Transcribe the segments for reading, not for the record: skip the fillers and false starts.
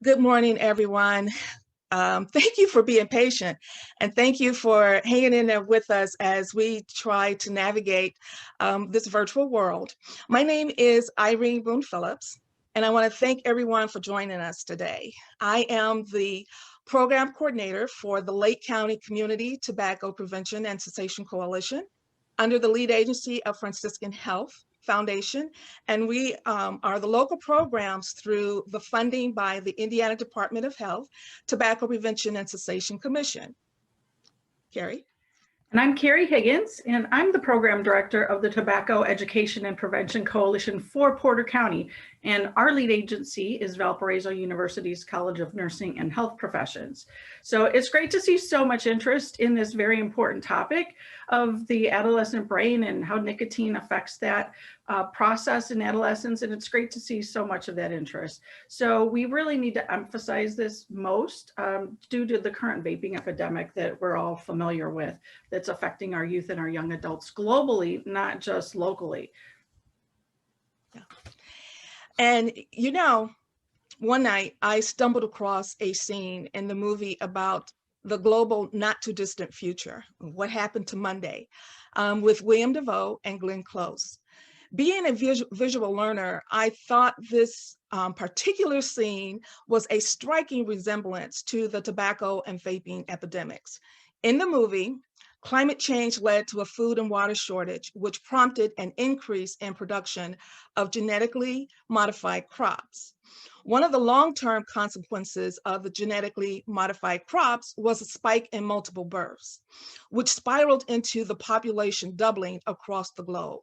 Good morning, everyone. Thank you for being patient, and thank you for hanging in there with us as we try to navigate this virtual world. My name is Irene Boone Phillips, and I want to thank everyone for joining us today. I am the program coordinator for the Lake County Community Tobacco Prevention and Cessation Coalition under the lead agency of Franciscan Health Foundation, and we are the local programs through the funding by the Indiana Department of Health Tobacco Prevention and Cessation Commission. Carrie? And I'm Carrie Higgins, and I'm the program director of the Tobacco Education and Prevention Coalition for Porter County. And our lead agency is Valparaiso University's College of Nursing and Health Professions. So it's great to see so much interest in this very important topic of the adolescent brain and how nicotine affects that process in adolescence. And it's great to see so much of that interest. So we really need to emphasize this most due to the current vaping epidemic that we're all familiar with, that's affecting our youth and our young adults globally, not just locally. Yeah. And you know, one night I stumbled across a scene in the movie about the global not too distant future, What Happened to Monday, with William Defoe and Glenn Close. Being a visual learner, I thought this particular scene was a striking resemblance to the tobacco and vaping epidemics. In the movie, climate change led to a food and water shortage, which prompted an increase in production of genetically modified crops. One of the long-term consequences of the genetically modified crops was a spike in multiple births, which spiraled into the population doubling across the globe.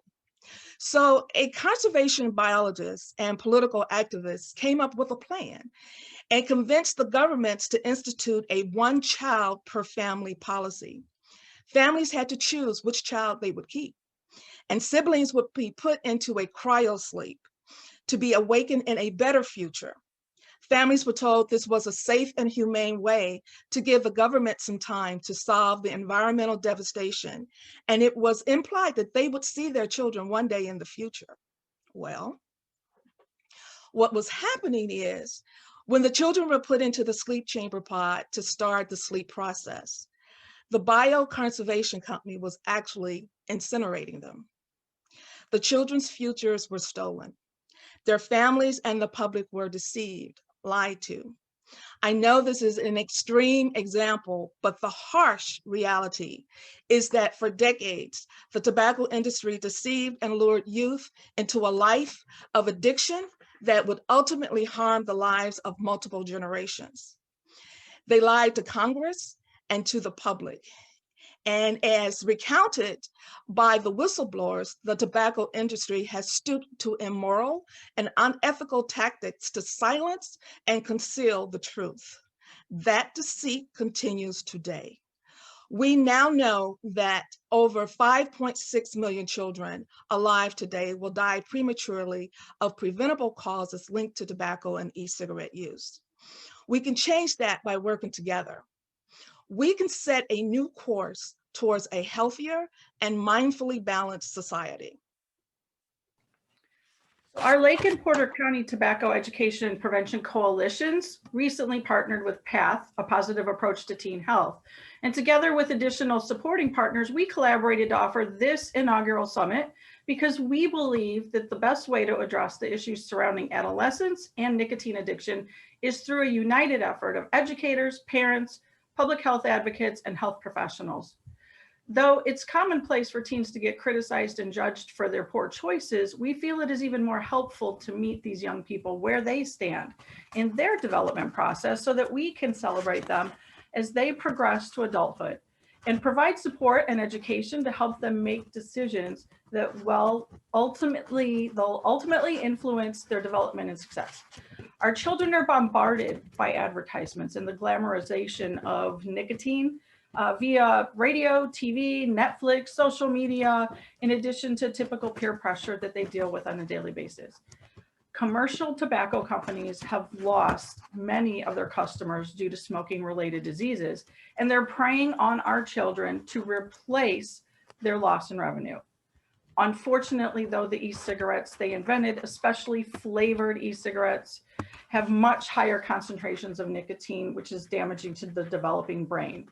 So a conservation biologist and political activists came up with a plan and convinced the governments to institute a one child per family policy. Families had to choose which child they would keep, and siblings would be put into a cryosleep to be awakened in a better future. Families were told this was a safe and humane way to give the government some time to solve the environmental devastation, and it was implied that they would see their children one day in the future. Well, what was happening is when the children were put into the sleep chamber pod to start the sleep process, the bioconservation company was actually incinerating them. The children's futures were stolen. Their families and the public were deceived, lied to. I know this is an extreme example, but the harsh reality is that for decades, the tobacco industry deceived and lured youth into a life of addiction that would ultimately harm the lives of multiple generations. They lied to Congress and to the public. And as recounted by the whistleblowers, the tobacco industry has stooped to immoral and unethical tactics to silence and conceal the truth. That deceit continues today. We now know that over 5.6 million children alive today will die prematurely of preventable causes linked to tobacco and e-cigarette use. We can change that by working together. We can set a new course towards a healthier and mindfully balanced society. Our Lake and Porter County Tobacco Education and Prevention Coalitions recently partnered with PATH, a positive approach to teen health. And together with additional supporting partners, we collaborated to offer this inaugural summit because we believe that the best way to address the issues surrounding adolescence and nicotine addiction is through a united effort of educators, parents, public health advocates, and health professionals. Though it's commonplace for teens to get criticized and judged for their poor choices, we feel it is even more helpful to meet these young people where they stand in their development process so that we can celebrate them as they progress to adulthood and provide support and education to help them make decisions that they'll ultimately influence their development and success. Our children are bombarded by advertisements and the glamorization of nicotine via radio, TV, Netflix, social media, in addition to typical peer pressure that they deal with on a daily basis. Commercial tobacco companies have lost many of their customers due to smoking-related diseases, and they're preying on our children to replace their loss in revenue. Unfortunately, though, the e-cigarettes they invented, especially flavored e-cigarettes, have much higher concentrations of nicotine, which is damaging to the developing brain.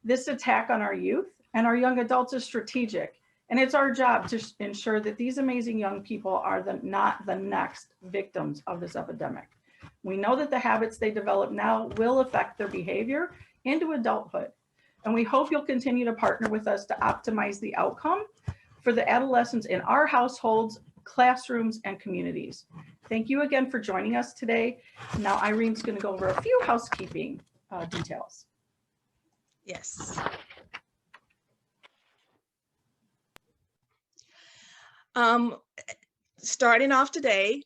This attack on our youth and our young adults is strategic, and it's our job to ensure that these amazing young people are not the next victims of this epidemic. We know that the habits they develop now will affect their behavior into adulthood, and we hope you'll continue to partner with us to optimize the outcome for the adolescents in our households, classrooms, and communities. Thank you again for joining us today. Now Irene's going to go over a few housekeeping details. Yes. Starting off today,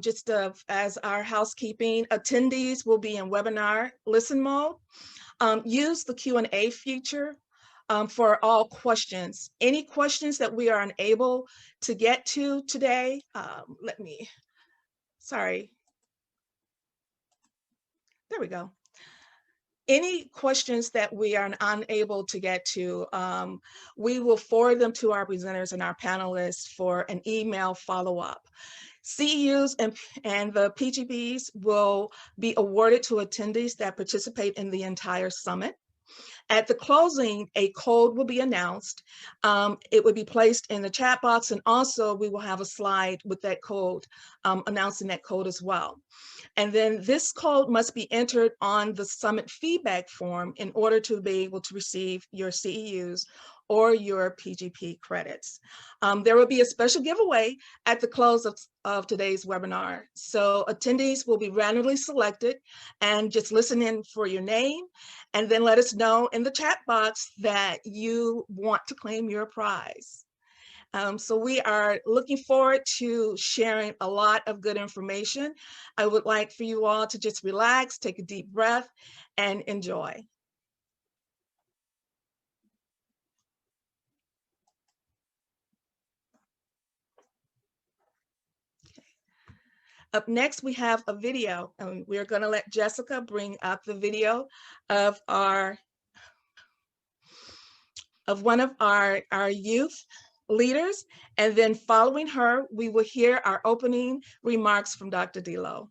just as our housekeeping, attendees will be in webinar listen mode. Use the Q&A feature for all questions. Any questions that we are unable to get to today, sorry. There we go. Any questions that we are unable to get to, we will forward them to our presenters and our panelists for an email follow-up. CEUs and the PGBs will be awarded to attendees that participate in the entire summit. At the closing, a code will be announced. It will be placed in the chat box, and also we will have a slide with that code, announcing that code as well. And then this code must be entered on the summit feedback form in order to be able to receive your CEUs or your PGP credits. There will be a special giveaway at the close of today's webinar. So attendees will be randomly selected, and just listen in for your name and then let us know in the chat box that you want to claim your prize. So we are looking forward to sharing a lot of good information. I would like for you all to just relax, take a deep breath, and enjoy. Up next, we have a video, and we're going to let Jessica bring up the video of one of our youth leaders, and then following her, we will hear our opening remarks from Dr. Delo.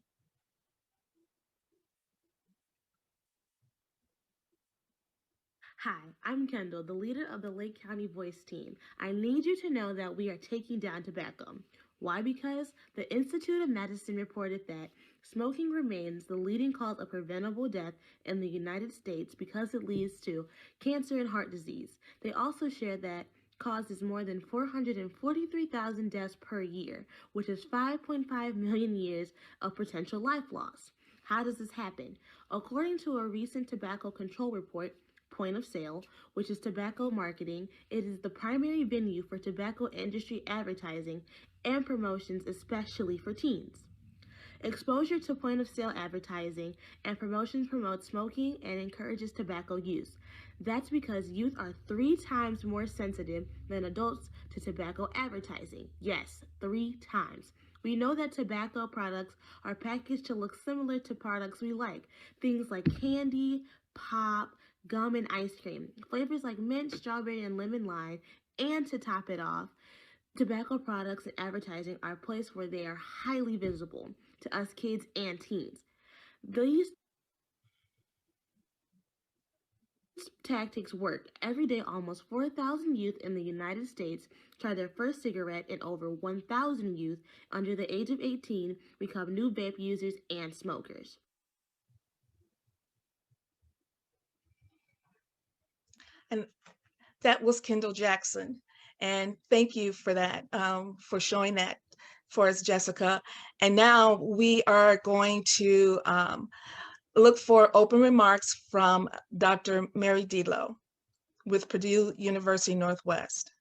Hi, I'm Kendall, the leader of the Lake County Voice team. I need you to know that we are taking down tobacco. Why? Because the Institute of Medicine reported that smoking remains the leading cause of preventable death in the United States because it leads to cancer and heart disease. They also shared that causes more than 443,000 deaths per year, which is 5.5 million years of potential life loss. How does this happen? According to a recent tobacco control report, Point of Sale, which is tobacco marketing, it is the primary venue for tobacco industry advertising and promotions, especially for teens. Exposure to point of sale advertising and promotions promote smoking and encourages tobacco use. That's because youth are 3 times more sensitive than adults to tobacco advertising. Yes, 3 times. We know that tobacco products are packaged to look similar to products we like. Things like candy, pop, gum, and ice cream. Flavors like mint, strawberry, and lemon lime. And to top it off, tobacco products and advertising are a place where they are highly visible to us kids and teens. These tactics work. Every day, almost 4,000 youth in the United States try their first cigarette, and over 1,000 youth under the age of 18 become new vape users and smokers. And that was Kendall Jackson. And thank you for that, for showing that for us, Jessica. And now we are going to look for open remarks from Dr. Mary Delo with Purdue University Northwest.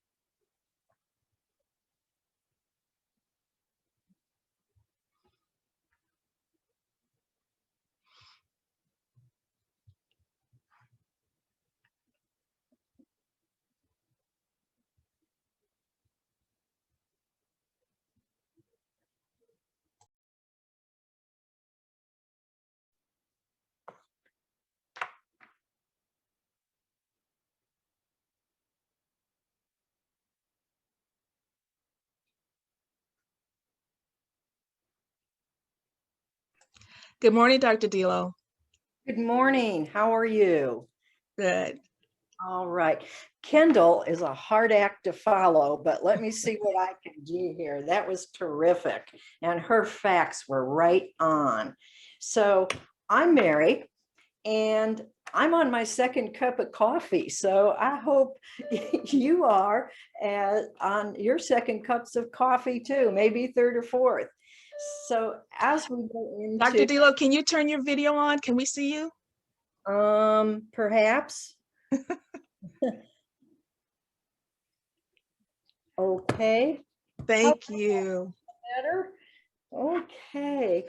Good morning, Dr. Dilo. Good morning. How are you? Good. All right. Kendall is a hard act to follow, but let me see what I can do here. That was terrific. And her facts were right on. So I'm Mary, and I'm on my second cup of coffee. So I hope you are on your second cups of coffee too, maybe third or fourth. So as we go into Dr. Dilo, can you turn your video on? Can we see you? perhaps. Okay, Thank you. better. Okay.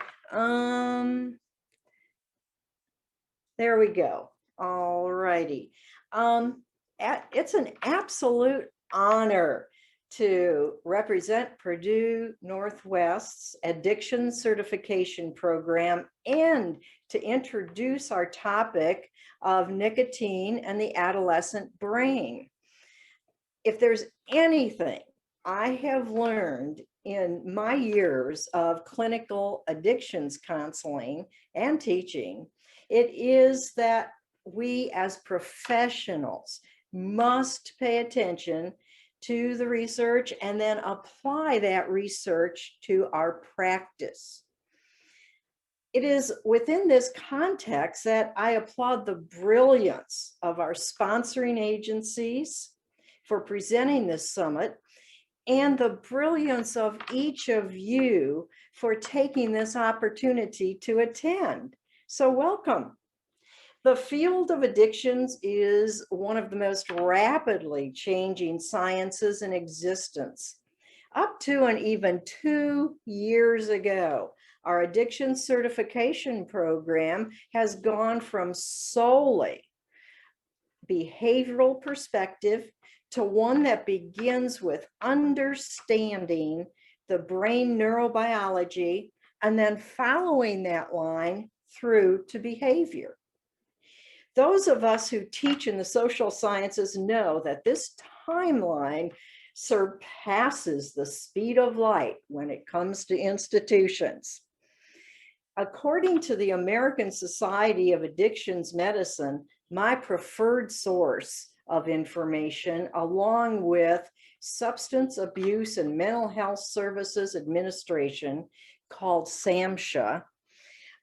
There we go. All righty. It's an absolute honor to represent Purdue Northwest's addiction certification program and to introduce our topic of nicotine and the adolescent brain. If there's anything I have learned in my years of clinical addictions counseling and teaching, it is that we as professionals must pay attention to the research and then apply that research to our practice. It is within this context that I applaud the brilliance of our sponsoring agencies for presenting this summit, and the brilliance of each of you for taking this opportunity to attend. So welcome. The field of addictions is one of the most rapidly changing sciences in existence. Up to and even 2 years ago, our addiction certification program has gone from solely behavioral perspective to one that begins with understanding the brain neurobiology and then following that line through to behavior. Those of us who teach in the social sciences know that this timeline surpasses the speed of light when it comes to institutions. According to the American Society of Addictions Medicine, my preferred source of information, along with Substance Abuse and Mental Health Services Administration, called SAMHSA,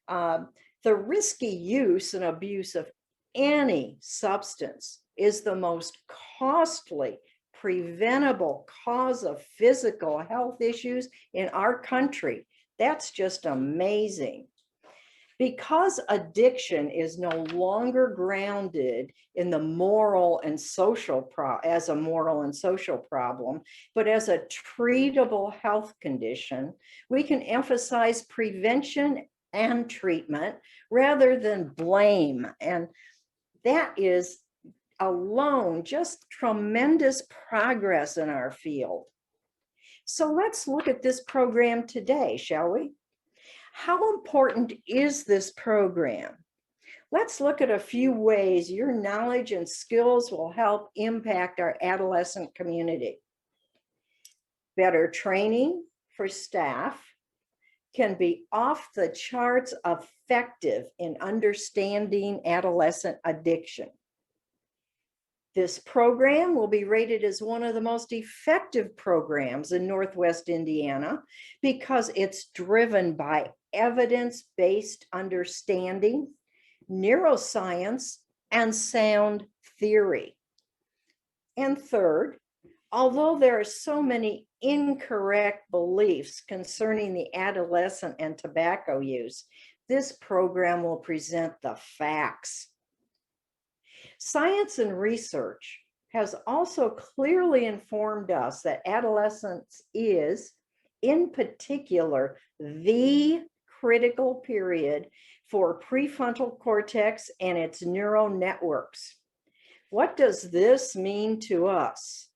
the risky use and abuse of any substance is the most costly preventable cause of physical health issues in our country. That's just amazing. Because addiction is no longer grounded in the moral and social as a moral and social problem, but as a treatable health condition, we can emphasize prevention and treatment rather than blame. And that is alone just tremendous progress in our field. So let's look at this program today, shall we? How important is this program? Let's look at a few ways your knowledge and skills will help impact our adolescent community. Better training for staff can be off the charts effective in understanding adolescent addiction. This program will be rated as one of the most effective programs in Northwest Indiana because it's driven by evidence-based understanding, neuroscience, and sound theory. And third, although there are so many incorrect beliefs concerning the adolescent and tobacco use, this program will present the facts. Science and research has also clearly informed us that adolescence is, in particular, the critical period for prefrontal cortex and its neural networks. What does this mean to us,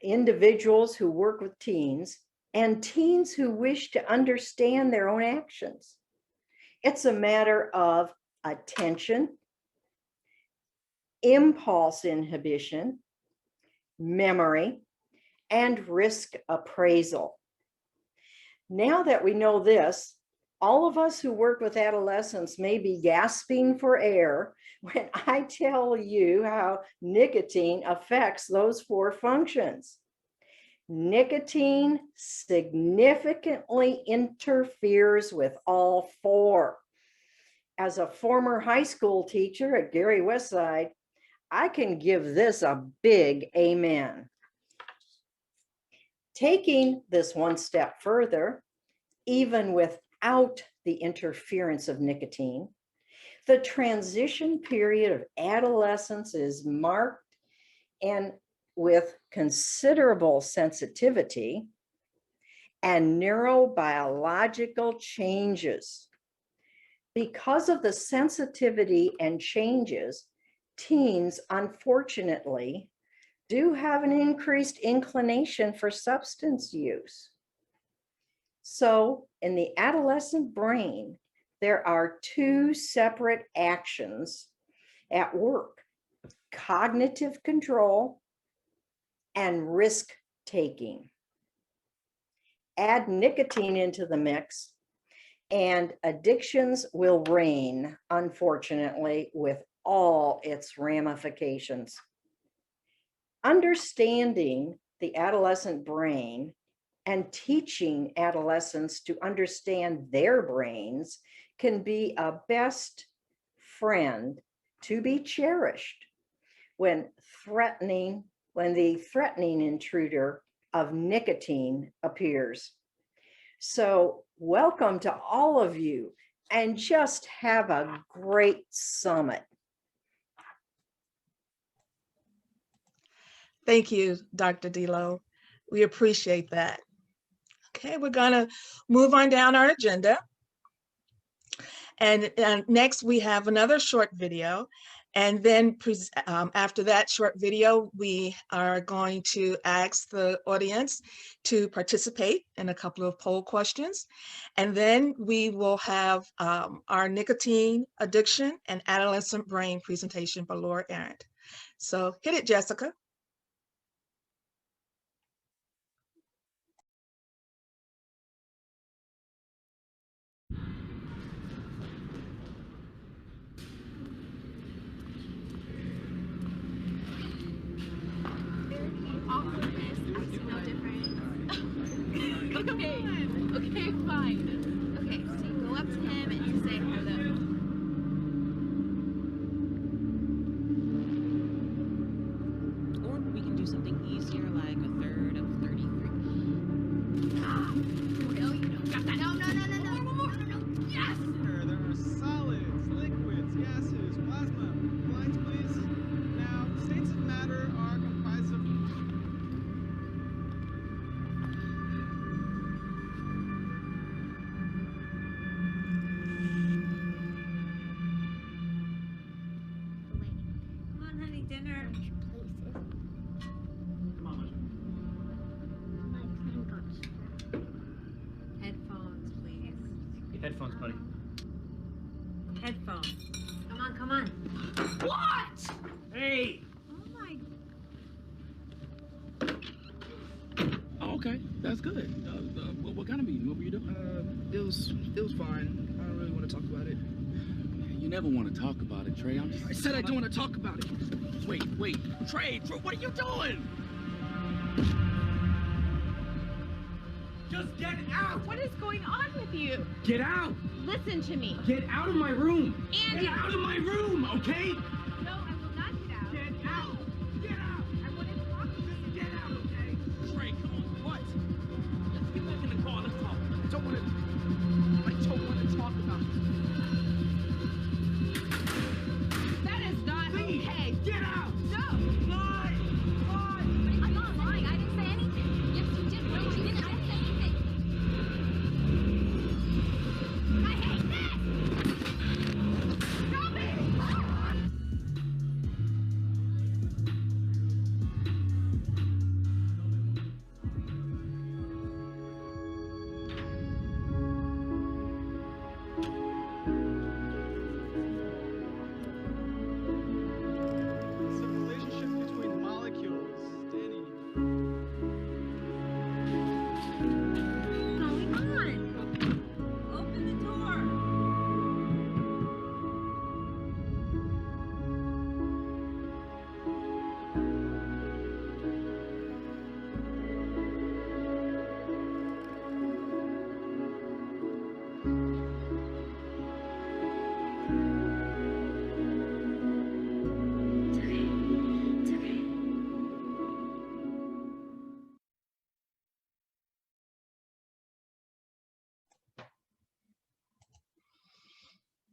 individuals who work with teens and teens who wish to understand their own actions? It's a matter of attention, impulse inhibition, memory, and risk appraisal. Now that we know this, All of us who work with adolescents may be gasping for air when I tell you how nicotine affects those 4 functions. Nicotine significantly interferes with all 4. As a former high school teacher at Gary Westside, I can give this a big amen. Taking this one step further, even without the interference of nicotine, the transition period of adolescence is marked and with considerable sensitivity and neurobiological changes. Because of the sensitivity and changes, teens, unfortunately, do have an increased inclination for substance use. So in the adolescent brain, there are 2 separate actions at work: cognitive control and risk taking. Add nicotine into the mix, and addictions will reign, unfortunately, with all its ramifications. Understanding the adolescent brain and teaching adolescents to understand their brains can be a best friend to be cherished when the threatening intruder of nicotine appears. So welcome to all of you, and just have a great summit. Thank you, Dr. Delo. We appreciate that. Okay, we're gonna move on down our agenda. And next we have another short video. And then after that short video, we are going to ask the audience to participate in a couple of poll questions. And then we will have our nicotine addiction and adolescent brain presentation by Laura Arendt. So hit it, Jessica. Okay, fine. Okay, so you go up to him and you say hello. Or we can do something easier, like a third of 33. No, you don't. No. Yes! There are solids, liquids, gases, plasma. Lines, please. Now, states of matter are comprised of... Come on, honey, dinner. Come on, Headphones, please. headphones, buddy. Headphones. Come on. What? Hey! Oh my. Oh, okay, that's good. What kind of meeting? What were you doing? It was fine. I don't really want to talk about it. You never want to talk about it, Trey. I said I don't want to talk about it. Wait, Trey, what are you doing? Just get out! What is going on with you? Get out! Listen to me. Get out of my room! Andy! Get out of my room, okay? No, I will not get out. Get out! Get out! I want to talk to you. Just get out, okay? Trey, come on, what? Let's get back in the car, let's talk. I don't want to talk about it. That is not Please, okay. get out! No. Lie! I'm not lying. I didn't say anything. Yes, you did. No, you didn't. I didn't say anything. I hate this! Stop it!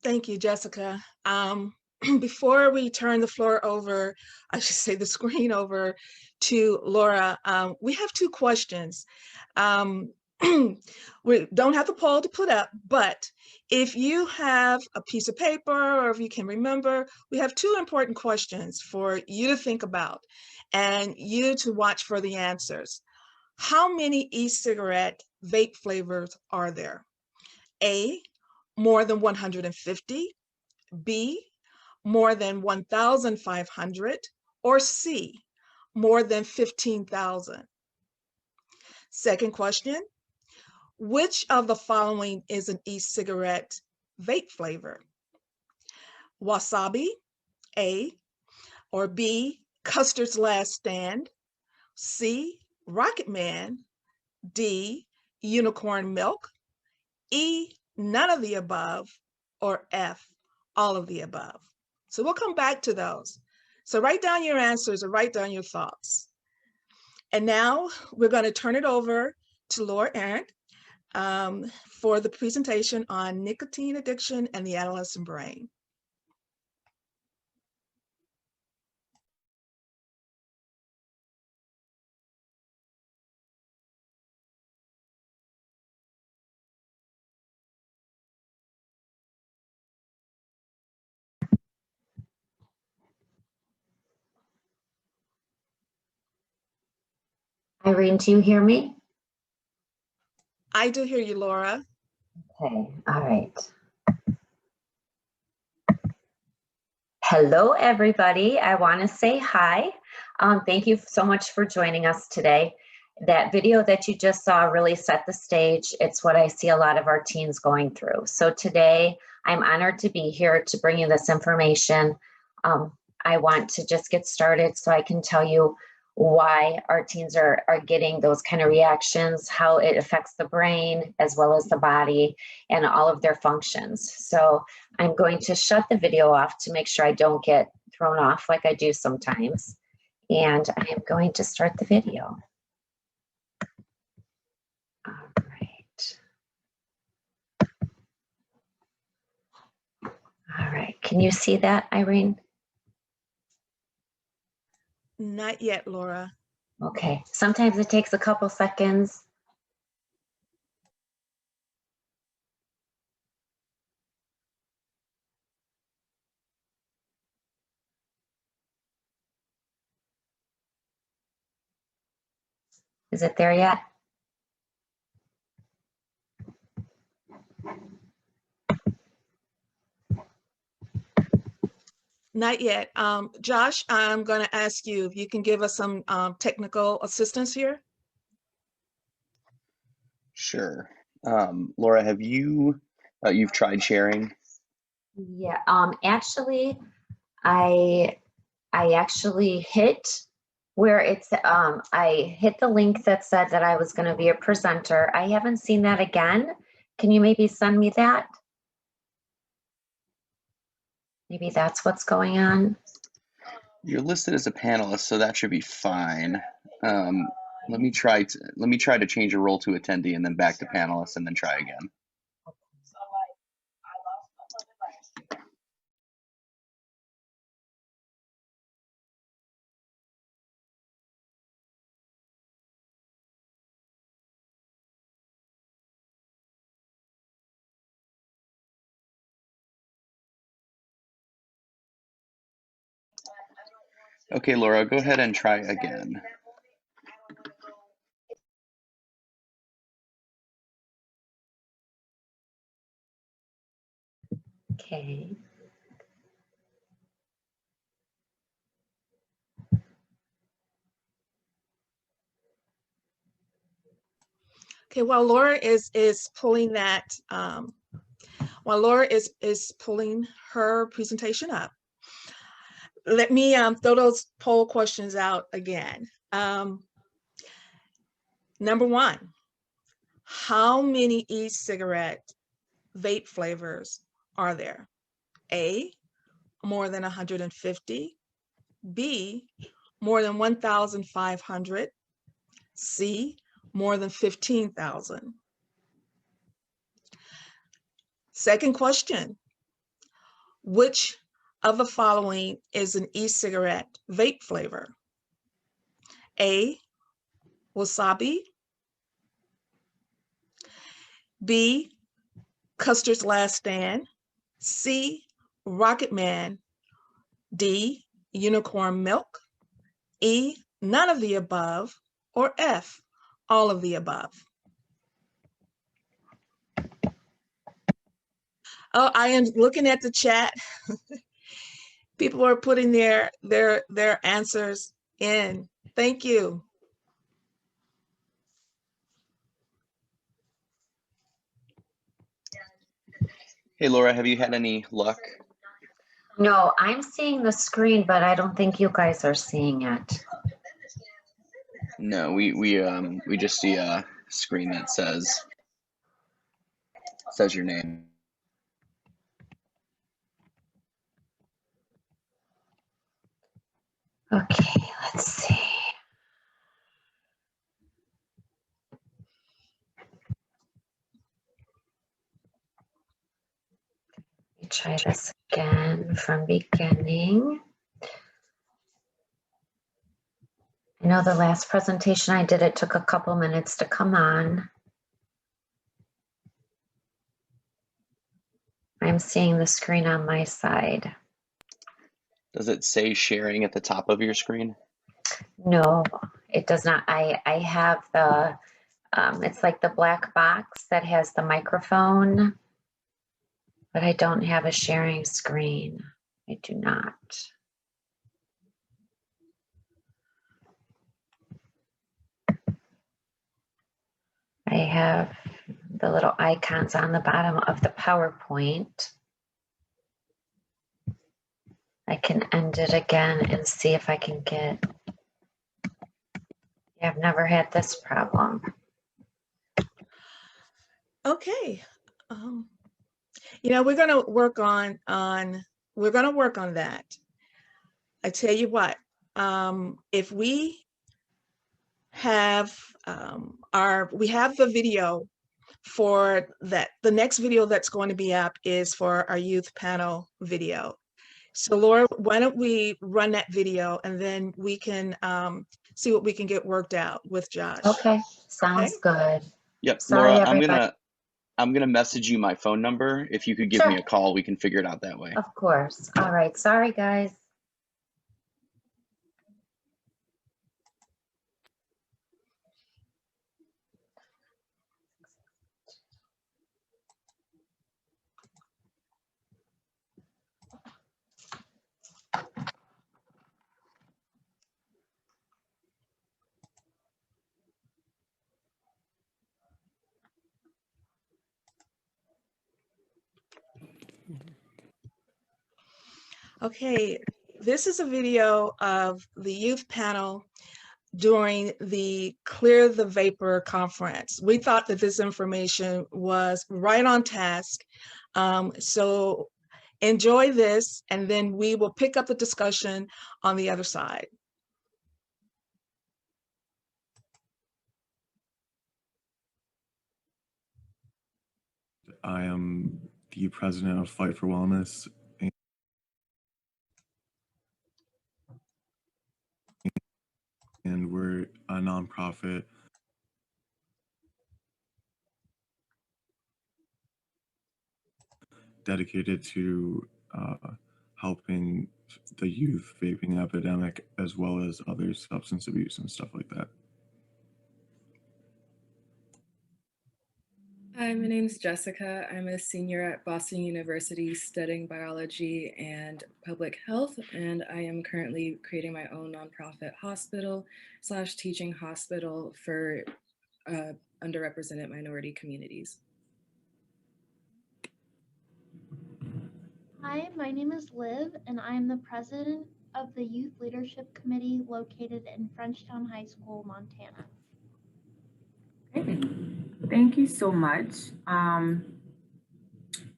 Thank you, Jessica. Before we turn the floor over, I should say the screen over to Laura, we have two questions. We don't have the poll to put up, but if you have a piece of paper or if you can remember, we have two important questions for you to think about and you to watch for the answers. How many e-cigarette vape flavors are there? A, more than 150, B, more than 1,500, or C, more than 15,000? Second question, which of the following is an e-cigarette vape flavor? Wasabi, A, or B, Custer's Last Stand, C, Rocket Man, D, Unicorn Milk, E, none of the above, or F, all of the above. So we'll come back to those. So write down your answers or write down your thoughts. And now we're going to turn it over to Laura Arendt for the presentation on nicotine addiction and the adolescent brain. Irene, do you hear me? I do hear you, Laura. Okay, all right. Hello, everybody. I want to say hi. Thank you so much for joining us today. That video that you just saw really set the stage. It's what I see a lot of our teens going through. So today, I'm honored to be here to bring you this information. I want to just get started so I can tell you why our teens are getting those kind of reactions, how it affects the brain as well as the body and all of their functions. So I'm going to shut the video off to make sure I don't get thrown off like I do sometimes. And I am going to start the video. All right. All right, can you see that, Irene? Not yet, Laura. Okay, sometimes it takes a couple seconds. Is it there yet? Not yet. Josh, I'm going to ask you if you can give us some technical assistance here. Sure. Laura, have you've tried sharing? Yeah, actually, I actually hit where it's, I hit the link that said that I was going to be a presenter. I haven't seen that again. Can you maybe send me that? Maybe that's what's going on. You're listed as a panelist, so that should be fine. Let me try to change your role to attendee and then back to panelist and then try again. Okay, Laura, go ahead and try again. Okay. Okay, while Laura is pulling that, while Laura is pulling her presentation up, let me throw those poll questions out again. Number one, how many e-cigarette vape flavors are there? A, more than 150, B, more than 1,500, C, more than 15,000. Second question, Which of the following is an e-cigarette vape flavor? A, wasabi. B, Custer's Last Stand. C, Rocket Man. D, Unicorn Milk. E, none of the above. Or F, all of the above. Oh, I am looking at the chat. People are putting their answers in. Thank you. Hey, Laura, have you had any luck? No, I'm seeing the screen, but I don't think you guys are seeing it. No, we just see a screen that says your name. Okay, let's see. Let me try this again from beginning. I know the last presentation I did, it took a couple minutes to come on. I'm seeing the screen on my side. Does it say sharing at the top of your screen? No, it does not. I have the, it's like the black box that has the microphone, but I don't have a sharing screen. I do not. I have the little icons on the bottom of the PowerPoint. I can end it again and see if I can get, yeah, I've never had this problem. Okay. You know, we're going to work on that. I tell you what, if we have we have the video for that. The next video that's going to be up is for our youth panel video. So Laura, why don't we run that video and then we can see what we can get worked out with Josh. Okay, sounds good. Yep, Sorry, Laura, everybody. I'm gonna message you my phone number. If you could give Sure. me a call, we can figure it out that way. Of course. All right. Sorry, guys. Okay, this is a video of the youth panel during the Clear the Vapor conference. We thought that this information was right on task. So enjoy this, and then we will pick up the discussion on the other side. I am the president of Fight for Wellness, and we're a nonprofit dedicated to helping the youth vaping epidemic, as well as other substance abuse and stuff like that. Hi, my name is Jessica. I'm a senior at Boston University studying biology and public health, and I am currently creating my own nonprofit hospital / teaching hospital for underrepresented minority communities. Hi, my name is Liv, and I am the president of the Youth Leadership Committee located in Frenchtown High School, Montana. Okay. Thank you so much.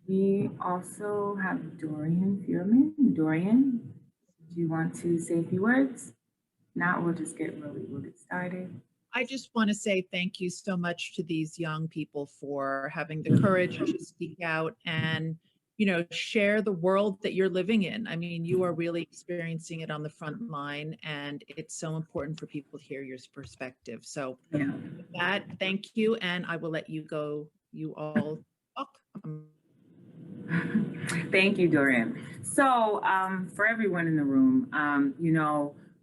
We also have Dorian Fierman. Dorian, do you want to say a few words? Now we'll get started. I just want to say thank you so much to these young people for having the courage to speak out and share the world that you're living in. I mean, you are really experiencing it on the front line, and it's so important for people to hear your perspective. So with that, thank you, and I will let you go. You all talk. Thank you, Dorian. So for everyone in the room,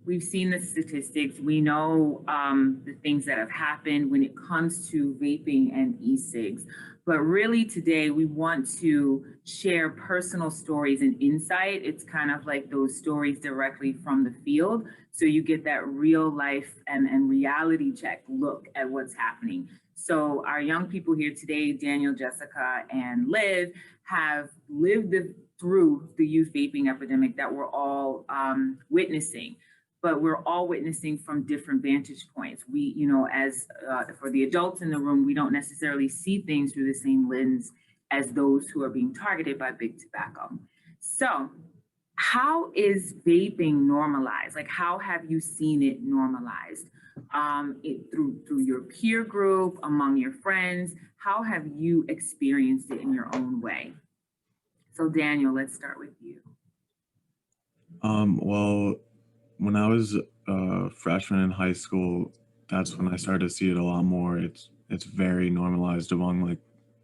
we've seen the statistics. We know the things that have happened when it comes to vaping and e-cigs. But really today, we want to share personal stories and insight. It's kind of like those stories directly from the field. So you get that real life and reality check look at what's happening. So our young people here today, Daniel, Jessica, and Liv, have lived through the youth vaping epidemic that we're all witnessing. But we're all witnessing from different vantage points. We, as for the adults in the room, we don't necessarily see things through the same lens as those who are being targeted by big tobacco. So how is vaping normalized? Like, how have you seen it normalized? Through your peer group, among your friends? How have you experienced it in your own way? So Daniel, let's start with you. Well, when I was a freshman in high school, that's when I started to see it a lot more. It's very normalized among like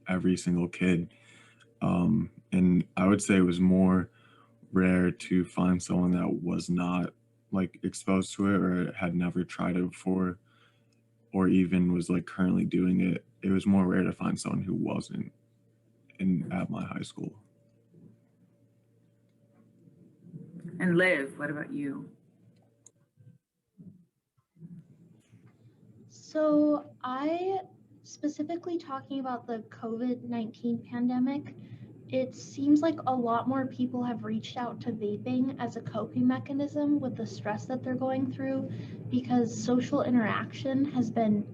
every single kid. And I would say it was more rare to find someone that was not like exposed to it or had never tried it before or even was like currently doing it. It was more rare to find someone who wasn't at my high school. And Liv, what about you? So I, specifically talking about the COVID-19 pandemic, it seems like a lot more people have reached out to vaping as a coping mechanism with the stress that they're going through, because social interaction has been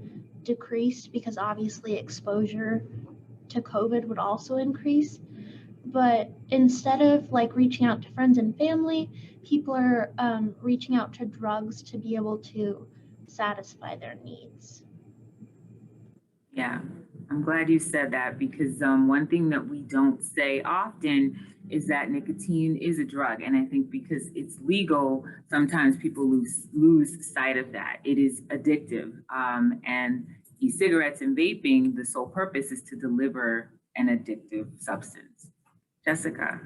decreased because obviously exposure to COVID would also increase. But instead of like reaching out to friends and family, people are reaching out to drugs to be able to satisfy their needs. Yeah, I'm glad you said that, because one thing that we don't say often is that nicotine is a drug. And I think because it's legal, sometimes people lose sight of that. It is addictive. And e-cigarettes and vaping, the sole purpose is to deliver an addictive substance. Jessica.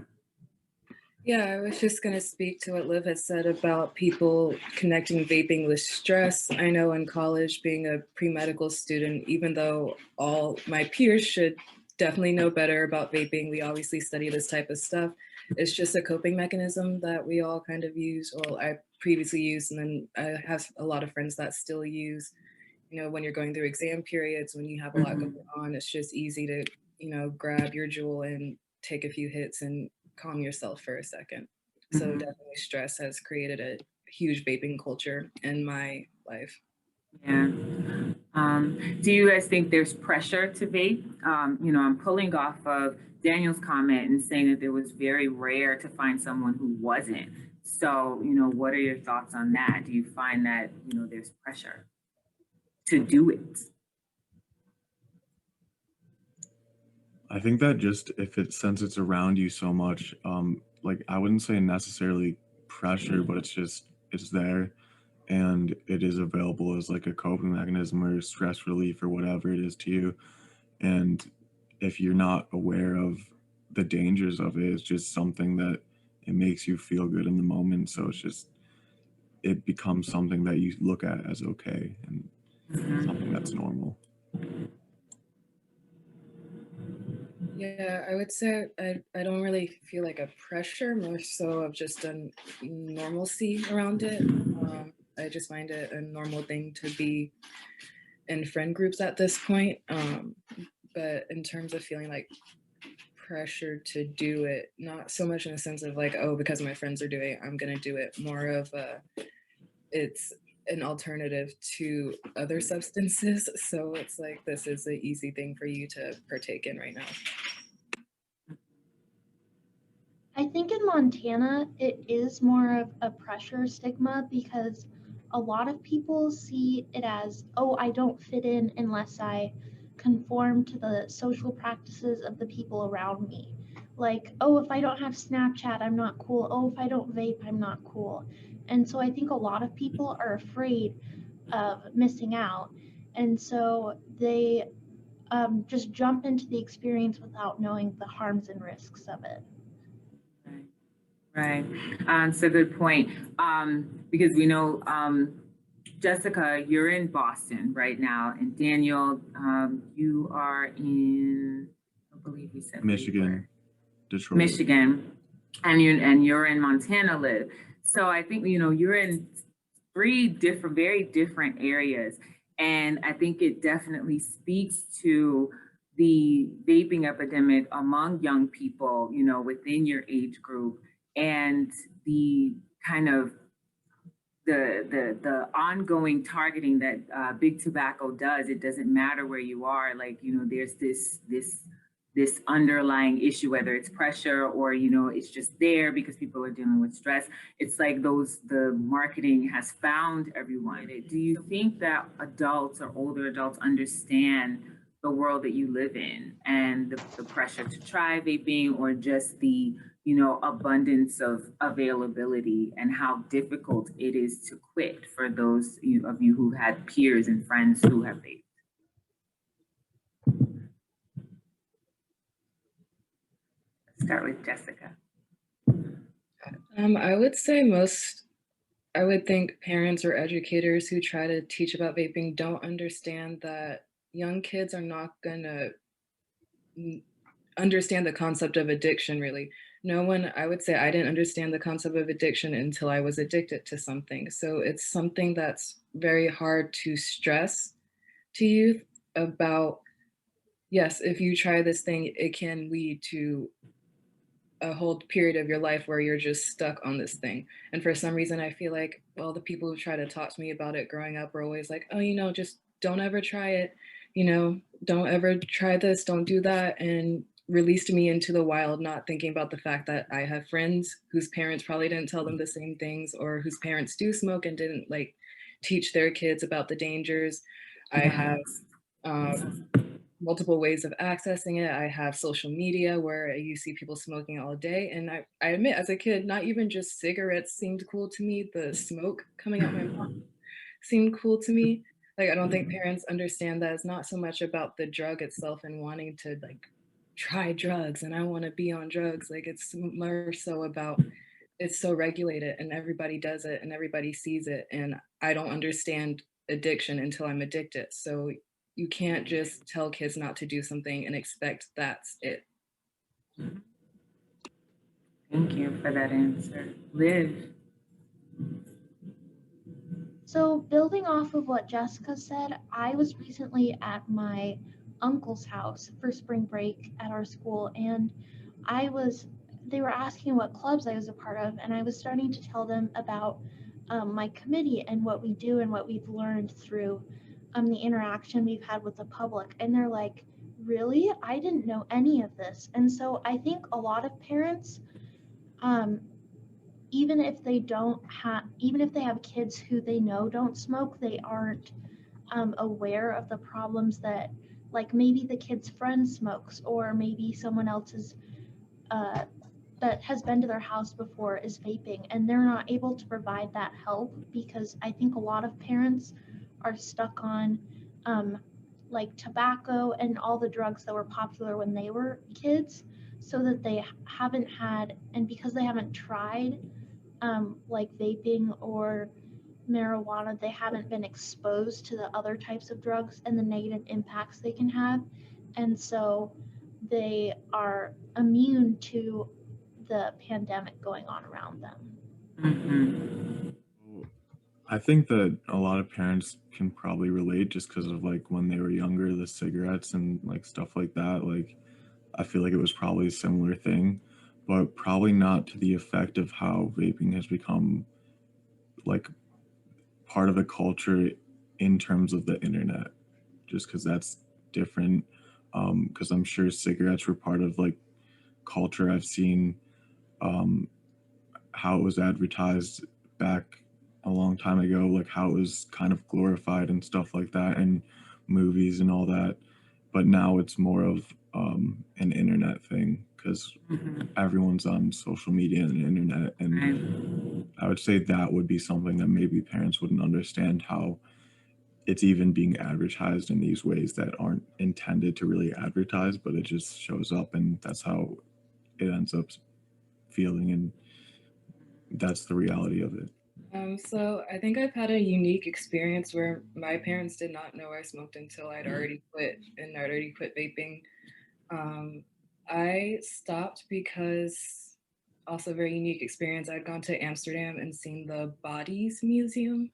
Yeah, I was just going to speak to what Liv has said about people connecting vaping with stress. I know in college, being a pre-medical student, even though all my peers should definitely know better about vaping, we obviously study this type of stuff. It's just a coping mechanism that we all kind of use. Well, I previously used, and then I have a lot of friends that still use. When you're going through exam periods, when you have a lot going on, it's just easy to, grab your Juul and take a few hits and calm yourself for a second. So definitely stress has created a huge vaping culture in my life. Yeah. Do you guys think there's pressure to vape? I'm pulling off of Daniel's comment and saying that there was very rare to find someone who wasn't. So, what are your thoughts on that? Do you find that, there's pressure to do it? I think that just since it's around you so much, like I wouldn't say necessarily pressure, but it's there and it is available as like a coping mechanism or stress relief or whatever it is to you. And if you're not aware of the dangers of it, it's just something that it makes you feel good in the moment. So it becomes something that you look at as okay and something that's normal. Yeah, I would say I don't really feel like a pressure, more so of just a normalcy around it. I just find it a normal thing to be in friend groups at this point. But in terms of feeling like pressure to do it, not so much in a sense of like, oh, because my friends are doing it, I'm gonna do it. More of it's an alternative to other substances. So it's like, this is an easy thing for you to partake in right now. I think in Montana, it is more of a pressure stigma because a lot of people see it as, oh, I don't fit in unless I conform to the social practices of the people around me. like, oh, if I don't have Snapchat, I'm not cool. Oh, if I don't vape, I'm not cool. And so I think a lot of people are afraid of missing out. And so they just jump into the experience without knowing the harms and risks of it. Right. It's a good point. Because we know, Jessica, you're in Boston right now, and Daniel, you are in, I believe you said Michigan, Detroit. Michigan, and you're in Montana, Liv. So I think you're in three different, very different areas, and I think it definitely speaks to the vaping epidemic among young people, within your age group, and the kind of the ongoing targeting that big tobacco does. It doesn't matter where you are. Like, there's this underlying issue, whether it's pressure or it's just there because people are dealing with stress. It's like the marketing has found everyone. Do you think that adults or older adults understand the world that you live in and the pressure to try vaping, or just the abundance of availability, and how difficult it is to quit for those of you who had peers and friends who have vaped? Let's start with Jessica. I would think parents or educators who try to teach about vaping don't understand that young kids are not gonna understand the concept of addiction, really. No one, I would say I didn't understand the concept of addiction until I was addicted to something. So it's something that's very hard to stress to youth about. Yes, if you try this thing, it can lead to a whole period of your life where you're just stuck on this thing. And for some reason, I feel like, well, the people who try to talk to me about it growing up are always like, oh, just don't ever try it. Don't ever try this, don't do that. And released me into the wild, not thinking about the fact that I have friends whose parents probably didn't tell them the same things, or whose parents do smoke and didn't like teach their kids about the dangers. I have multiple ways of accessing it. I have social media where you see people smoking all day. And I admit, as a kid, not even just cigarettes seemed cool to me. The smoke coming out my mouth seemed cool to me. Like, I don't think parents understand that it's not so much about the drug itself and wanting to like try drugs and I want to be on drugs. Like, it's more so about it's so regulated and everybody does it and everybody sees it. And I don't understand addiction until I'm addicted. So you can't just tell kids not to do something and expect that's it. Thank you for that answer. Liv. So building off of what Jessica said, I was recently at my uncle's house for spring break at our school, and they were asking what clubs I was a part of, and I was starting to tell them about my committee and what we do and what we've learned through the interaction we've had with the public. And they're like, really? I didn't know any of this. And so I think a lot of parents, even if they have kids who they know don't smoke, they aren't aware of the problems that, like, maybe the kid's friend smokes, or maybe someone else's that has been to their house before is vaping, and they're not able to provide that help because I think a lot of parents are stuck on like tobacco and all the drugs that were popular when they were kids, so that they haven't had, and because they haven't tried like vaping or marijuana, they haven't been exposed to the other types of drugs and the negative impacts they can have. And so they are immune to the pandemic going on around them. I think that a lot of parents can probably relate just because of like when they were younger, the cigarettes and like stuff like that. Like, I feel like it was probably a similar thing, but probably not to the effect of how vaping has become like part of the culture in terms of the internet, just because that's different. Because I'm sure cigarettes were part of like culture. I've seen how it was advertised back a long time ago, like how it was kind of glorified and stuff like that, and movies and all that. But now it's more of an internet thing because Mhm. everyone's on social media and the internet. And I would say that would be something that maybe parents wouldn't understand, how it's even being advertised in these ways that aren't intended to really advertise, but it just shows up and that's how it ends up feeling. And that's the reality of it. So I think I've had a unique experience where my parents did not know I smoked until I'd already quit and I'd already quit vaping. Um, I stopped because also very unique experience. I'd gone to Amsterdam and seen the Bodies Museum.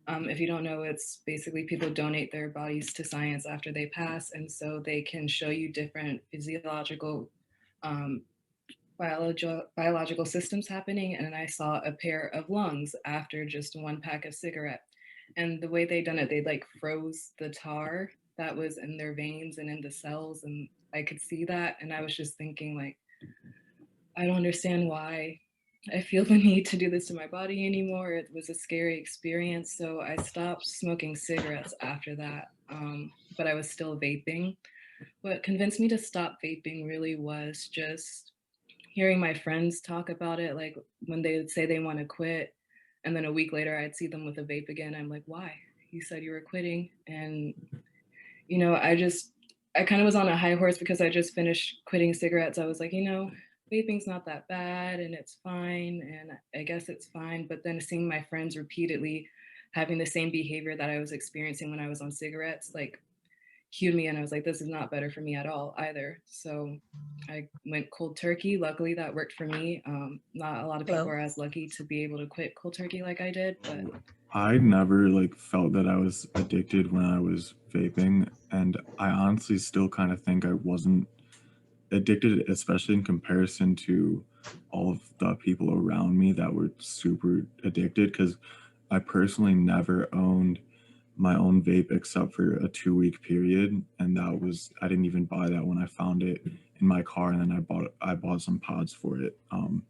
If you don't know, it's basically people donate their bodies to science after they pass, and so they can show you different physiological um, biological systems happening. And I saw a pair of lungs after just one pack of cigarette. And the way they done it, they like froze the tar that was in their veins and in the cells. And I could see that. And I was just thinking like, I don't understand why I feel the need to do this to my body anymore. It was a scary experience. So I stopped smoking cigarettes after that. But I was still vaping. What convinced me to stop vaping really was just hearing my friends talk about it, like when they would say they want to quit, and then a week later I'd see them with a vape again. I'm like, why? You said you were quitting. And, I kind of was on a high horse because I just finished quitting cigarettes. I was like, vaping's not that bad and it's fine. And I guess it's fine. But then seeing my friends repeatedly having the same behavior that I was experiencing when I was on cigarettes, like cued me, and I was like, this is not better for me at all either. So I went cold turkey. Luckily, that worked for me. Not a lot of people Well, are as lucky to be able to quit cold turkey like I did, but I never like felt that I was addicted when I was vaping, and I honestly still kind of think I wasn't addicted, especially in comparison to all of the people around me that were super addicted, because I personally never owned my own vape except for a 2 week period, and that was, I didn't even buy that when I found it in my car, and then I bought some pods for it, and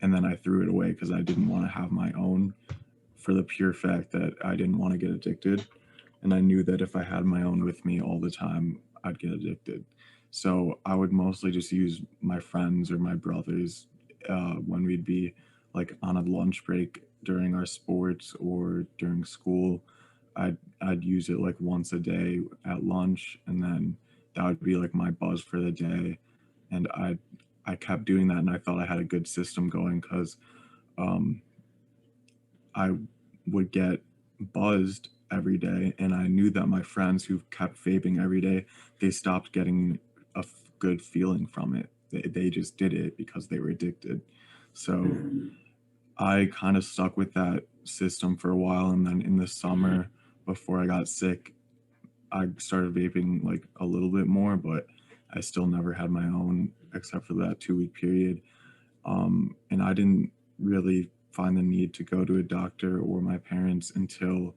then I threw it away because I didn't want to have my own, for the pure fact that I didn't want to get addicted. And I knew that if I had my own with me all the time, I'd get addicted. So I would mostly just use my friends or my brothers when we'd be like on a lunch break during our sports or during school. I'd use it like once a day at lunch, and then that would be like my buzz for the day. And I kept doing that, and I thought I had a good system going because um, I would get buzzed every day, and I knew that my friends who kept vaping every day, they stopped getting a good feeling from it. They just did it because they were addicted. So I kind of stuck with that system for a while, and then in the summer before I got sick, I started vaping like a little bit more, but I still never had my own except for that 2 week period. And I didn't really find the need to go to a doctor or my parents until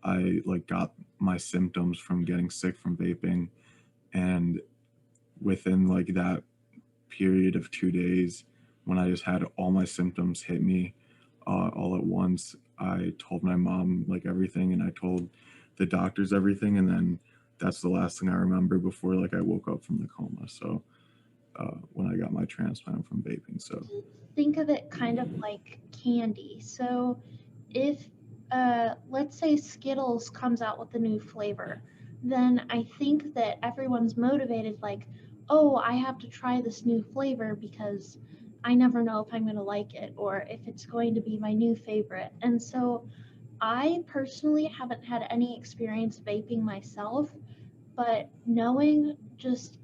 I like got my symptoms from getting sick from vaping. And within like that period of 2 days, when I just had all my symptoms hit me all at once, I told my mom like everything, and I told the doctors everything, and then that's the last thing I remember before like I woke up from the coma. So when I got my transplant from vaping. So Think of it kind of like candy. So if let's say Skittles comes out with a new flavor, then I think that everyone's motivated like, oh, I have to try this new flavor because I never know if I'm going to like it or if it's going to be my new favorite. And so I personally haven't had any experience vaping myself, but knowing just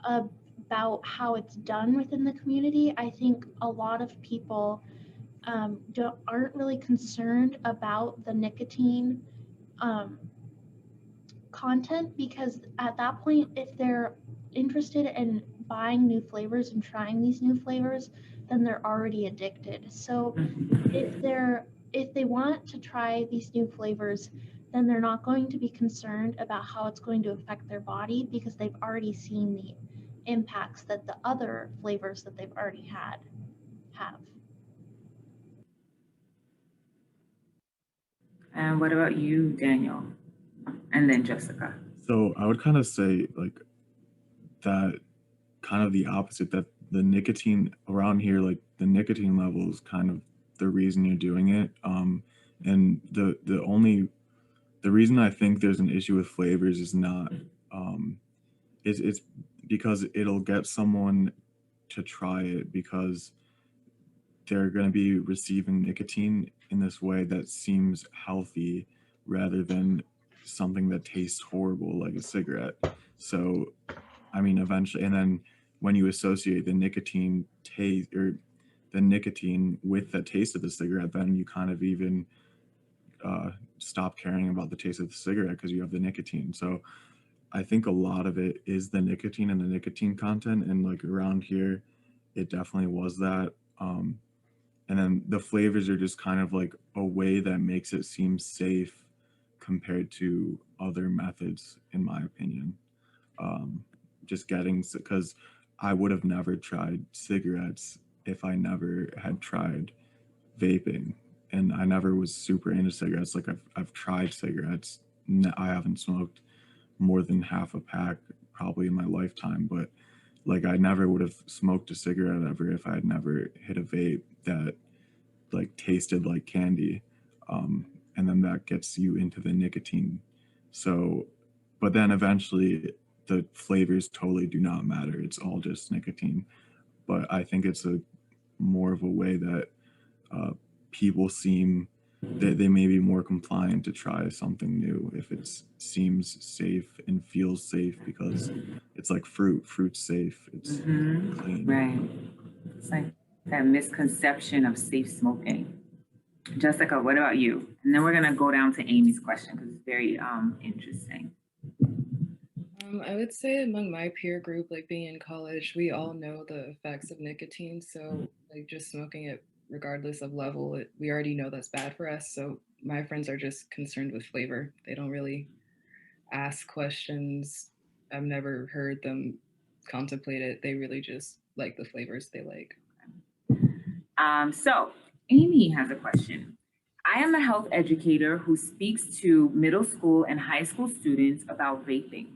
about how it's done within the community, I think a lot of people aren't really concerned about the nicotine um, content because at that point, if they're interested in buying new flavors and trying these new flavors, then they're already addicted. So if they want to try these new flavors, then they're not going to be concerned about how it's going to affect their body because they've already seen the impacts that the other flavors that they've already had have. And what about you, Daniel? And then Jessica. I would kind of say like that kind of the opposite, that the nicotine around here, like the nicotine level is kind of the reason you're doing it. And the reason I think there's an issue with flavors is not, it's because it'll get someone to try it because they're going to be receiving nicotine in this way that seems healthy rather than something that tastes horrible like a cigarette. So, I mean, eventually, and then when you associate the nicotine taste or the nicotine with the taste of the cigarette, then you kind of even stop caring about the taste of the cigarette because you have the nicotine. So I think a lot of it is the nicotine and the nicotine content, and like around here, it definitely was that. And then the flavors are just kind of like a way that makes it seem safe compared to other methods, in my opinion. Just getting, because I would have never tried cigarettes if I never had tried vaping, and I never was super into cigarettes. Like I've tried cigarettes. I haven't smoked more than half a pack probably in my lifetime, but like I never would have smoked a cigarette ever if I had never hit a vape that like tasted like candy. And then that gets you into the nicotine. So, but then eventually the flavors totally do not matter. It's all just nicotine. But I think it's a more of a way that people seem that they may be more compliant to try something new if it seems safe and feels safe, because it's like fruit's safe, it's clean. Right. It's like that misconception of safe smoking. Jessica, what about you? And then we're gonna go down to Amy's question because it's very interesting. I would say among my peer group, like being in college, we all know the effects of nicotine. So like just smoking it regardless of level, we already know that's bad for us. So my friends are just concerned with flavor. They don't really ask questions. I've never heard them contemplate it. They really just like the flavors they like. So Amy has a question. I am a health educator who speaks to middle school and high school students about vaping.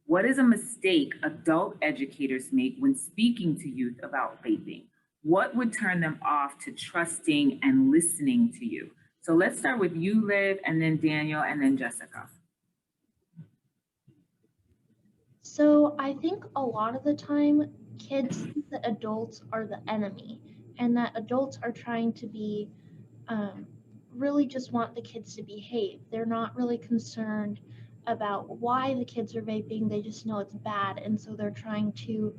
What is a mistake adult educators make when speaking to youth about vaping? What would turn them off to trusting and listening to you? So let's start with you, Liv, and then Daniel, and then Jessica. So I think a lot of the time kids think that adults are the enemy and that adults are trying to be really just want the kids to behave. They're not really concerned about why the kids are vaping. They just know it's bad. And so they're trying to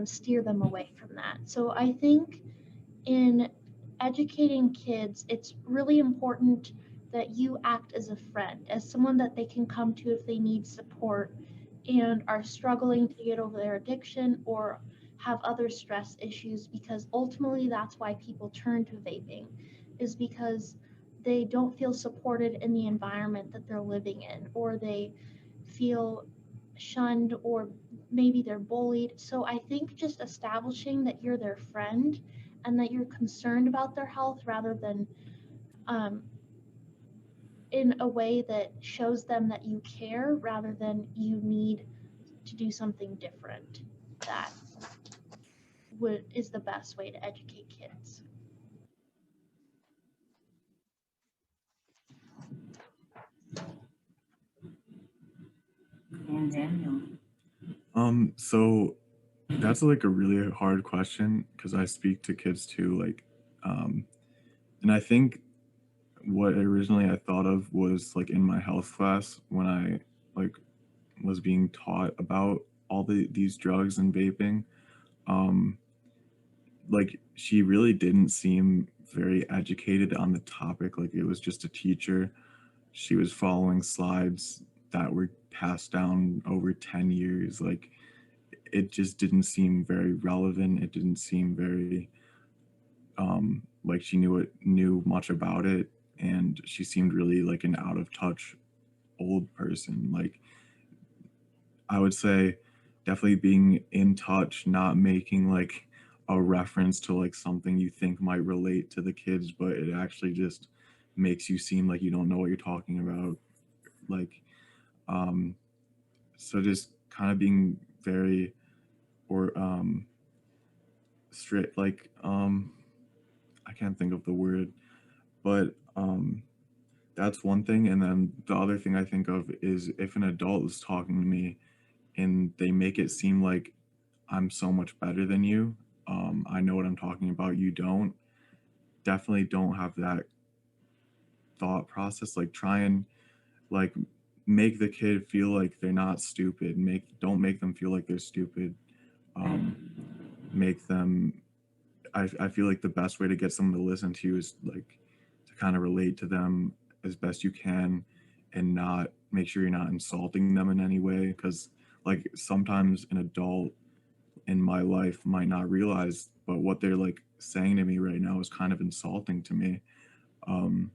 steer them away from that. So I think in educating kids, it's really important that you act as a friend, as someone that they can come to if they need support and are struggling to get over their addiction or have other stress issues, because ultimately that's why people turn to vaping, is because they don't feel supported in the environment that they're living in, or they feel shunned, or maybe they're bullied. So I think just establishing that you're their friend and that you're concerned about their health rather than in a way that shows them that you care rather than you need to do something different, that is the best way to educate kids. And Daniel. So that's like a really hard question because I speak to kids too, like, and I think what originally I thought of was like in my health class when I like was being taught about all these drugs and vaping. Like she really didn't seem very educated on the topic. Like it was just a teacher. She was following slides that were passed down over 10 years. Like it just didn't seem very relevant. It didn't seem very like she knew much about it, and she seemed really like an out of touch old person. Like I would say definitely being in touch, not making like a reference to like something you think might relate to the kids, but it actually just makes you seem like you don't know what you're talking about. Like, so just kind of being very or straight, like I can't think of the word, but that's one thing. And then the other thing I think of is if an adult is talking to me and they make it seem like I'm so much better than you, I know what I'm talking about, you don't. Definitely don't have that thought process. Like try and like make the kid feel like they're not stupid. Don't make them feel like they're stupid. Make them. I feel like the best way to get someone to listen to you is like to kind of relate to them as best you can, and not make sure you're not insulting them in any way. Because like sometimes an adult in my life might not realize, but what they're like saying to me right now is kind of insulting to me. Um,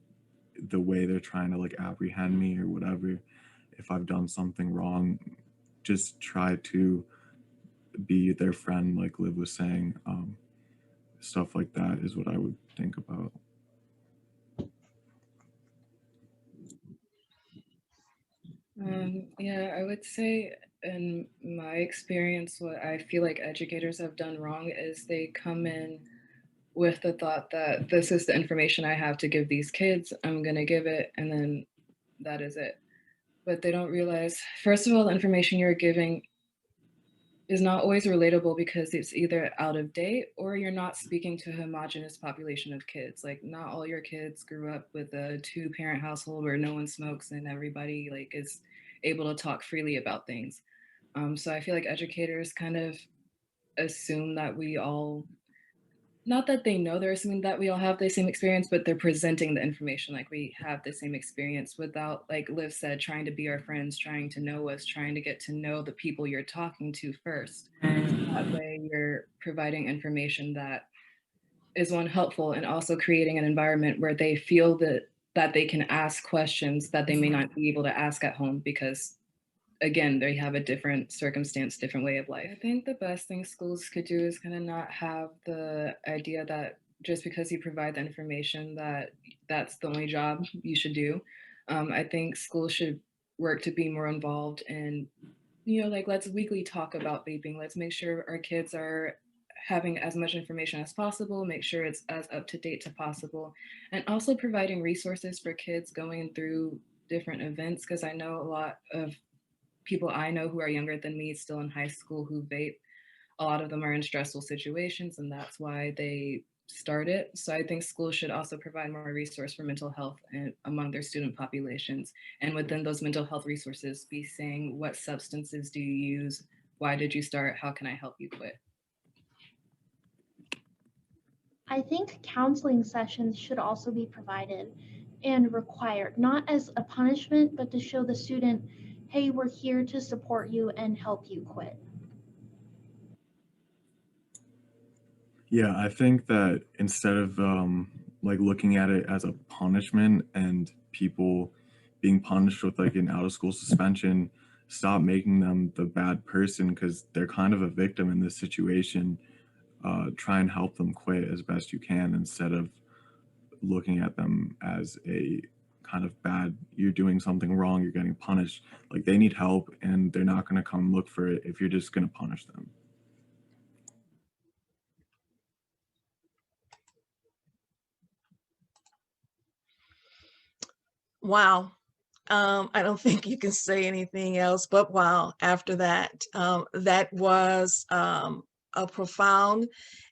the way they're trying to like apprehend me or whatever. If I've done something wrong, just try to be their friend, like Liv was saying. Stuff like that is what I would think about. Yeah, I would say in my experience, what I feel like educators have done wrong is they come in with the thought that this is the information I have to give these kids, I'm going to give it, and then that is it. But they don't realize, first of all, the information you're giving is not always relatable because it's either out of date or you're not speaking to a homogenous population of kids. Like not all your kids grew up with a 2-parent household where no one smokes and everybody like is able to talk freely about things. So I feel like educators kind of assume that we all, not that they know, they're assuming that we all have the same experience, but they're presenting the information like we have the same experience without, like Liv said, trying to be our friends, trying to know us, trying to get to know the people you're talking to first. That way you're providing information that is one helpful, and also creating an environment where they feel that they can ask questions that they may not be able to ask at home because again, they have a different circumstance, different way of life. I think the best thing schools could do is kind of not have the idea that just because you provide the information that that's the only job you should do. I think schools should work to be more involved in, like let's weekly talk about vaping. Let's make sure our kids are having as much information as possible, make sure it's as up to date as possible, and also providing resources for kids going through different events, because I know a lot of people I know who are younger than me, still in high school, who vape. A lot of them are in stressful situations, and that's why they start it. So I think schools should also provide more resource for mental health among their student populations. And within those mental health resources, be saying, what substances do you use? Why did you start? How can I help you quit? I think counseling sessions should also be provided and required, not as a punishment, but to show the student, hey, we're here to support you and help you quit. Yeah, I think that instead of like looking at it as a punishment and people being punished with like an out of school suspension, stop making them the bad person because they're kind of a victim in this situation. Try and help them quit as best you can instead of looking at them as a kind of bad, you're doing something wrong, you're getting punished. Like they need help and they're not going to come look for it if you're just going to punish them. Wow. I don't think you can say anything else but wow after that. That was a profound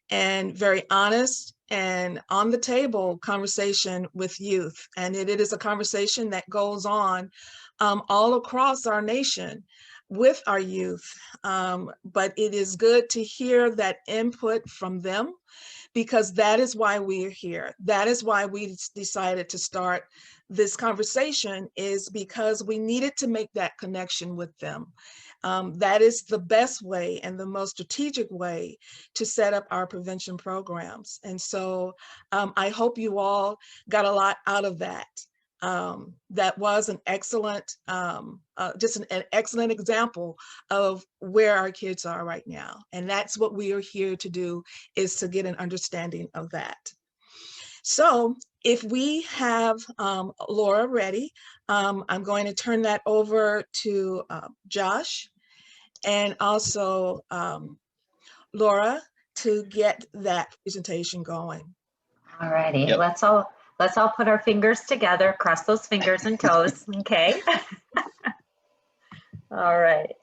and very honest and on the table conversation with youth. And it is a conversation that goes on all across our nation with our youth. But it is good to hear that input from them, because that is why we are here. That is why we decided to start this conversation, is because we needed to make that connection with them. That is the best way and the most strategic way to set up our prevention programs. And so I hope you all got a lot out of that. That was an excellent, just an excellent example of where our kids are right now. And that's what we are here to do, is to get an understanding of that. So if we have Laura ready, I'm going to turn that over to Josh, and also Laura, to get that presentation going. All righty, Yep. let's all put our fingers together, cross those fingers and toes, okay? All right.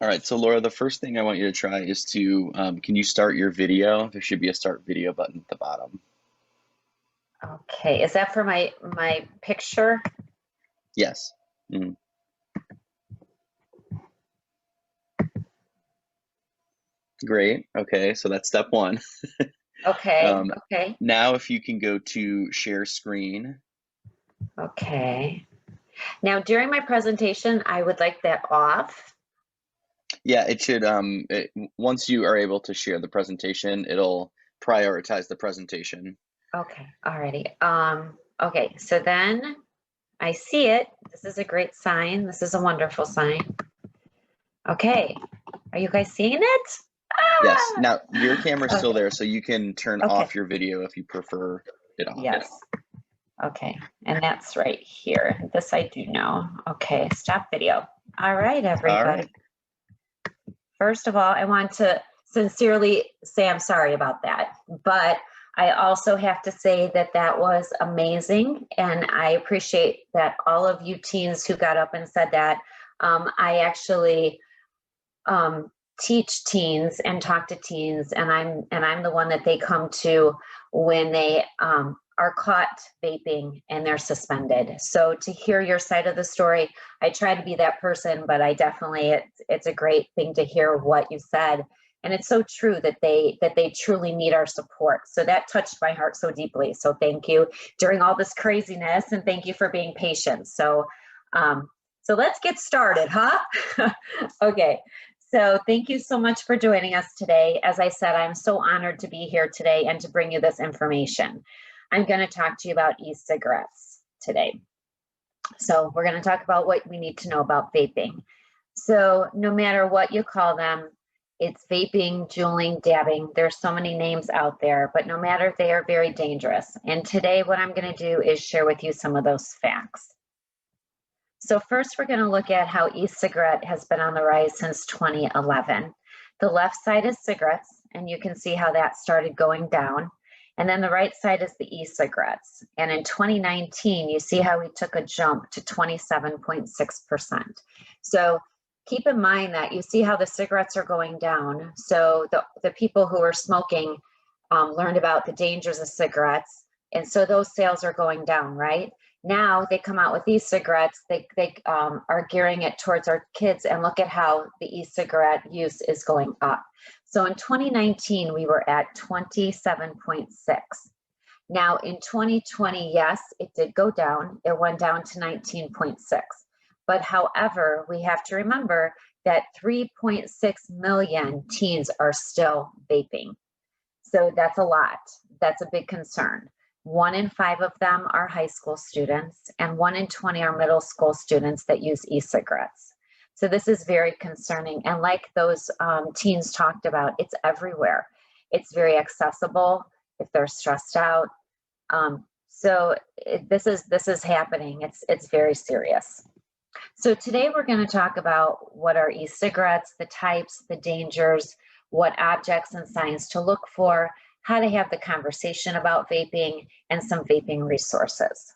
All right, so Laura, the first thing I want you to try is to, can you start your video? There should be a start video button at the bottom. Okay, is that for my picture? Yes. Mhm. Great. Okay, so that's step one. Okay, okay, Now if you can go to share screen. okay. Now during my presentation, I would like that off. Yeah, it should, once you are able to share the presentation, it'll prioritize the presentation. Okay, alrighty. Okay, so then I see it. This is a great sign. This is a wonderful sign. Okay, are you guys seeing it? Yes, Ah! now your camera's still Okay. there, so you can turn Okay. off your video if you prefer it off. Yes. Okay, and that's right here. This I do know. Okay, stop video. All right, everybody. All right. First of all, I want to sincerely say I'm sorry about that, but I also have to say that that was amazing, and I appreciate that all of you teens who got up and said that. I actually teach teens and talk to teens, and I'm the one that they come to when they are caught vaping and they're suspended. So to hear your side of the story, I try to be that person, but I definitely, it's a great thing to hear what you said. And it's so true that they truly need our support. So that touched my heart so deeply. So thank you during all this craziness, and thank you for being patient. So, so let's get started, huh? Okay. So thank you so much for joining us today. As I said, I'm so honored to be here today and to bring you this information. I'm going to talk to you about e-cigarettes today. So we're going to talk about what we need to know about vaping. So no matter what you call them, it's vaping, juuling, dabbing. There's so many names out there, but no matter, they are very dangerous. And today what I'm going to do is share with you some of those facts. So first, we're going to look at how e-cigarette has been on the rise since 2011. The left side is cigarettes, and you can see how that started going down. And then the right side is the e-cigarettes. And in 2019, you see how we took a jump to 27.6%. So keep in mind that you see how the cigarettes are going down. So the people who are smoking learned about the dangers of cigarettes. And so those sales are going down, right? Now they come out with e-cigarettes, they are gearing it towards our kids, and look at how the e-cigarette use is going up. So in 2019, we were at 27.6. Now in 2020, yes, it did go down. It went down to 19.6. But however, we have to remember that 3.6 million teens are still vaping. So that's a lot. That's a big concern. 1 in 5 of them are high school students, and 1 in 20 are middle school students that use e-cigarettes. So this is very concerning. And like those teens talked about, it's everywhere. It's very accessible if they're stressed out. This is happening. It's very serious. So today we're going to talk about what are e-cigarettes, the types, the dangers, what objects and signs to look for, how to have the conversation about vaping, and some vaping resources.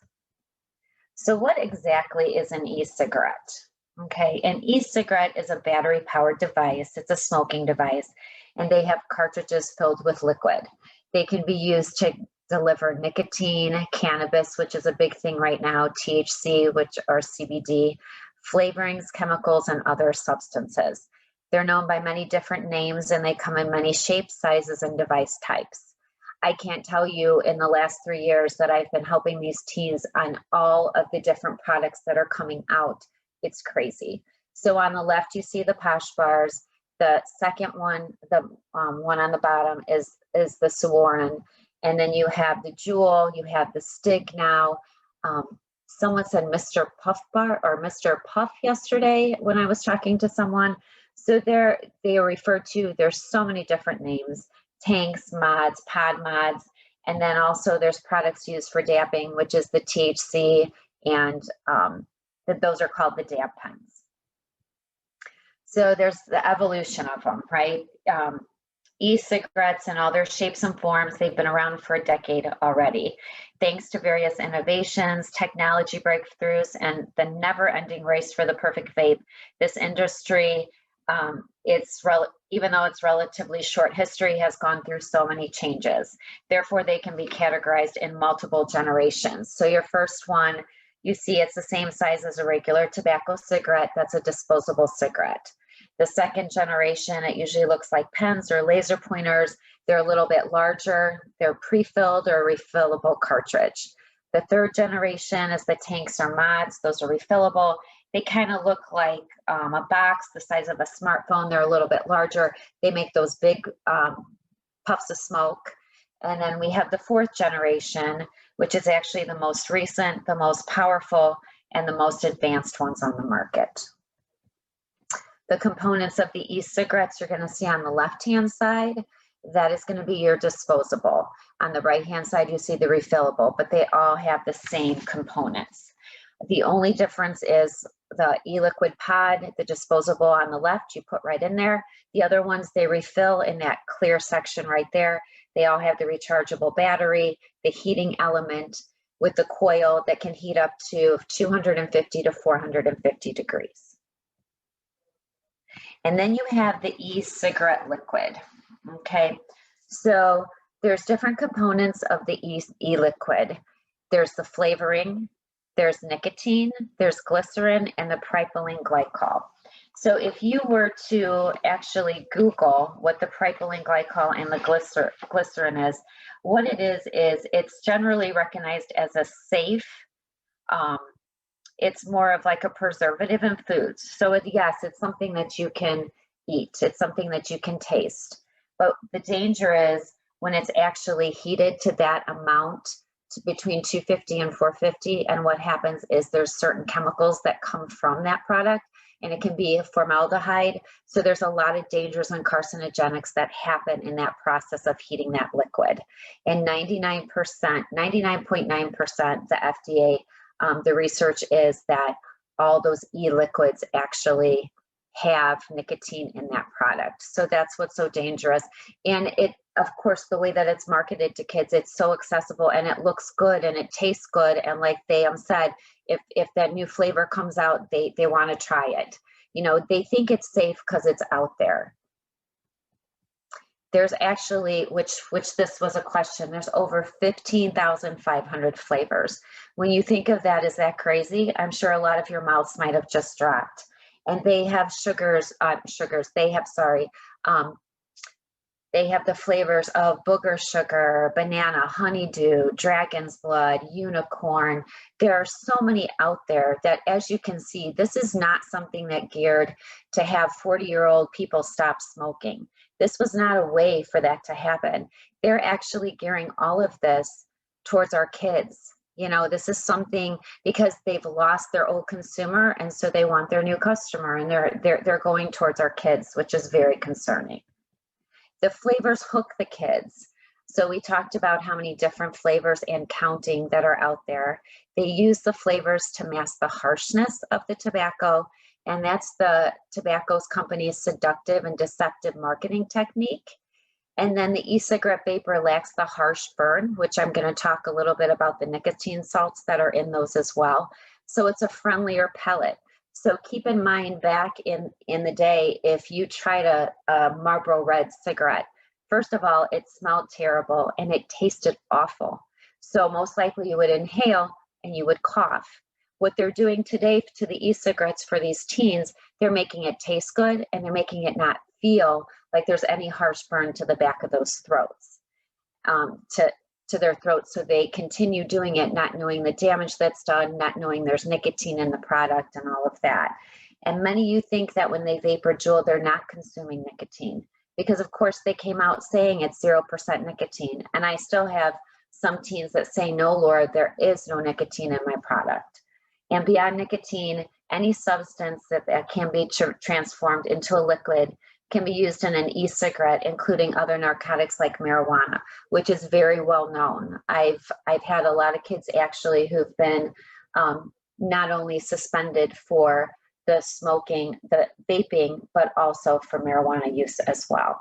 So what exactly is an e-cigarette? Okay, an e-cigarette is a battery-powered device. It's a smoking device, and they have cartridges filled with liquid. They can be used to deliver nicotine, cannabis, which is a big thing right now, THC, which are CBD, flavorings, chemicals, and other substances. They're known by many different names, and they come in many shapes, sizes, and device types. I can't tell you in the last 3 years that I've been helping these teens on all of the different products that are coming out. It's crazy. So on the left, you see the Posh bars. The second one, the one on the bottom is the Suorin. And then you have the Juul, you have the Stig now. Someone said Mr. Puff bar or Mr. Puff yesterday when I was talking to someone. So they are referred to, there's so many different names, tanks, mods, pod mods, and then also there's products used for dabbing, which is the THC, and those are called the dab pens. So there's the evolution of them, right? E-cigarettes and all their shapes and forms, they've been around for a decade already. Thanks to various innovations, technology breakthroughs, and the never-ending race for the perfect vape, this industry, even though it's relatively short history, has gone through so many changes. Therefore, they can be categorized in multiple generations. So your first one, you see it's the same size as a regular tobacco cigarette. That's a disposable cigarette. The second generation, it usually looks like pens or laser pointers. They're a little bit larger. They're pre-filled or refillable cartridge. The third generation is the tanks or mods. Those are refillable. They kind of look like a box the size of a smartphone. They're a little bit larger. They make those big puffs of smoke. And then we have the fourth generation, which is actually the most recent, the most powerful, and the most advanced ones on the market. The components of the e-cigarettes you're going to see on the left-hand side, that is going to be your disposable. On the right-hand side, you see the refillable, but they all have the same components. The only difference is the e-liquid pod, the disposable on the left, you put right in there. The other ones, they refill in that clear section right there. They all have the rechargeable battery, the heating element with the coil that can heat up to 250 to 450 degrees. And then you have the e-cigarette liquid, okay? So there's different components of the e-liquid. There's the flavoring, there's nicotine, there's glycerin, and the propylene glycol. So if you were to actually Google what the propylene glycol and the glycerin is, what it is it's generally recognized as a safe, it's more of like a preservative in foods. So yes, it's something that you can eat. It's something that you can taste. But the danger is when it's actually heated to that amount, between 250 and 450. And what happens is there's certain chemicals that come from that product, and it can be formaldehyde. So there's a lot of dangers and carcinogenics that happen in that process of heating that liquid. And 99.9%, the FDA, the research is that all those e-liquids actually have nicotine in that product. So that's what's so dangerous. And it, of course, the way that it's marketed to kids, it's so accessible and it looks good and it tastes good. And like they said, if that new flavor comes out, they want to try it. You know, they think it's safe because it's out there. There's actually, which this was a question, there's over 15,500 flavors. When you think of that, is that crazy? I'm sure a lot of your mouths might have just dropped. And they have they have the flavors of booger sugar, banana, honeydew, dragon's blood, unicorn. There are so many out there that, as you can see, this is not something that geared to have 40-year-old people stop smoking. This was not a way for that to happen. They're actually gearing all of this towards our kids. You know, this is something because they've lost their old consumer, and so they want their new customer, and they're going towards our kids, which is very concerning. The flavors hook the kids. So we talked about how many different flavors and counting that are out there. They use the flavors to mask the harshness of the tobacco, and that's the tobacco company's seductive and deceptive marketing technique. And then the e-cigarette vapor lacks the harsh burn, which I'm going to talk a little bit about the nicotine salts that are in those as well. So it's a friendlier pellet. So keep in mind, back in the day, if you tried a Marlboro Red cigarette, first of all, it smelled terrible and it tasted awful. So most likely you would inhale and you would cough. What they're doing today to the e-cigarettes for these teens, they're making it taste good and they're making it not feel like there's any harsh burn to the back of those throats, to their throats. So they continue doing it, not knowing the damage that's done, not knowing there's nicotine in the product and all of that. And many of you think that when they vape or Juul, they're not consuming nicotine because of course they came out saying it's 0% nicotine. And I still have some teens that say, no, Laura, there is no nicotine in my product. And beyond nicotine, any substance that can be transformed into a liquid can be used in an e-cigarette, including other narcotics like marijuana, which is very well known. I've had a lot of kids actually who've been not only suspended for the smoking, the vaping, but also for marijuana use as well.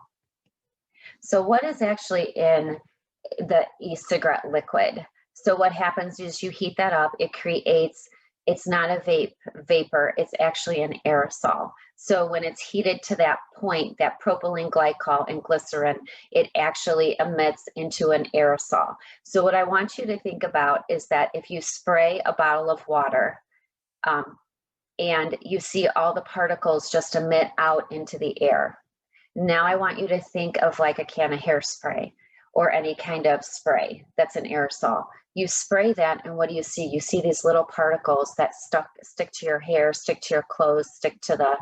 So what is actually in the e-cigarette liquid? So what happens is you heat that up, it creates, it's not a vapor, it's actually an aerosol. So when it's heated to that point, that propylene glycol and glycerin, it actually emits into an aerosol. So what I want you to think about is that if you spray a bottle of water, and you see all the particles just emit out into the air. Now I want you to think of like a can of hairspray or any kind of spray that's an aerosol. You spray that, and what do you see? You see these little particles that stick to your hair, stick to your clothes, stick to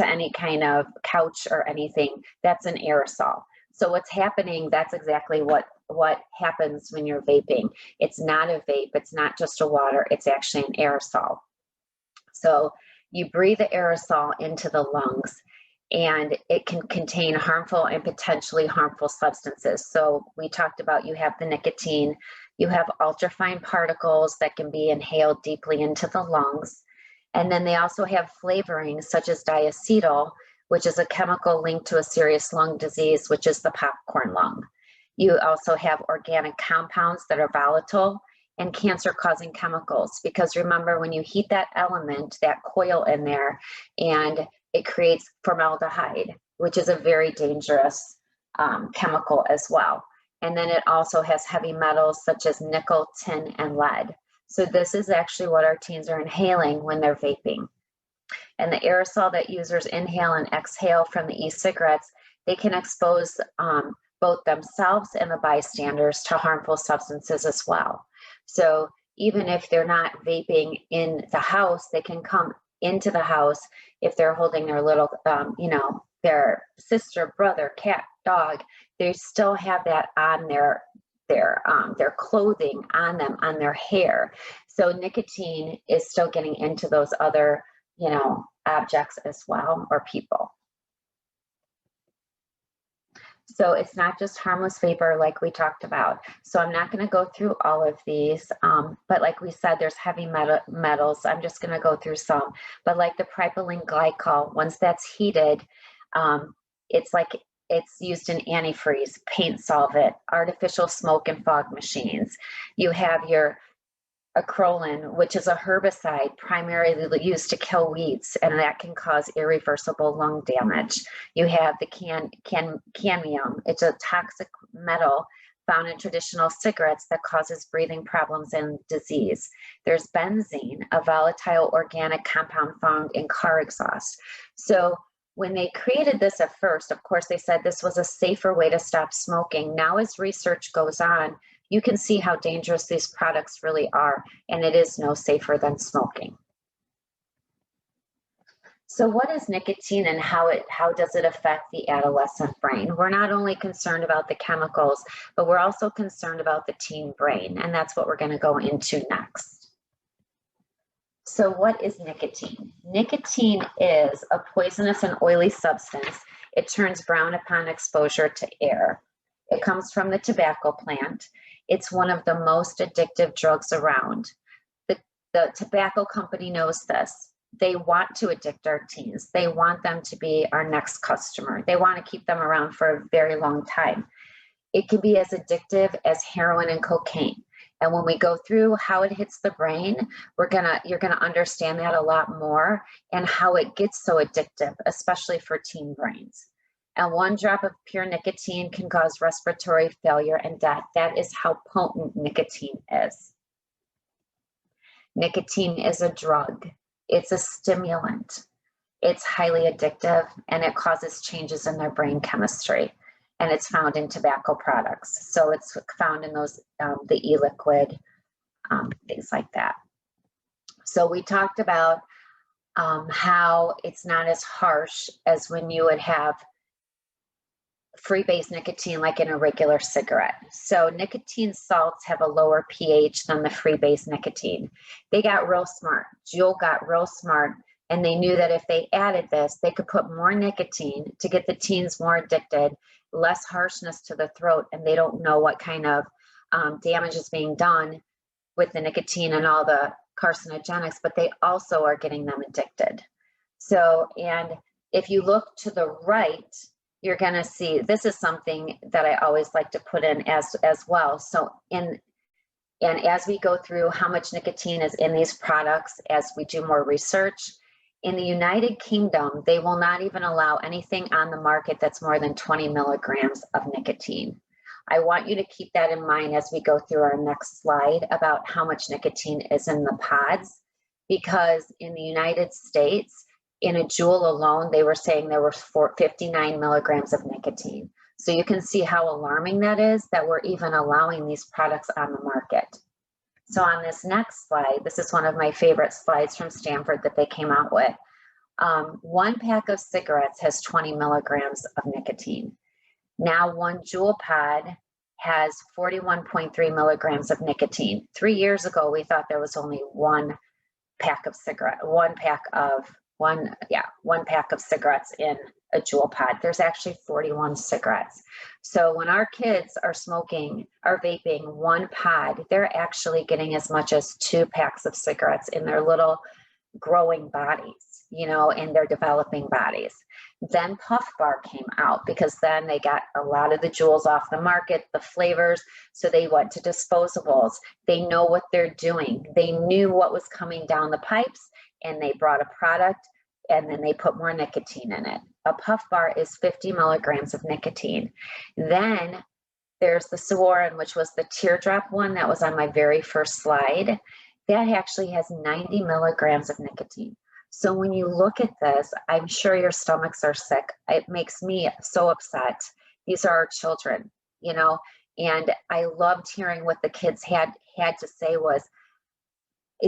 any kind of couch or anything. That's an aerosol. So what's happening, that's exactly what happens when you're vaping. It's not a vape, it's not just a water, it's actually an aerosol. So you breathe the aerosol into the lungs, and it can contain harmful and potentially harmful substances. So we talked about, you have the nicotine, you have ultrafine particles that can be inhaled deeply into the lungs. And then they also have flavorings such as diacetyl, which is a chemical linked to a serious lung disease, which is the popcorn lung. You also have organic compounds that are volatile and cancer-causing chemicals, because remember, when you heat that element, that coil in there, and it creates formaldehyde, which is a very dangerous chemical as well. And then it also has heavy metals such as nickel, tin, and lead. So this is actually what our teens are inhaling when they're vaping. And the aerosol that users inhale and exhale from the e-cigarettes, they can expose both themselves and the bystanders to harmful substances as well. So even if they're not vaping in the house, they can come into the house if they're holding their little, their sister, brother, cat, dog. They still have that on their clothing, on them, on their hair. So nicotine is still getting into those other, objects as well, or people. So it's not just harmless vapor like we talked about. So I'm not going to go through all of these, but like we said, there's heavy metals. I'm just going to go through some. But like the propylene glycol, once that's heated, it's used in antifreeze, paint solvent, artificial smoke and fog machines. You have your acrolein, which is a herbicide primarily used to kill weeds, and that can cause irreversible lung damage. You have the cadmium. It's a toxic metal found in traditional cigarettes that causes breathing problems and disease. There's benzene, a volatile organic compound found in car exhaust. So when they created this at first, of course, they said this was a safer way to stop smoking. Now, as research goes on, you can see how dangerous these products really are, and it is no safer than smoking. So what is nicotine, and how does it affect the adolescent brain? We're not only concerned about the chemicals, but we're also concerned about the teen brain, and that's what we're going to go into next. So what is nicotine? Nicotine is a poisonous and oily substance. It turns brown upon exposure to air. It comes from the tobacco plant. It's one of the most addictive drugs around. The tobacco company knows this. They want to addict our teens. They want them to be our next customer. They want to keep them around for a very long time. It can be as addictive as heroin and cocaine. And when we go through how it hits the brain, you're gonna understand that a lot more, and how it gets so addictive, especially for teen brains. And 1 drop of pure nicotine can cause respiratory failure and death. That is how potent nicotine is. Nicotine is a drug. It's a stimulant. It's highly addictive, and it causes changes in their brain chemistry. And it's found in tobacco products. So it's found in those, the e-liquid, things like that. So we talked about how it's not as harsh as when you would have free-base nicotine like in a regular cigarette. So nicotine salts have a lower pH than the free-base nicotine. They got real smart. Juul got real smart, and they knew that if they added this, they could put more nicotine to get the teens more addicted, less harshness to the throat, and they don't know what kind of damage is being done with the nicotine and all the carcinogenics, but they also are getting them addicted. So, and if you look to the right, you're going to see, this is something that I always like to put in as well. So and as we go through how much nicotine is in these products, as we do more research, in the United Kingdom, they will not even allow anything on the market that's more than 20 milligrams of nicotine. I want you to keep that in mind as we go through our next slide about how much nicotine is in the pods, because in the United States, in a Juul alone, they were saying there were 59 milligrams of nicotine. So you can see how alarming that is, that we're even allowing these products on the market. So on this next slide, this is one of my favorite slides from Stanford that they came out with. 1 pack of cigarettes has 20 milligrams of nicotine. Now 1 Juul pod has 41.3 milligrams of nicotine. 3 years ago, we thought there was only 1 pack of one pack of cigarettes in a Juul pod. There's actually 41 cigarettes. So when our kids are smoking or vaping 1 pod, they're actually getting as much as 2 packs of cigarettes in their little growing bodies, you know, in their developing bodies. Then Puff Bar came out, because then they got a lot of the Juuls off the market, the flavors, so they went to disposables. They know what they're doing. They knew what was coming down the pipes, and they brought a product, and then they put more nicotine in it. A Puff Bar is 50 milligrams of nicotine. Then there's the Saworan, which was the teardrop one that was on my very first slide. That actually has 90 milligrams of nicotine. So when you look at this, I'm sure your stomachs are sick. It makes me so upset. These are our children, you know, and I loved hearing what the kids had to say was,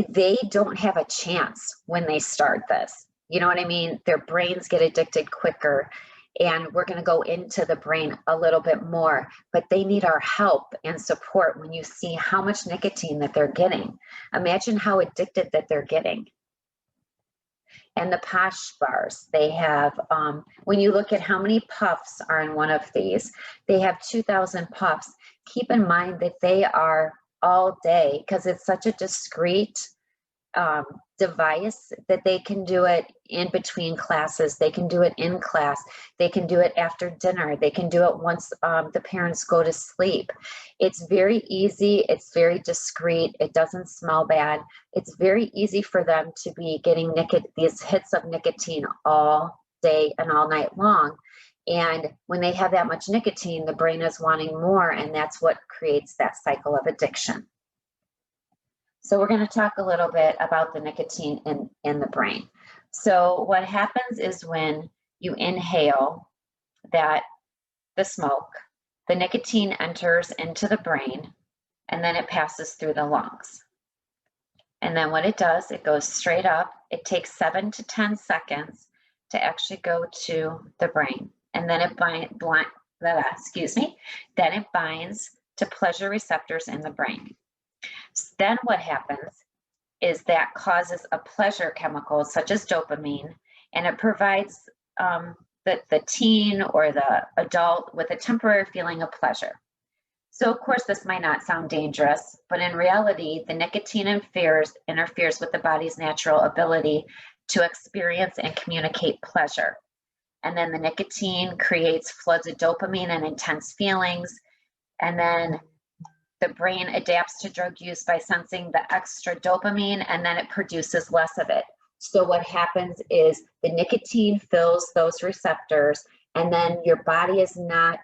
they don't have a chance when they start this. You know what I mean? Their brains get addicted quicker, and we're going to go into the brain a little bit more, but they need our help and support when you see how much nicotine that they're getting. Imagine how addicted that they're getting. And the Posh bars, they have, when you look at how many puffs are in one of these, they have 2,000 puffs. Keep in mind that they are all day, because it's such a discreet device that they can do it in between classes. They can do it in class. They can do it after dinner. They can do it once the parents go to sleep. It's very easy. It's very discreet. It doesn't smell bad. It's very easy for them to be getting these hits of nicotine all day and all night long. And when they have that much nicotine, the brain is wanting more, and that's what creates that cycle of addiction. So we're going to talk a little bit about the nicotine in the brain. So what happens is when you inhale the smoke, the nicotine enters into the brain, and then it passes through the lungs. And then what it does, it goes straight up. It takes 7 to 10 seconds to actually go to the brain. And then it binds to pleasure receptors in the brain. Then what happens is that causes a pleasure chemical such as dopamine, and it provides the teen or the adult with a temporary feeling of pleasure. So of course this might not sound dangerous, but in reality, the nicotine interferes with the body's natural ability to experience and communicate pleasure. And then the nicotine creates floods of dopamine and intense feelings, and then the brain adapts to drug use by sensing the extra dopamine, and then it produces less of it. So what happens is the nicotine fills those receptors, and then your body is not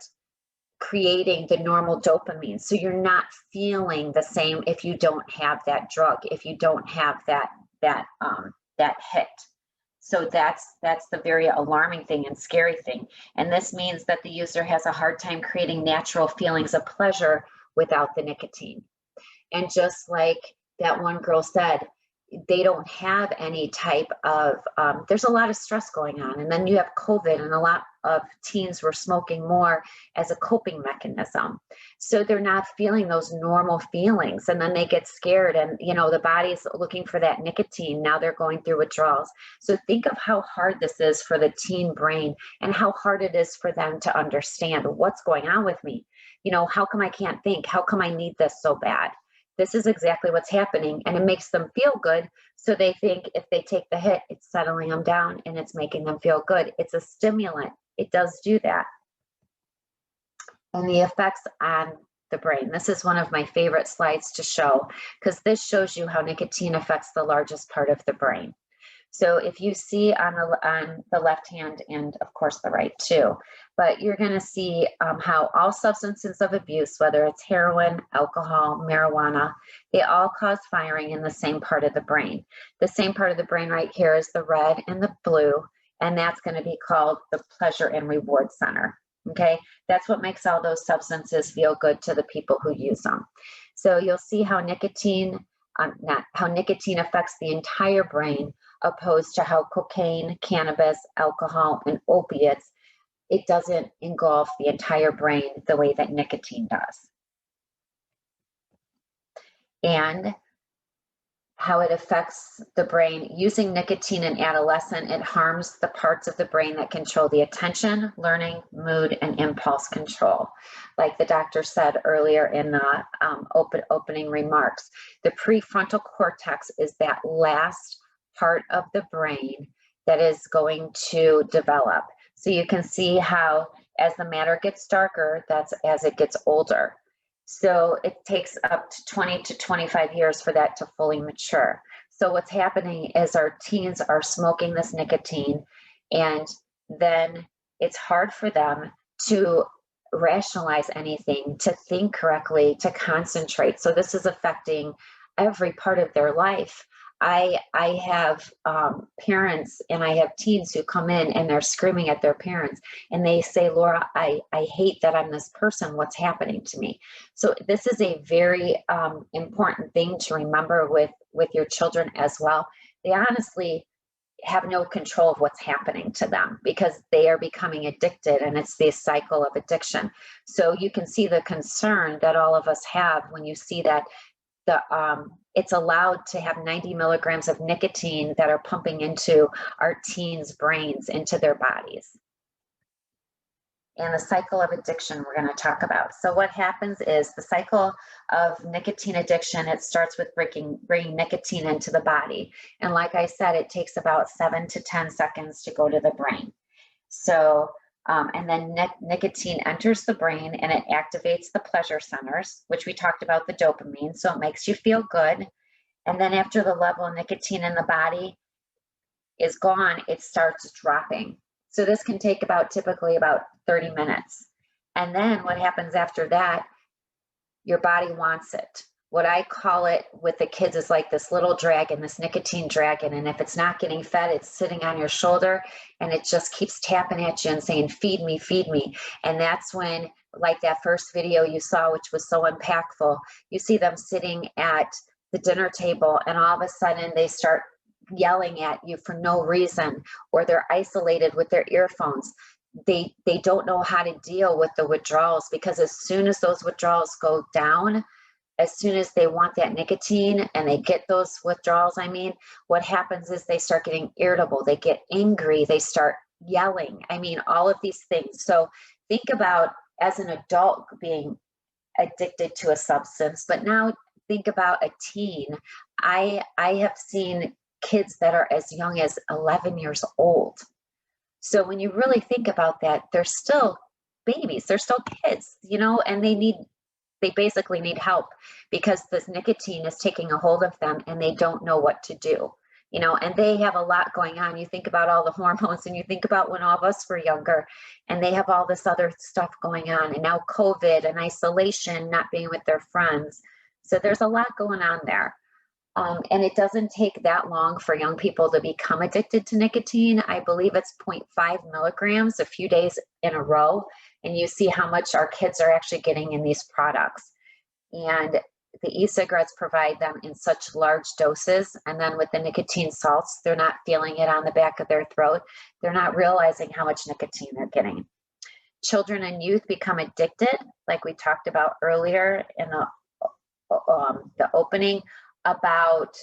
creating the normal dopamine. So you're not feeling the same if you don't have that drug, if you don't have that hit. So that's the very alarming thing and scary thing. And this means that the user has a hard time creating natural feelings of pleasure without the nicotine. And just like that one girl said, they don't have any type of, there's a lot of stress going on. And then you have COVID, and a lot of teens were smoking more as a coping mechanism. So they're not feeling those normal feelings. And then they get scared, and you know, the body's looking for that nicotine. Now they're going through withdrawals. So think of how hard this is for the teen brain, and how hard it is for them to understand what's going on with me. You know, how come I can't think? How come I need this so bad? This is exactly what's happening, and it makes them feel good. So they think if they take the hit, it's settling them down and it's making them feel good. It's a stimulant. It does do that. And the effects on the brain. This is one of my favorite slides to show, because this shows you how nicotine affects the largest part of the brain. So if you see on the left hand, and of course the right too, but you're going to see how all substances of abuse, whether it's heroin, alcohol, marijuana, they all cause firing in the same part of the brain. The same part of the brain right here is the red and the blue, and that's going to be called the pleasure and reward center. Okay, that's what makes all those substances feel good to the people who use them. So you'll see how nicotine affects the entire brain, opposed to how cocaine, cannabis, alcohol, and opiates, it doesn't engulf the entire brain the way that nicotine does. And how it affects the brain. Using nicotine in adolescent, it harms the parts of the brain that control the attention, learning, mood, and impulse control. Like the doctor said earlier in the opening remarks, the prefrontal cortex is that last part of the brain that is going to develop. So you can see how as the matter gets darker, that's as it gets older. So it takes up to 20 to 25 years for that to fully mature. So what's happening is our teens are smoking this nicotine, and then it's hard for them to rationalize anything, to think correctly, to concentrate. So this is affecting every part of their life. I have parents and I have teens who come in and they're screaming at their parents and they say, Laura, I hate that I'm this person. What's happening to me? So this is a very important thing to remember with your children as well. They honestly have no control of what's happening to them because they are becoming addicted, and it's this cycle of addiction. So you can see the concern that all of us have when you see that it's allowed to have 90 milligrams of nicotine that are pumping into our teens' brains, into their bodies. And the cycle of addiction we're going to talk about. So what happens is the cycle of nicotine addiction, it starts with bringing nicotine into the body. And like I said, it takes about 7 to 10 seconds to go to the brain. So and then nicotine enters the brain and it activates the pleasure centers, which we talked about, the dopamine. So it makes you feel good. And then after the level of nicotine in the body is gone, it starts dropping. So this can take typically about 30 minutes. And then what happens after that, your body wants it. What I call it with the kids is like this little dragon, this nicotine dragon. And if it's not getting fed, it's sitting on your shoulder and it just keeps tapping at you and saying, feed me, feed me. And that's when, like that first video you saw, which was so impactful, you see them sitting at the dinner table and all of a sudden they start yelling at you for no reason, or they're isolated with their earphones. They don't know how to deal with the withdrawals, because as soon as those withdrawals go down, as soon as they want that nicotine and they get those withdrawals, what happens is they start getting irritable, they get angry, they start yelling. All of these things. So think about as an adult being addicted to a substance, but now think about a teen. I have seen kids that are as young as 11 years old. So when you really think about that, they're still babies, they're still kids, and they basically need help because this nicotine is taking a hold of them and they don't know what to do, and they have a lot going on. You think about all the hormones and you think about when all of us were younger and they have all this other stuff going on, and now COVID and isolation, not being with their friends. So there's a lot going on there. And it doesn't take that long for young people to become addicted to nicotine. I believe it's 0.5 milligrams a few days in a row. And you see how much our kids are actually getting in these products. And the e-cigarettes provide them in such large doses. And then with the nicotine salts, they're not feeling it on the back of their throat. They're not realizing how much nicotine they're getting. Children and youth become addicted, like we talked about earlier in the opening, about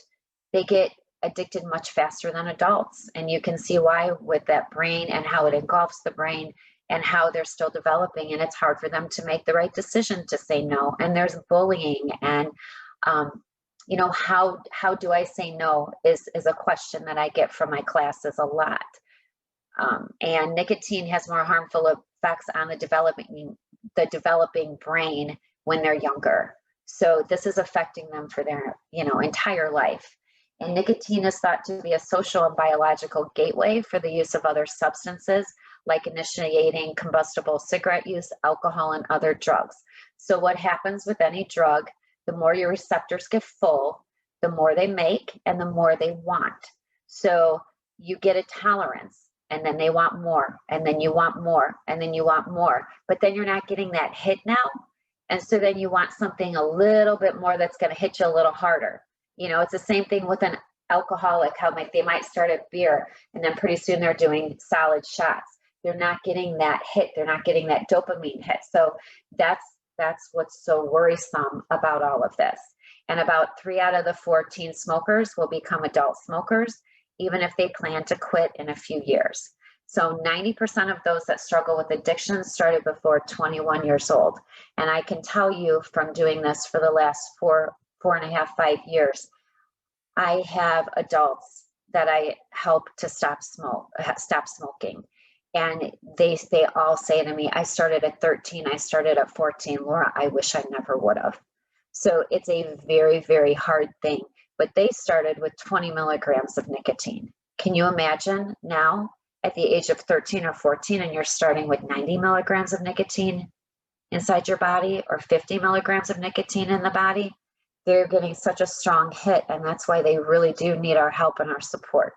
they get addicted much faster than adults. And you can see why with that brain and how it engulfs the brain and how they're still developing, and it's hard for them to make the right decision to say no. And there's bullying and You know, how do I say no is a question that I get from my classes a lot. And nicotine has more harmful effects on the developing brain when they're younger. So this is affecting them for their, you know, entire life. And nicotine is thought to be a social and biological gateway for the use of other substances, like initiating combustible cigarette use, alcohol, and other drugs. So what happens with any drug, the more your receptors get full, the more they make and the more they want. So you get a tolerance, and then they want more, and then you want more, and then you want more, but then you're not getting that hit now. And so then you want something a little bit more that's going to hit you a little harder. You know, it's the same thing with an alcoholic, how they might start at beer, and then pretty soon they're doing solid shots. They're not getting that hit. They're not getting that dopamine hit. So that's what's so worrisome about all of this. And about 3 out of the 4 teen smokers will become adult smokers, even if they plan to quit in a few years. So 90% of those that struggle with addiction started before 21 years old. And I can tell you from doing this for the last 4.5, 5 years, I have adults that I help to stop smoking. And they all say to me, I started at 13, I started at 14, Laura, I wish I never would have. So it's a very, very hard thing, but they started with 20 milligrams of nicotine. Can you imagine now at the age of 13 or 14 and you're starting with 90 milligrams of nicotine inside your body or 50 milligrams of nicotine in the body? They're getting such a strong hit, and that's why they really do need our help and our support.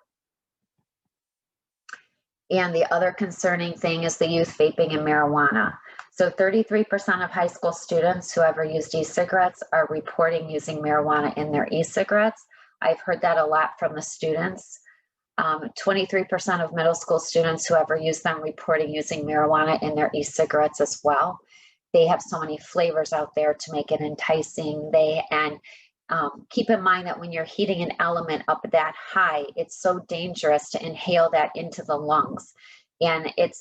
And the other concerning thing is the youth vaping and marijuana. So 33% of high school students who ever used e-cigarettes are reporting using marijuana in their e-cigarettes. I've heard that a lot from the students. 23% of middle school students who ever use them reporting using marijuana in their e-cigarettes as well. They have so many flavors out there to make it enticing. Keep in mind that when you're heating an element up that high, it's so dangerous to inhale that into the lungs. And it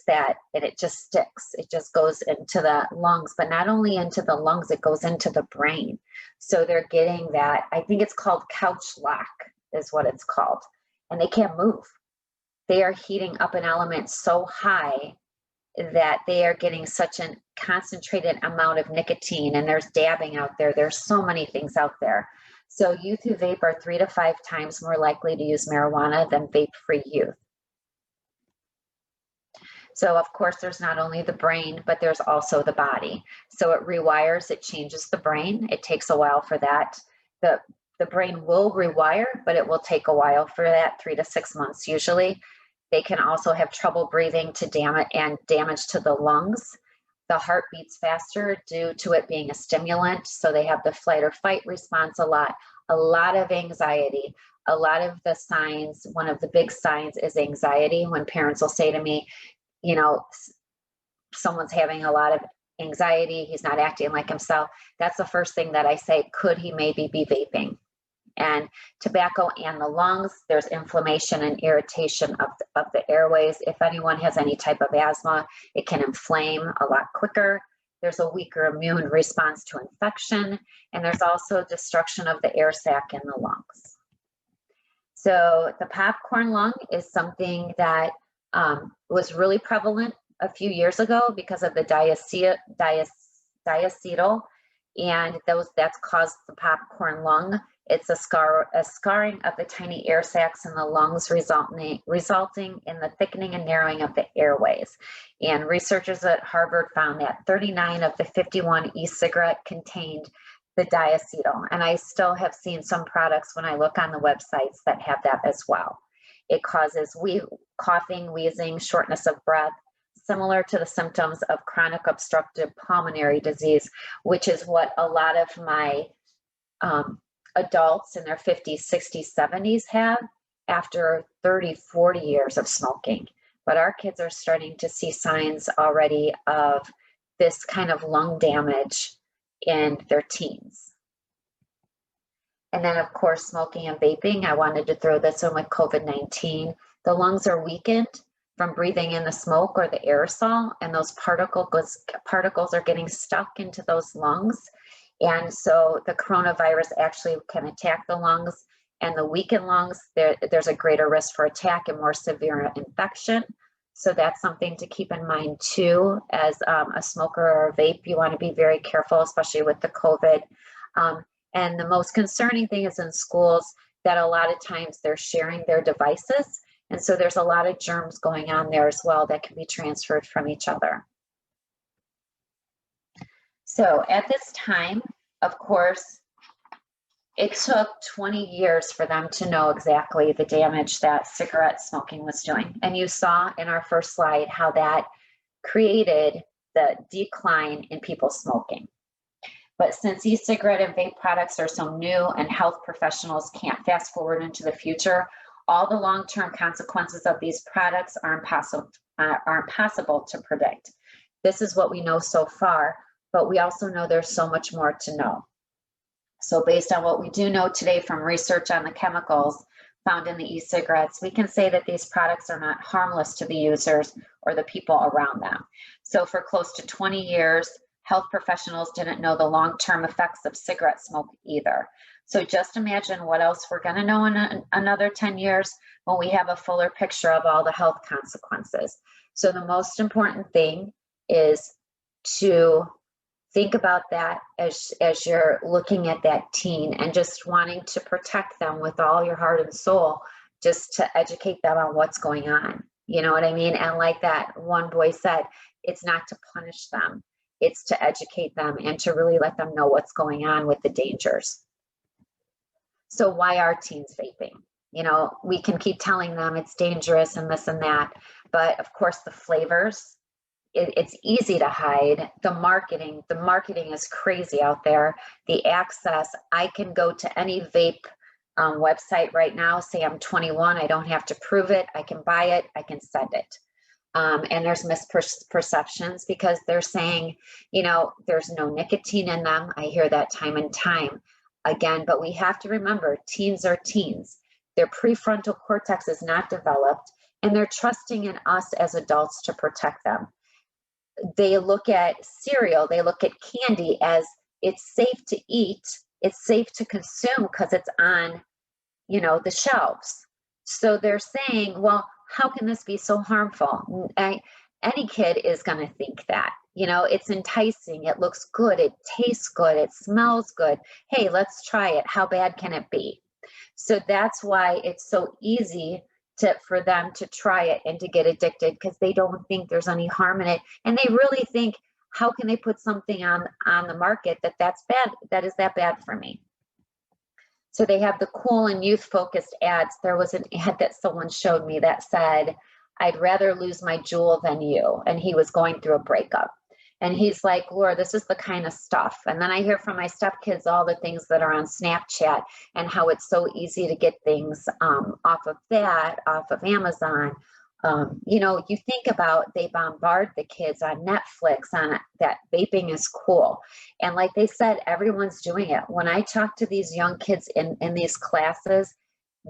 just sticks. It just goes into the lungs, but not only into the lungs, it goes into the brain. So they're getting that, I think it's called couch lock is what it's called. And they can't move. They are heating up an element so high that they are getting such a concentrated amount of nicotine, and there's dabbing out there. There's so many things out there. So youth who vape are 3 to 5 times more likely to use marijuana than vape-free youth. So of course, there's not only the brain, but there's also the body. So it rewires, it changes the brain. It takes a while for that. The brain will rewire, but it will take a while for that, 3 to 6 months usually. They can also have trouble breathing to damage to the lungs. The heart beats faster due to it being a stimulant. So they have the flight or fight response a lot of anxiety. A lot of the signs, one of the big signs is anxiety. When parents will say to me, you know, someone's having a lot of anxiety, he's not acting like himself. That's the first thing that I say, could he maybe be vaping? And tobacco and the lungs, there's inflammation and irritation of the airways. If anyone has any type of asthma, it can inflame a lot quicker. There's a weaker immune response to infection, and there's also destruction of the air sac in the lungs. So the popcorn lung is something that was really prevalent a few years ago because of the diacetyl, and that's caused the popcorn lung. It's a scarring of the tiny air sacs in the lungs, resulting in the thickening and narrowing of the airways. And researchers at Harvard found that 39 of the 51 e-cigarette contained the diacetyl. And I still have seen some products when I look on the websites that have that as well. It causes coughing, wheezing, shortness of breath, similar to the symptoms of chronic obstructive pulmonary disease, which is what a lot of my adults in their 50s, 60s, 70s have after 30, 40 years of smoking. But our kids are starting to see signs already of this kind of lung damage in their teens. And then of course, smoking and vaping, I wanted to throw this in with COVID-19. The lungs are weakened from breathing in the smoke or the aerosol, and those particles are getting stuck into those lungs. And so the coronavirus actually can attack the lungs, and the weakened lungs, there's a greater risk for attack and more severe infection. So that's something to keep in mind too. As a smoker or a vape, you want to be very careful, especially with the COVID. And the most concerning thing is in schools that a lot of times they're sharing their devices. And so there's a lot of germs going on there as well that can be transferred from each other. So at this time, of course, it took 20 years for them to know exactly the damage that cigarette smoking was doing. And you saw in our first slide how that created the decline in people smoking. But since e-cigarette and vape products are so new and health professionals can't fast forward into the future, all the long-term consequences of these products are impossible to predict. This is what we know so far, but we also know there's so much more to know. So based on what we do know today from research on the chemicals found in the e-cigarettes, we can say that these products are not harmless to the users or the people around them. So for close to 20 years, health professionals didn't know the long-term effects of cigarette smoke either. So just imagine what else we're going to know in another 10 years when we have a fuller picture of all the health consequences. So the most important thing is to think about that as you're looking at that teen and just wanting to protect them with all your heart and soul, just to educate them on what's going on. You know what I mean? And like that one boy said, it's not to punish them, it's to educate them and to really let them know what's going on with the dangers. So why are teens vaping? You know, we can keep telling them it's dangerous and this and that, but of course the flavors, it's easy to hide. The marketing is crazy out there. The access, I can go to any vape website right now, say I'm 21, I don't have to prove it, I can buy it, I can send it. And there's misperceptions because they're saying, you know, there's no nicotine in them. I hear that time and time again, but we have to remember teens are teens. Their prefrontal cortex is not developed and they're trusting in us as adults to protect them. They look at cereal, they look at candy as it's safe to eat, it's safe to consume because it's on, you know, the shelves. So they're saying, well, how can this be so harmful? Any kid is going to think that, you know, it's enticing, it looks good, it tastes good, it smells good. Hey, let's try it. How bad can it be? So that's why it's so easy for them to try it and to get addicted, because they don't think there's any harm in it. And they really think, how can they put something on the market that's bad, that is that bad for me? So they have the cool and youth focused ads. There was an ad that someone showed me that said, I'd rather lose my jewel than you. And he was going through a breakup. And he's like, Laura, this is the kind of stuff. And then I hear from my stepkids all the things that are on Snapchat and how it's so easy to get things off of that, off of Amazon. You know, you think about, they bombard the kids on Netflix on that vaping is cool. And like they said, everyone's doing it. When I talk to these young kids in these classes,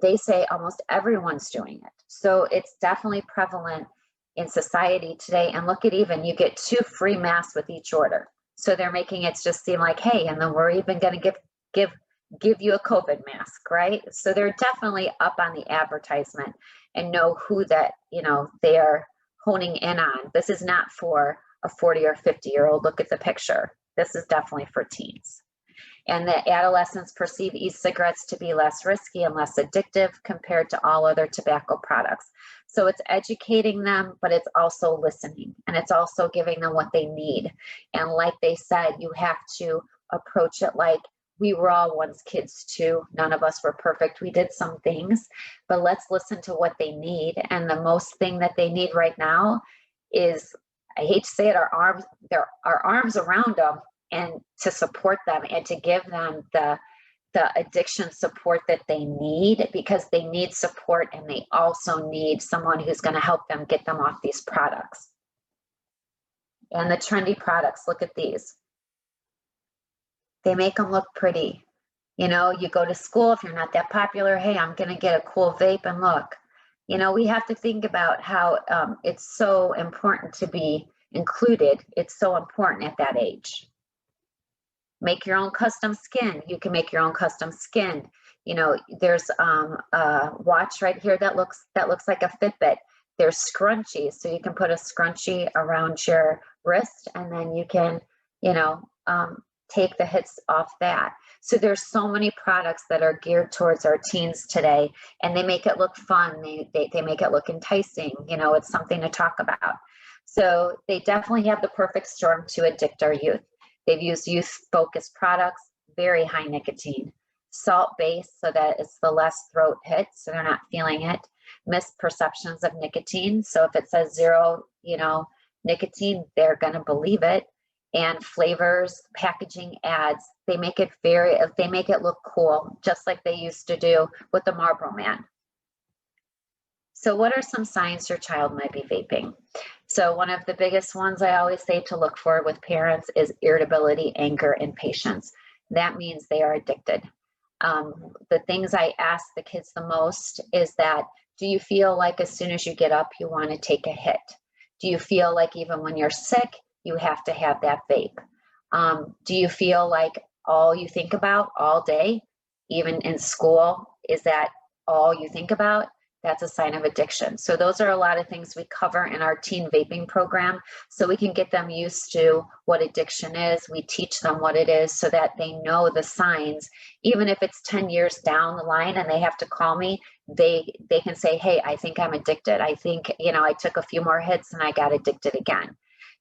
they say almost everyone's doing it. So it's definitely prevalent in society today. And look at, even you get 2 free masks with each order. So they're making it just seem like, hey, and then we're even going to give you a COVID mask, right? So they're definitely up on the advertisement and know who that, you know, they are honing in on. This is not for a 40 or 50-year-old. Look at the picture. This is definitely for teens. And the adolescents perceive e-cigarettes to be less risky and less addictive compared to all other tobacco products. So it's educating them, but it's also listening, and it's also giving them what they need. And like they said, you have to approach it like, we were all once kids too. None of us were perfect. We did some things, but let's listen to what they need. And the most thing that they need right now is, I hate to say it, our arms around them and to support them and to give them the addiction support that they need, because they need support and they also need someone who's going to help them get them off these products. And the trendy products, look at these. They make them look pretty. You know, you go to school, if you're not that popular, hey, I'm going to get a cool vape and look. You know, we have to think about how it's so important to be included. It's so important at that age. Make your own custom skin. You can make your own custom skin. You know, there's a watch right here that looks like a Fitbit. There's scrunchies, so you can put a scrunchie around your wrist, and then you can, you know, take the hits off that. So there's so many products that are geared towards our teens today, and they make it look fun. They make it look enticing. You know, it's something to talk about. So they definitely have the perfect storm to addict our youth. They've used youth-focused products, very high nicotine, salt-based so that it's the less throat hit, so they're not feeling it. Misperceptions of nicotine. So if it says 0, you know, nicotine, they're going to believe it. And flavors, packaging ads, they make it look cool, just like they used to do with the Marlboro Man. So what are some signs your child might be vaping? So one of the biggest ones I always say to look for with parents is irritability, anger, impatience. That means they are addicted. The things I ask the kids the most is that, do you feel like as soon as you get up, you want to take a hit? Do you feel like even when you're sick, you have to have that vape? Do you feel like all you think about all day, even in school, is that all you think about? That's a sign of addiction. So those are a lot of things we cover in our teen vaping program, so we can get them used to what addiction is. We teach them what it is so that they know the signs. Even if it's 10 years down the line and they have to call me, they can say, hey, I think I'm addicted. I think, you know, I took a few more hits and I got addicted again.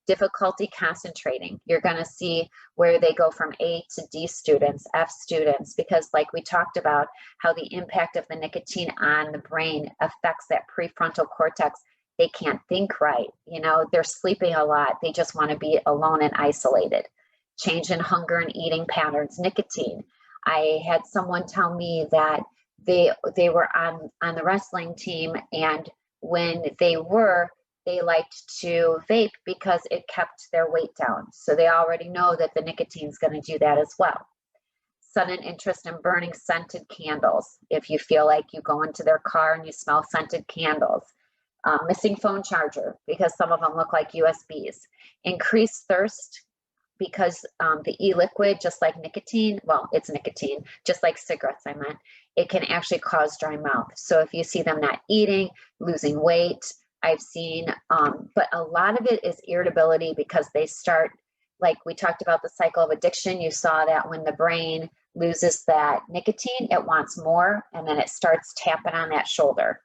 Difficulty concentrating. You're going to see where they go from A to D students, F students, because like we talked about, how the impact of the nicotine on the brain affects that prefrontal cortex. They can't think right. You know, they're sleeping a lot. They just want to be alone and isolated. Change in hunger and eating patterns. Nicotine. I had someone tell me that they were on the wrestling team, and when they liked to vape because it kept their weight down. So they already know that the nicotine is going to do that as well. Sudden interest in burning scented candles. If you feel like you go into their car and you smell scented candles. Missing phone charger, because some of them look like USBs. Increased thirst, because the e-liquid, just like nicotine, well, it's nicotine, just like cigarettes, I meant, it can actually cause dry mouth. So if you see them not eating, losing weight, I've seen, but a lot of it is irritability, because they start, like we talked about the cycle of addiction. You saw that when the brain loses that nicotine, it wants more, and then it starts tapping on that shoulder.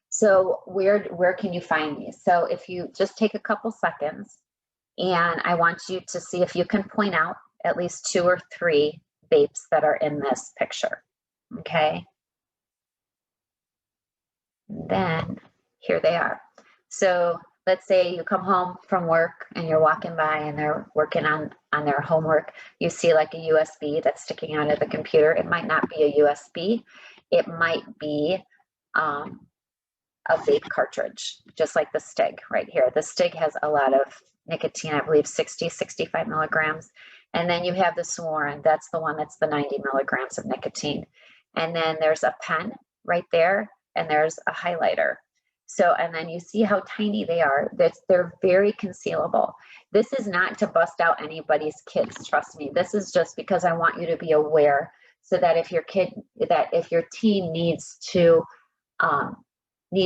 So where can you find me? So if you just take a couple seconds, and I want you to see if you can point out at least 2 or 3 vapes that are in this picture, okay? Then here they are. So let's say you come home from work and you're walking by and they're working on their homework. You see like a USB that's sticking out of the computer. It might not be a USB. It might be a vape cartridge, just like the Stig right here. The Stig has a lot of nicotine, I believe 60, 65 milligrams. And then you have the Swarn, that's the one that's the 90 milligrams of nicotine. And then there's a pen right there, and there's a highlighter. So, and then you see how tiny they are. They're very concealable. This is not to bust out anybody's kids, trust me. This is just because I want you to be aware, so that if your teen needs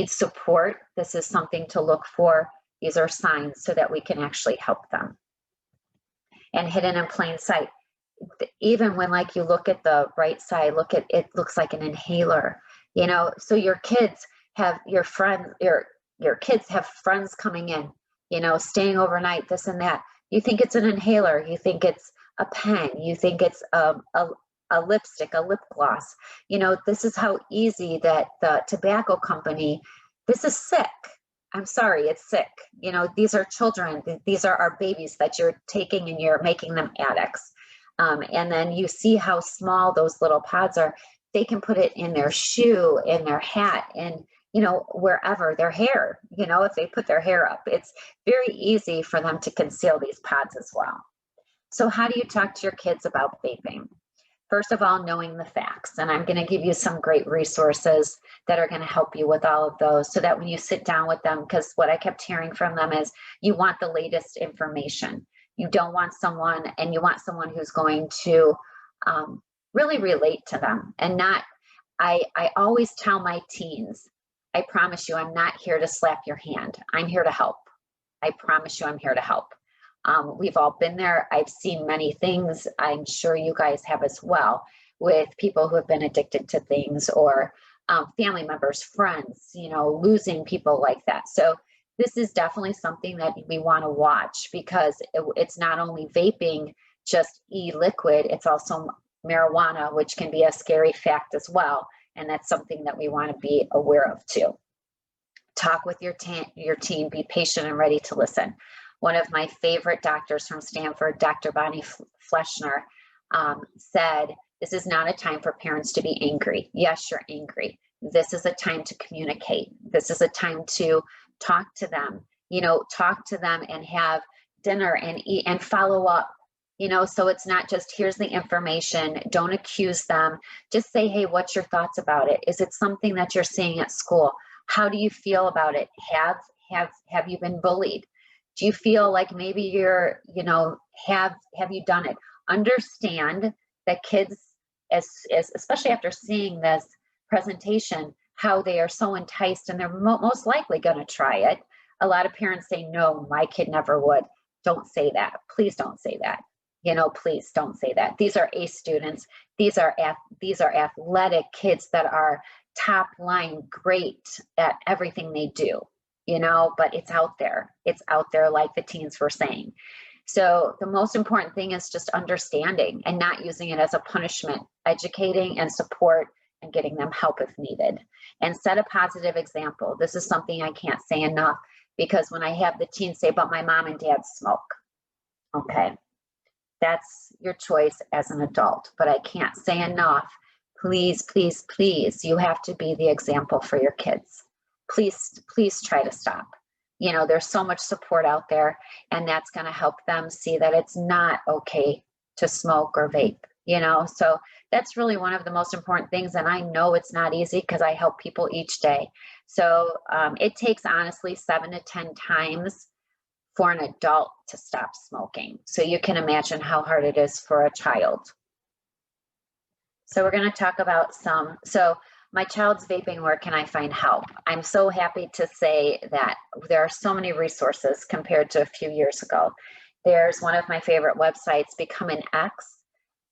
support, this is something to look for. These are signs so that we can actually help them. And hidden in plain sight. Even when like you look at the right side, look at it, looks like an inhaler, you know, so your kids have your kids have friends coming in, you know, staying overnight, this and that. You think it's an inhaler, you think it's a pen, you think it's a lipstick, a lip gloss. You know, this is how easy that the tobacco company, this is sick. I'm sorry, it's sick. You know, these are children. These are our babies that you're taking and you're making them addicts. And then you see how small those little pods are. They can put it in their shoe, in their hat, and, you know, wherever, their hair, you know, if they put their hair up, it's very easy for them to conceal these pods as well. So how do you talk to your kids about vaping? First of all, knowing the facts, and I'm going to give you some great resources that are going to help you with all of those, so that when you sit down with them, because what I kept hearing from them is you want the latest information. You don't want someone, and you want someone who's going to really relate to them and not, I always tell my teens, I promise you, I'm not here to slap your hand. I'm here to help. I promise you, I'm here to help. We've all been there. I've seen many things. I'm sure you guys have as well, with people who have been addicted to things, or family members, friends, you know, losing people like that. So this is definitely something that we want to watch, because it's not only vaping, just e-liquid, it's also marijuana, which can be a scary fact as well. And that's something that we want to be aware of too. Talk with your team, be patient and ready to listen. One of my favorite doctors from Stanford, Dr. Bonnie Fleschner, said, this is not a time for parents to be angry. Yes, you're angry. This is a time to communicate. This is a time to talk to them, you know, talk to them and have dinner and eat and follow up, you know, so it's not just here's the information, don't accuse them. Just say, hey, what's your thoughts about it? Is it something that you're seeing at school? How do you feel about it? Have you been bullied? Do you feel like maybe you're, you know, have you done it? Understand that kids, as especially after seeing this presentation, how they are so enticed and they're most likely going to try it. A lot of parents say, no, my kid never would. Don't say that. Please don't say that. You know, please don't say that. These are A students. These are athletic kids that are top line great at everything they do, you know, but it's out there. It's out there, like the teens were saying. So the most important thing is just understanding and not using it as a punishment, educating and support and getting them help if needed. And set a positive example. This is something I can't say enough, because when I have the teens say, but my mom and dad smoke, okay, that's your choice as an adult, but I can't say enough. Please, please, please, you have to be the example for your kids. Please, please try to stop. You know, there's so much support out there, and that's going to help them see that it's not okay to smoke or vape, you know? So that's really one of the most important things. And I know it's not easy because I help people each day. So it takes honestly 7 to 10 times for an adult to stop smoking. So you can imagine how hard it is for a child. So we're going to talk about so my child's vaping, where can I find help? I'm so happy to say that there are so many resources compared to a few years ago. There's one of my favorite websites, Become an X.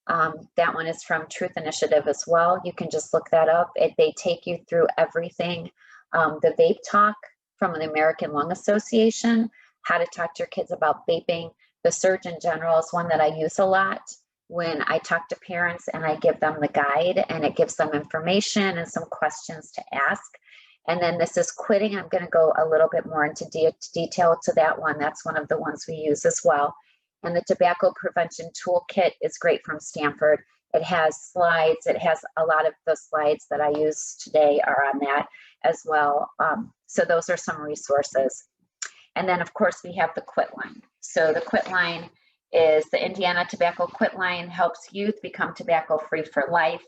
That one is from Truth Initiative as well. You can just look that up. They take you through everything. The Vape Talk from the American Lung Association, how to talk to your kids about vaping. The Surgeon General is one that I use a lot when I talk to parents and I give them the guide, and it gives them information and some questions to ask. And then this is Quitting. I'm going to go a little bit more into detail to that one. That's one of the ones we use as well. And the Tobacco Prevention Toolkit is great from Stanford. It has slides. It has a lot of the slides that I use today are on that as well. So those are some resources. And then, of course, we have the Quit Line. So the Quit Line is the Indiana Tobacco Quit Line, helps youth become tobacco-free for life.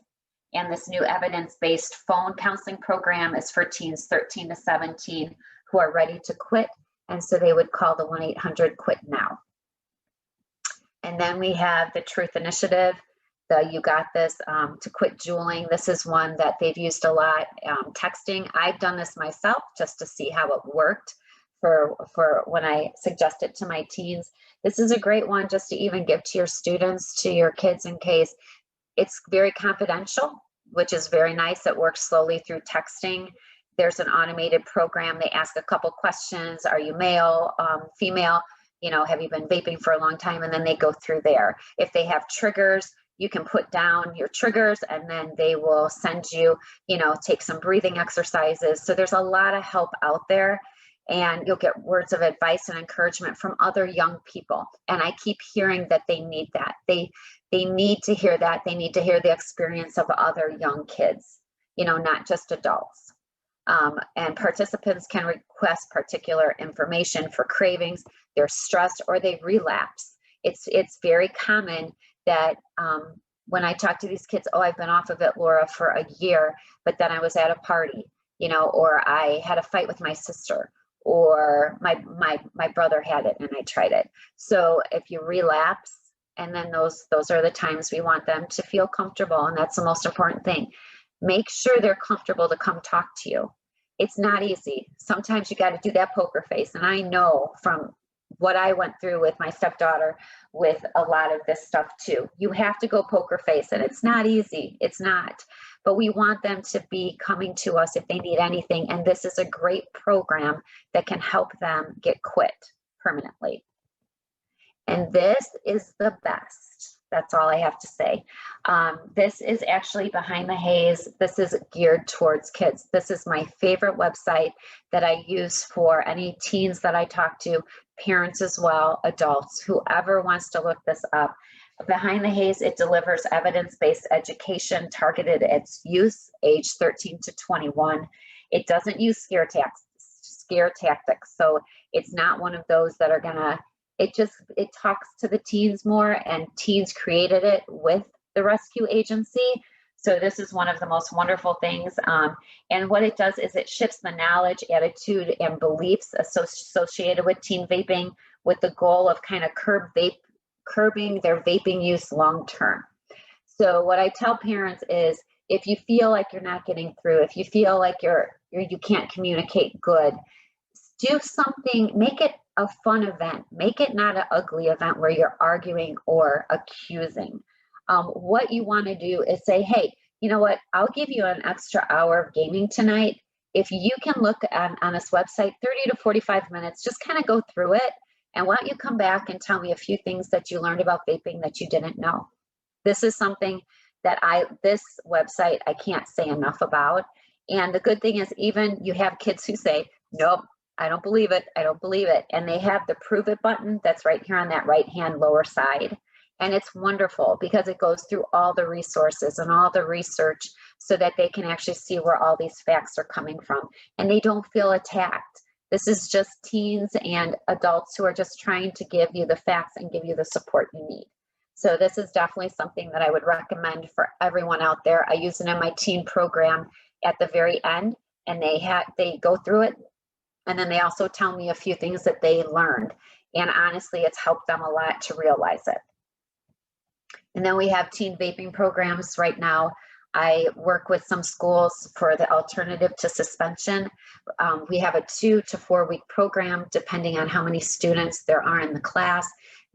And this new evidence-based phone counseling program is for teens 13 to 17 who are ready to quit. And so they would call the 1-800-QUIT-NOW. And then we have the Truth Initiative, the You Got This, to quit juuling. This is one that they've used a lot, texting. I've done this myself just to see how it worked for when I suggest it to my teens. This is a great one just to even give to your students, to your kids, in case. It's very confidential, which is very nice. It works slowly through texting. There's an automated program. They ask a couple questions. Are you male, female? You know, have you been vaping for a long time? And then they go through there. If they have triggers, you can put down your triggers, and then they will send you, you know, take some breathing exercises. So there's a lot of help out there, and you'll get words of advice and encouragement from other young people. And I keep hearing that they need that. They need to hear that. They need to hear the experience of other young kids, you know, not just adults. And participants can request particular information for cravings, they're stressed, or they relapse. It's very common that when I talk to these kids, oh, I've been off of it, Laura, for a year, but then I was at a party, you know, or I had a fight with my sister, or my brother had it and I tried it. So if you relapse, and then those are the times we want them to feel comfortable, and that's the most important thing. Make sure they're comfortable to come talk to you. It's not easy. Sometimes you got to do that poker face, and I know from what I went through with my stepdaughter with a lot of this stuff too. You have to go poker face, and it's not easy. It's not. But we want them to be coming to us if they need anything. And this is a great program that can help them get quit permanently. And this is the best. That's all I have to say. This is actually Behind the Haze. This is geared towards kids. This is my favorite website that I use for any teens that I talk to, parents as well, adults, whoever wants to look this up. Behind the Haze, it delivers evidence-based education targeted at youth age 13 to 21. It doesn't use scare tactics. So it's not one of those that are gonna, it talks to the teens more, and teens created it with the rescue agency. So this is one of the most wonderful things. And what it does is it shifts the knowledge, attitude, and beliefs associated with teen vaping with the goal of kind of curbing their vaping use long-term. So what I tell parents is, if you feel like you're not getting through, if you feel like you can't communicate good, do something, make it a fun event. Make it not an ugly event where you're arguing or accusing. What you want to do is say, hey, you know what? I'll give you an extra hour of gaming tonight. If you can look on this website, 30 to 45 minutes, just kind of go through it. And why don't you come back and tell me a few things that you learned about vaping that you didn't know? This is something that this website, I can't say enough about. And the good thing is, even you have kids who say, nope, I don't believe it. I don't believe it. And they have the prove it button that's right here on that right-hand lower side. And it's wonderful because it goes through all the resources and all the research so that they can actually see where all these facts are coming from. And they don't feel attacked. This is just teens and adults who are just trying to give you the facts and give you the support you need. So this is definitely something that I would recommend for everyone out there. I use it in my teen program at the very end, and they go through it. And then they also tell me a few things that they learned. And honestly, it's helped them a lot to realize it. And then we have teen vaping programs right now. I work with some schools for the alternative to suspension. We have a 2 to 4 week program, depending on how many students there are in the class.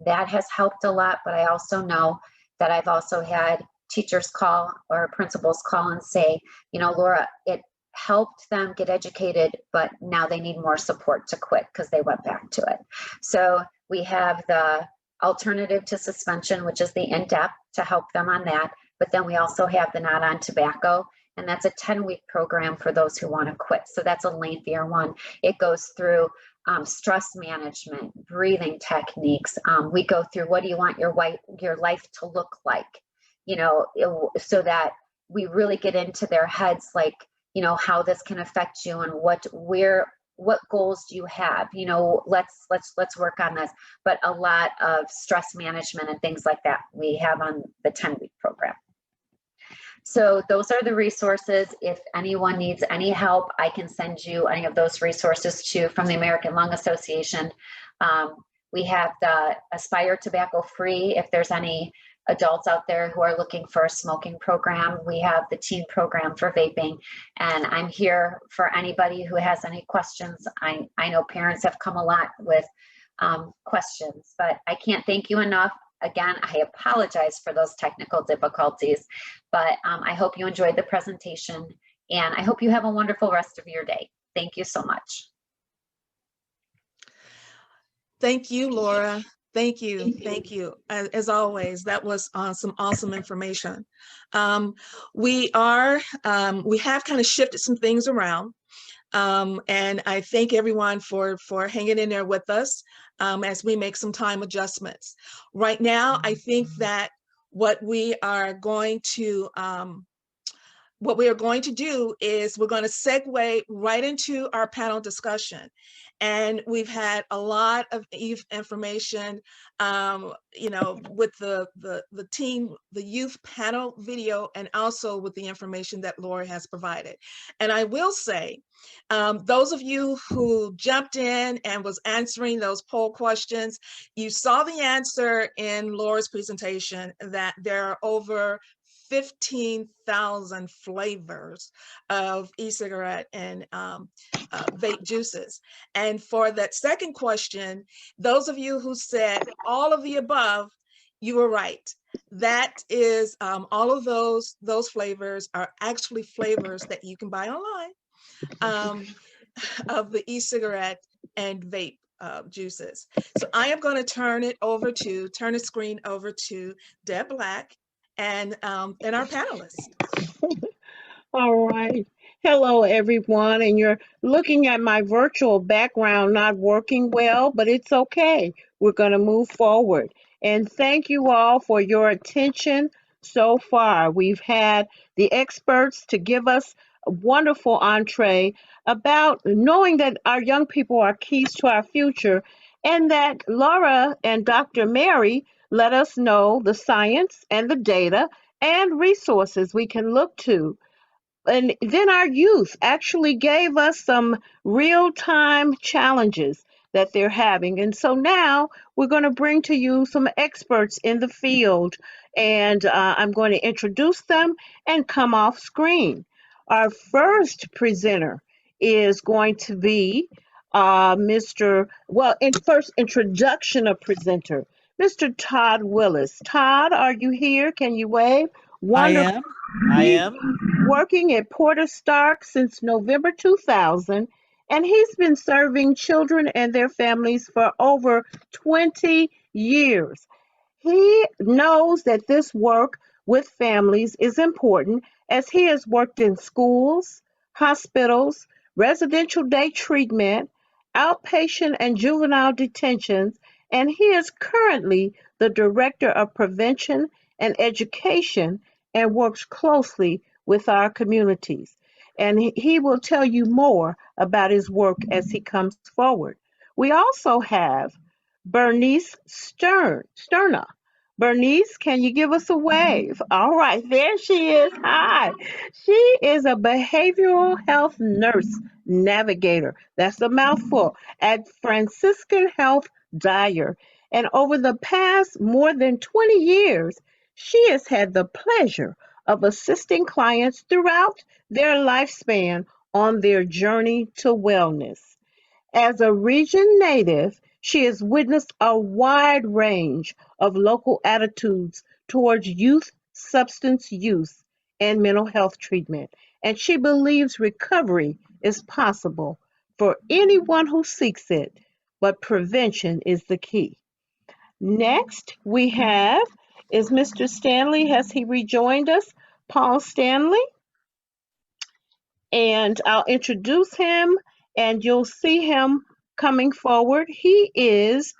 That has helped a lot, but I also know that I've also had teachers call or principals call and say, you know, Laura, it helped them get educated, but now they need more support to quit because they went back to it. So we have the alternative to suspension, which is the in-depth to help them on that. But then we also have the not on tobacco, and that's a 10-week program for those who want to quit. So that's a lengthier one. It goes through stress management, breathing techniques. We go through, what do you want your life to look like? You know, so that we really get into their heads, like, you know, how this can affect you and what goals do you have? You know, let's work on this. But a lot of stress management and things like that we have on the 10-week program. So those are the resources. If anyone needs any help, I can send you any of those resources from the American Lung Association. We have the Aspire Tobacco Free. If there's any adults out there who are looking for a smoking program, we have the teen program for vaping. And I'm here for anybody who has any questions. I know parents have come a lot with questions, but I can't thank you enough. Again, I apologize for those technical difficulties, but I hope you enjoyed the presentation, and I hope you have a wonderful rest of your day. Thank you so much. Thank you, Laura. Thank you. Thank you. As always, that was some awesome information. We have kind of shifted some things around. And I thank everyone for hanging in there with us as we make some time adjustments. Right now, I think that what we are going to what we are going to do is we're going to segue right into our panel discussion. And we've had a lot of information, with the team, the youth panel video, and also with the information that Laura has provided. And I will say, those of you who jumped in and was answering those poll questions, you saw the answer in Laura's presentation that there are over 15,000 flavors of e-cigarette and vape juices. And for that second question, those of you who said all of the above, you were right. That is all of those flavors are actually flavors that you can buy online of the e-cigarette and vape juices. So I am going to turn the screen over to Deb Black and our panelists. All right. Hello, everyone. And you're looking at my virtual background not working well, but it's okay. We're going to move forward. And thank you all for your attention so far. We've had the experts to give us a wonderful entree about knowing that our young people are keys to our future, and that Laura and Dr. Mary let us know the science and the data and resources we can look to. And then our youth actually gave us some real-time challenges that they're having. And so now we're going to bring to you some experts in the field, and I'm going to introduce them and come off screen. Our first presenter is going to be first introduction of presenter, Mr. Todd Willis. Todd, are you here? Can you wave? Wonderful. I He's am. working at Porter Stark since November 2000, and he's been serving children and their families for over 20 years. He knows that this work with families is important as he has worked in schools, hospitals, residential day treatment, outpatient and juvenile detentions, and he is currently the Director of Prevention and Education and works closely with our communities. And he will tell you more about his work as he comes forward. We also have Bernice Sterna. Bernice, can you give us a wave? All right, there she is. Hi. She is a behavioral health nurse navigator. That's a mouthful at Franciscan Health Dyer. And over the past more than 20 years, she has had the pleasure of assisting clients throughout their lifespan on their journey to wellness. As a region native, she has witnessed a wide range of local attitudes towards youth substance use and mental health treatment, and she believes recovery is possible for anyone who seeks it, but prevention is the key. Next, we have is Mr. Stanley. Has he rejoined us? Paul Stanley. And I'll introduce him, and you'll see him coming forward. He is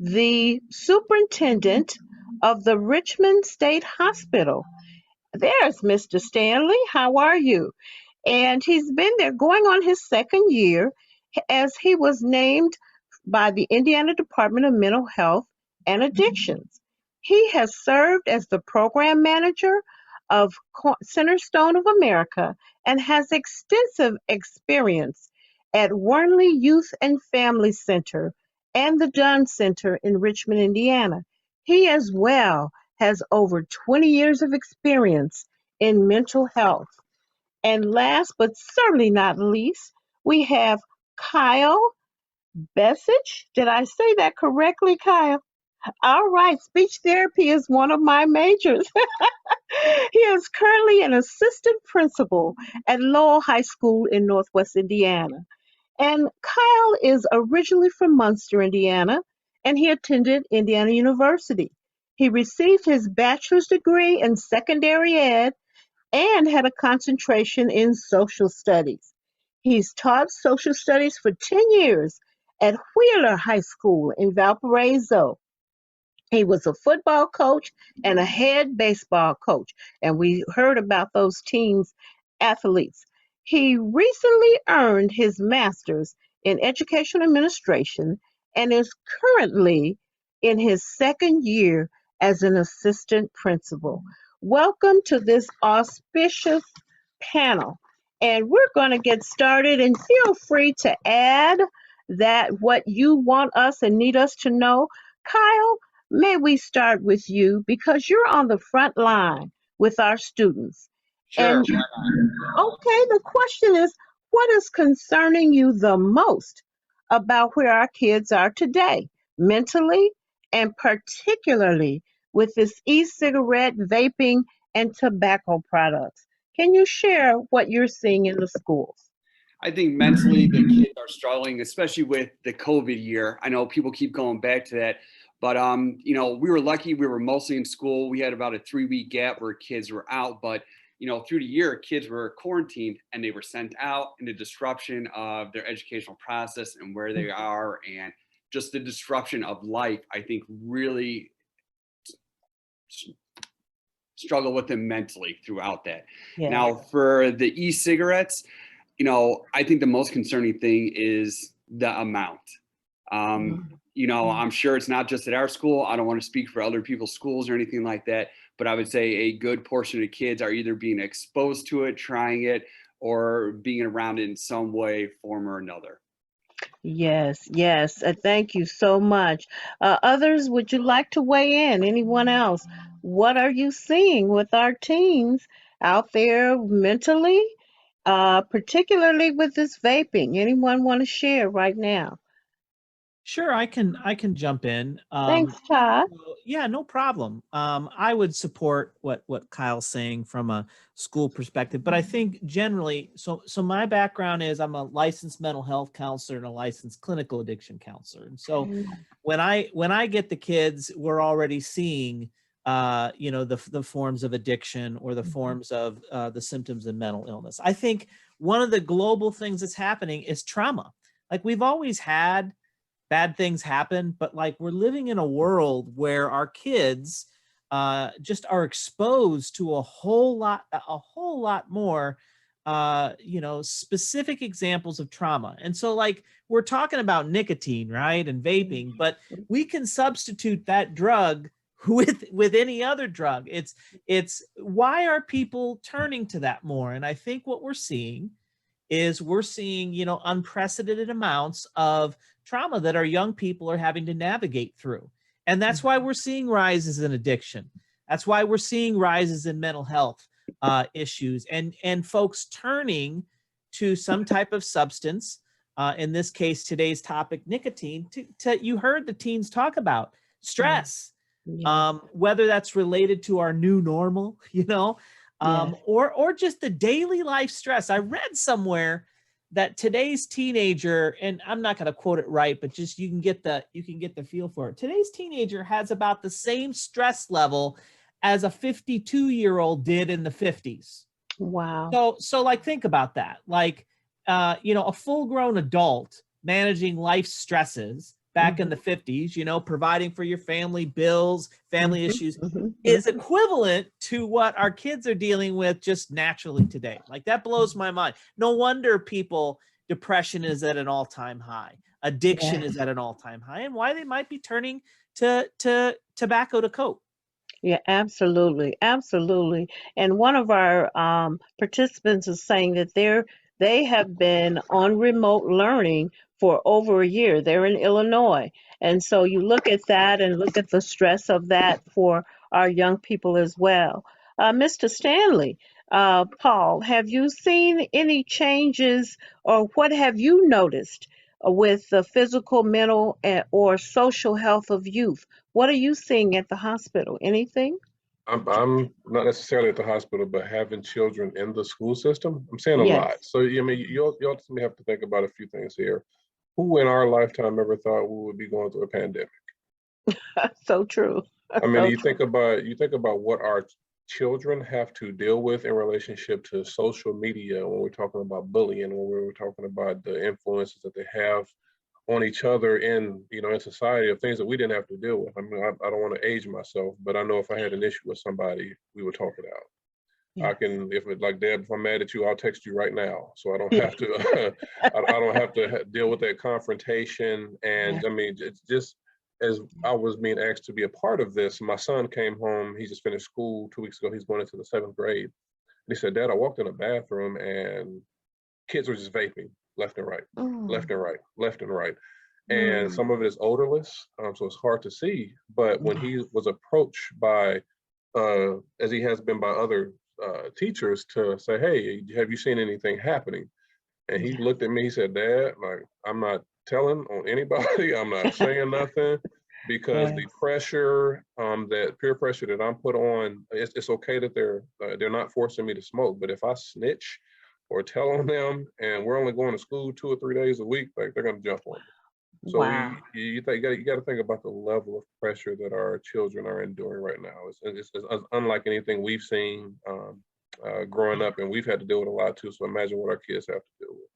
the superintendent of the Richmond State Hospital. There's Mr. Stanley. How are you? And he's been there going on his second year as he was named by the Indiana Department of Mental Health and Addictions. He has served as the program manager of Centerstone of America and has extensive experience at Wernley Youth and Family Center and the Dunn Center in Richmond, Indiana. He as well has over 20 years of experience in mental health. And last but certainly not least, we have Kyle Bessich. Did I say that correctly, Kyle? All right, speech therapy is one of my majors. He is currently an assistant principal at Lowell High School in Northwest Indiana. And Kyle is originally from Munster, Indiana, and he attended Indiana University. He received his bachelor's degree in secondary ed and had a concentration in social studies. He's taught social studies for 10 years at Wheeler High School in Valparaiso. He was a football coach and a head baseball coach. And we heard about those teams athletes. He recently earned his master's in education administration and is currently in his second year as an assistant principal. Welcome to this auspicious panel. And we're going to get started, and feel free to add that what you want us and need us to know. Kyle, may we start with you because you're on the front line with our students. Sure. And okay, the question is, what is concerning you the most about where our kids are today, mentally, and particularly with this e-cigarette, vaping, and tobacco products? Can you share what you're seeing in the schools? I think mentally the kids are struggling, especially with the COVID year. I know people keep going back to that, but you know, we were lucky. We were mostly in school. We had about a 3-week gap where kids were out, but you know, through the year, kids were quarantined and they were sent out, and the disruption of their educational process and where they are, and just the disruption of life, I think really struggle with them mentally throughout that. Yeah. Now, for the e-cigarettes, you know, I think the most concerning thing is the amount. You know, I'm sure it's not just at our school. I don't want to speak for other people's schools or anything like that, but I would say a good portion of the kids are either being exposed to it, trying it, or being around it in some way, form, or another. Yes, yes. Thank you so much. Others, would you like to weigh in? Anyone else? What are you seeing with our teens out there mentally, particularly with this vaping? Anyone want to share right now? Sure, I can jump in. Thanks, Todd. Yeah, no problem. I would support what Kyle's saying from a school perspective, but I think generally, so my background is I'm a licensed mental health counselor and a licensed clinical addiction counselor, and so when I get the kids, we're already seeing you know, the forms of addiction or the forms of the symptoms of mental illness. I think one of the global things that's happening is trauma. Like, we've always had bad things happen, but like, we're living in a world where our kids just are exposed to a whole lot more you know, specific examples of trauma. And so, like, we're talking about nicotine, right, and vaping, but we can substitute that drug with any other drug. It's why are people turning to that more? And I think what we're seeing is you know, unprecedented amounts of trauma that our young people are having to navigate through. And that's why we're seeing rises in addiction. That's why we're seeing rises in mental health issues, and folks turning to some type of substance, in this case, today's topic, nicotine, you heard the teens talk about stress, whether that's related to our new normal, you know, or just the daily life stress. I read somewhere that today's teenager, and I'm not going to quote it right, but just you can get the feel for it. Today's teenager has about the same stress level as a 52-year-old did in the 50s. Wow. So like, think about that. Like, you know, a full-grown adult managing life stresses back in the 50s, you know, providing for your family, bills, family issues, is equivalent to what our kids are dealing with just naturally today. Like, that blows my mind. No wonder depression is at an all-time high. Addiction is at an all-time high, and why they might be turning to tobacco to cope. Yeah, absolutely, absolutely. And one of our participants is saying that they have been on remote learning for over a year. They're in Illinois, and so you look at that and look at the stress of that for our young people as well. Mr. Stanley, Paul, have you seen any changes, or what have you noticed with the physical, mental, or social health of youth? What are you seeing at the hospital? Anything? I'm not necessarily at the hospital, but having children in the school system, I'm saying a lot. So, I mean, you ultimately have to think about a few things here. Who in our lifetime ever thought we would be going through a pandemic? So true. I mean, you think about what our children have to deal with in relationship to social media when we're talking about bullying, when we're talking about the influences that they have on each other in society, of things that we didn't have to deal with. I mean, I don't want to age myself, but I know if I had an issue with somebody, we would talk it out. I can, if it like, Deb, if I'm mad at you, I'll text you right now. So I don't have to, I don't have to deal with that confrontation. And I mean, it's just, as I was being asked to be a part of this, my son came home, he just finished school 2 weeks ago. He's going into the 7th grade. And he said, Dad, I walked in the bathroom and kids were just vaping left and right, left and right, left and right. And some of it is odorless, so it's hard to see. But when he was approached by, as he has been by other teachers, to say, hey, have you seen anything happening? And he looked at me, he said, Dad, like, I'm not telling on anybody, I'm not saying nothing, because the pressure, that peer pressure that I'm put on, it's okay that they're not forcing me to smoke, but if I snitch or tell on them, and we're only going to school 2 or 3 days a week, like, they're gonna jump on me. So Wow. you got to think about the level of pressure that our children are enduring right now. It's unlike anything we've seen growing up, and we've had to deal with a lot too. So imagine what our kids have to deal with.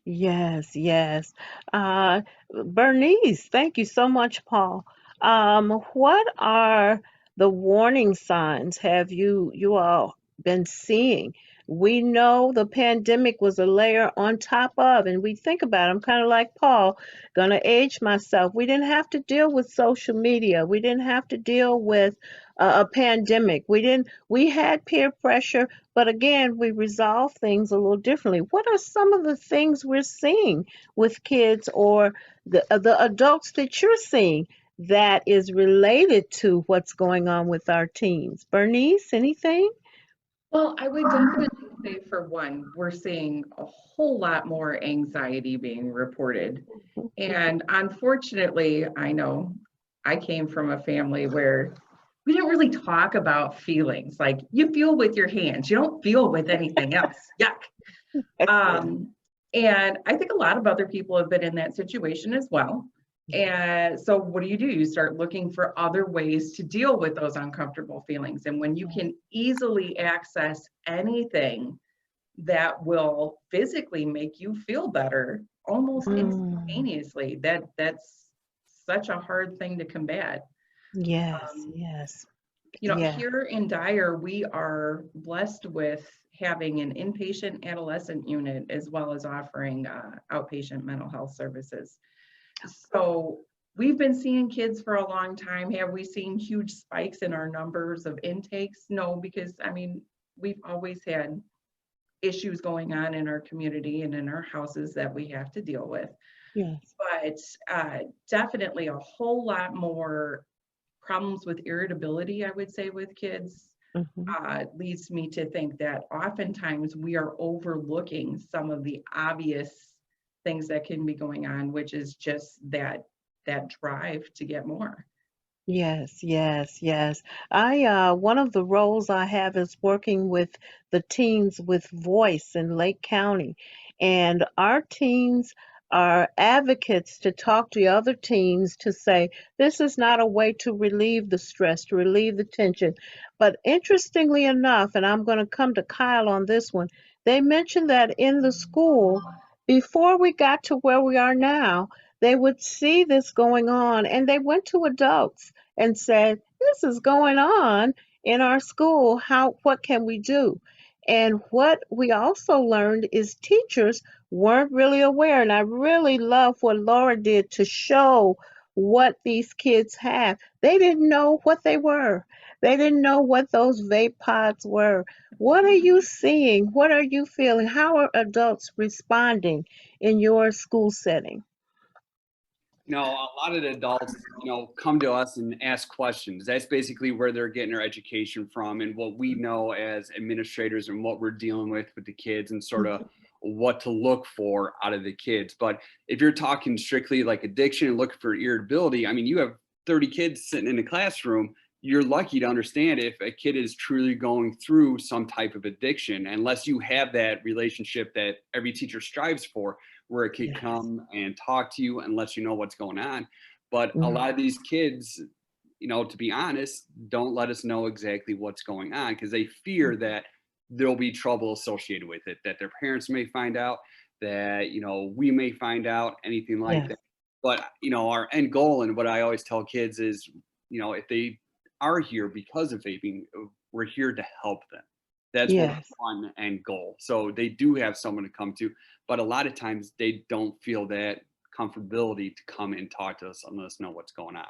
Yes, yes. Uh, Bernice, thank you so much, Paul. What are the warning signs have you all been seeing? We know the pandemic was a layer on top of, and we think about it, I'm kind of like Paul, gonna age myself. We didn't have to deal with social media. We didn't have to deal with a pandemic. We had peer pressure, but again, we resolve things a little differently. What are some of the things we're seeing with kids, or the adults that you're seeing, that is related to what's going on with our teens? Bernice, anything? Well, I would definitely say, for one, we're seeing a whole lot more anxiety being reported. And unfortunately, I know I came from a family where we didn't really talk about feelings. Like, you feel with your hands, you don't feel with anything else. Yuck. And I think a lot of other people have been in that situation as well. And so what do? You start looking for other ways to deal with those uncomfortable feelings. And when you can easily access anything that will physically make you feel better almost instantaneously, that's such a hard thing to combat. Yes, yes. You know, Yeah. here in Dyer, we are blessed with having an inpatient adolescent unit, as well as offering outpatient mental health services. So we've been seeing kids for a long time. Have we seen huge spikes in our numbers of intakes? No, because I mean, we've always had issues going on in our community and in our houses that we have to deal with. Yes. But definitely a whole lot more problems with irritability, I would say, with kids. Leads me to think that oftentimes we are overlooking some of the obvious things that can be going on, which is just that drive to get more. Yes, yes, yes. I one of the roles I have is working with the teens with voice in Lake County. And our teens are advocates to talk to other teens to say, this is not a way to relieve the stress, to relieve the tension. But interestingly enough, and I'm going to come to Kyle on this one, they mentioned that in the school, before we got to where we are now, they would see this going on, and they went to adults and said, this is going on in our school. What can we do? And what we also learned is teachers weren't really aware. And I really love what Laura did to show what these kids have. They didn't know what they were. They didn't know what those vape pods were. What are you seeing? What are you feeling? How are adults responding in your school setting? You know, a lot of the adults, come to us and ask questions. That's basically where they're getting their education from, and what we know as administrators and what we're dealing with the kids, and sort of what to look for out of the kids. But if you're talking strictly like addiction and looking for irritability, I mean, you have 30 kids sitting in a classroom. You're lucky to understand if a kid is truly going through some type of addiction, unless you have that relationship that every teacher strives for, where a kid come and talk to you and let you know what's going on. But a lot of these kids, to be honest, don't let us know exactly what's going on, because they fear that there'll be trouble associated with it, that their parents may find out, that, we may find out, anything like that. But, our end goal, and what I always tell kids is, if they are here because of vaping, we're here to help them. That's what we Yes. want and goal. So they do have someone to come to, but a lot of times they don't feel that comfortability to come and talk to us and let us know what's going on.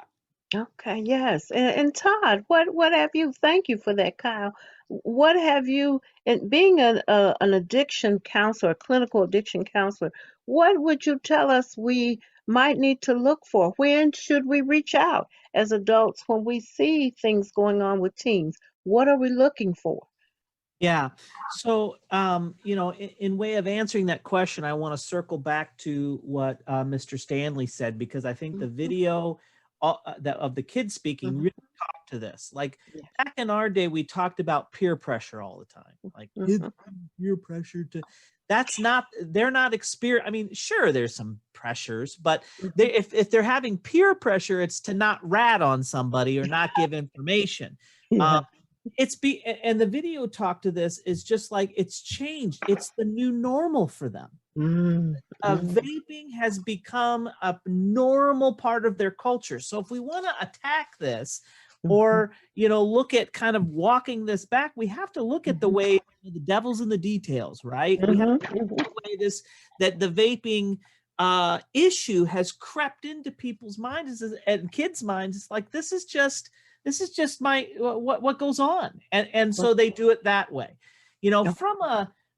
Okay, yes. And Todd, what have you, thank you for that, Kyle. What have you, and being an addiction counselor, a clinical addiction counselor, what would you tell us we might need to look for? When should we reach out as adults when we see things going on with teens? What are we looking for? Yeah. So, in way of answering that question, I want to circle back to what Mr. Stanley said, because I think the video of the kids speaking really talked to this. Like back in our day, we talked about peer pressure all the time. Like kids peer pressure to. That's not. They're not experience. I mean, sure, there's some pressures, but if they're having peer pressure, it's to not rat on somebody or not give information. Yeah. And the video talk to this is just like it's changed. It's the new normal for them. Vaping has become a normal part of their culture. So if we want to attack this or look at kind of walking this back, we have to look at the way the devil's in the details, right? We have to look at the way that the vaping issue has crept into people's minds and kids' minds. It's like this is just my what goes on, and so they do it that way.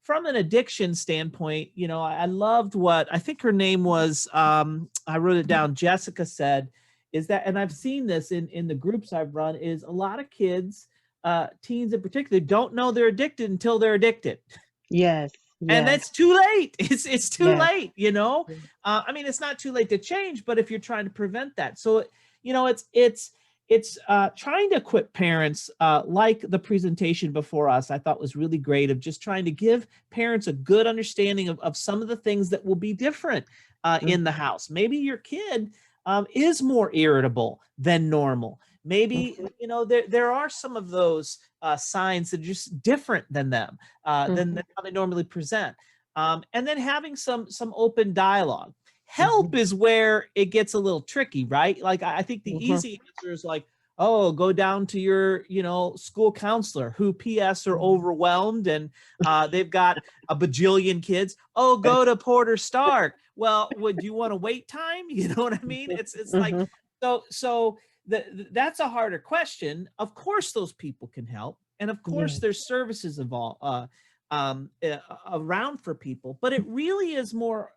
From an addiction standpoint, I loved what I think her name was. I wrote it down. Jessica said, "Is that?" And I've seen this in the groups I've run. Is a lot of kids, teens in particular, don't know they're addicted until they're addicted. Yes. And that's too late. It's too late, Yes. I mean, it's not too late to change, but if you're trying to prevent that. So, it's trying to equip parents, like the presentation before us, I thought was really great, of just trying to give parents a good understanding of some of the things that will be different in the house. Maybe your kid is more irritable than normal. Maybe, there are some of those signs that are just different than them, than how they normally present. And then having some open dialogue. Help is where it gets a little tricky, right? Like I think the easy answer is like, oh, go down to your, school counselor who PS are overwhelmed and they've got a bajillion kids. Oh, go to Porter Stark. Well, would you want to wait time? You know what I mean? It's like, so that's a harder question. Of course, those people can help. And of course, there's services involved, around for people, but it really is more,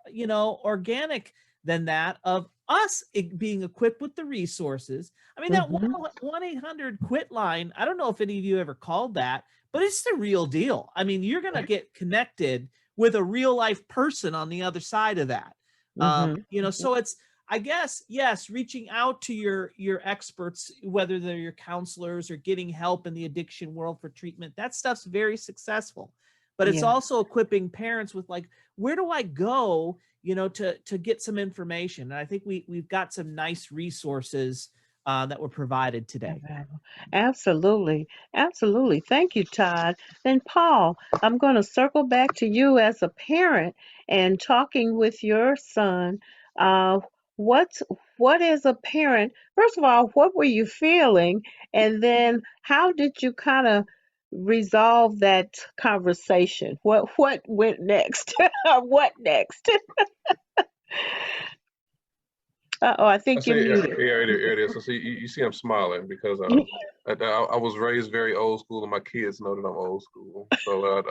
organic than that, of us being equipped with the resources. I mean, that 1-800-QUIT line, I don't know if any of you ever called that, but it's the real deal. I mean, you're going to get connected with a real life person on the other side of that. So it's, I guess, yes, reaching out to your experts, whether they're your counselors or getting help in the addiction world for treatment, that stuff's very successful. But it's also equipping parents with like, where do I go, to get some information? And I think we've got some nice resources that were provided today. Absolutely. Absolutely. Thank you, Todd. Then Paul, I'm going to circle back to you as a parent and talking with your son. What is a parent? First of all, what were you feeling? And then how did you kind of resolve that conversation? What went next? What next? Uh-oh, I think you're muted. Yeah, it is. So see, you see, I'm smiling because I was raised very old school, and my kids know that I'm old school. So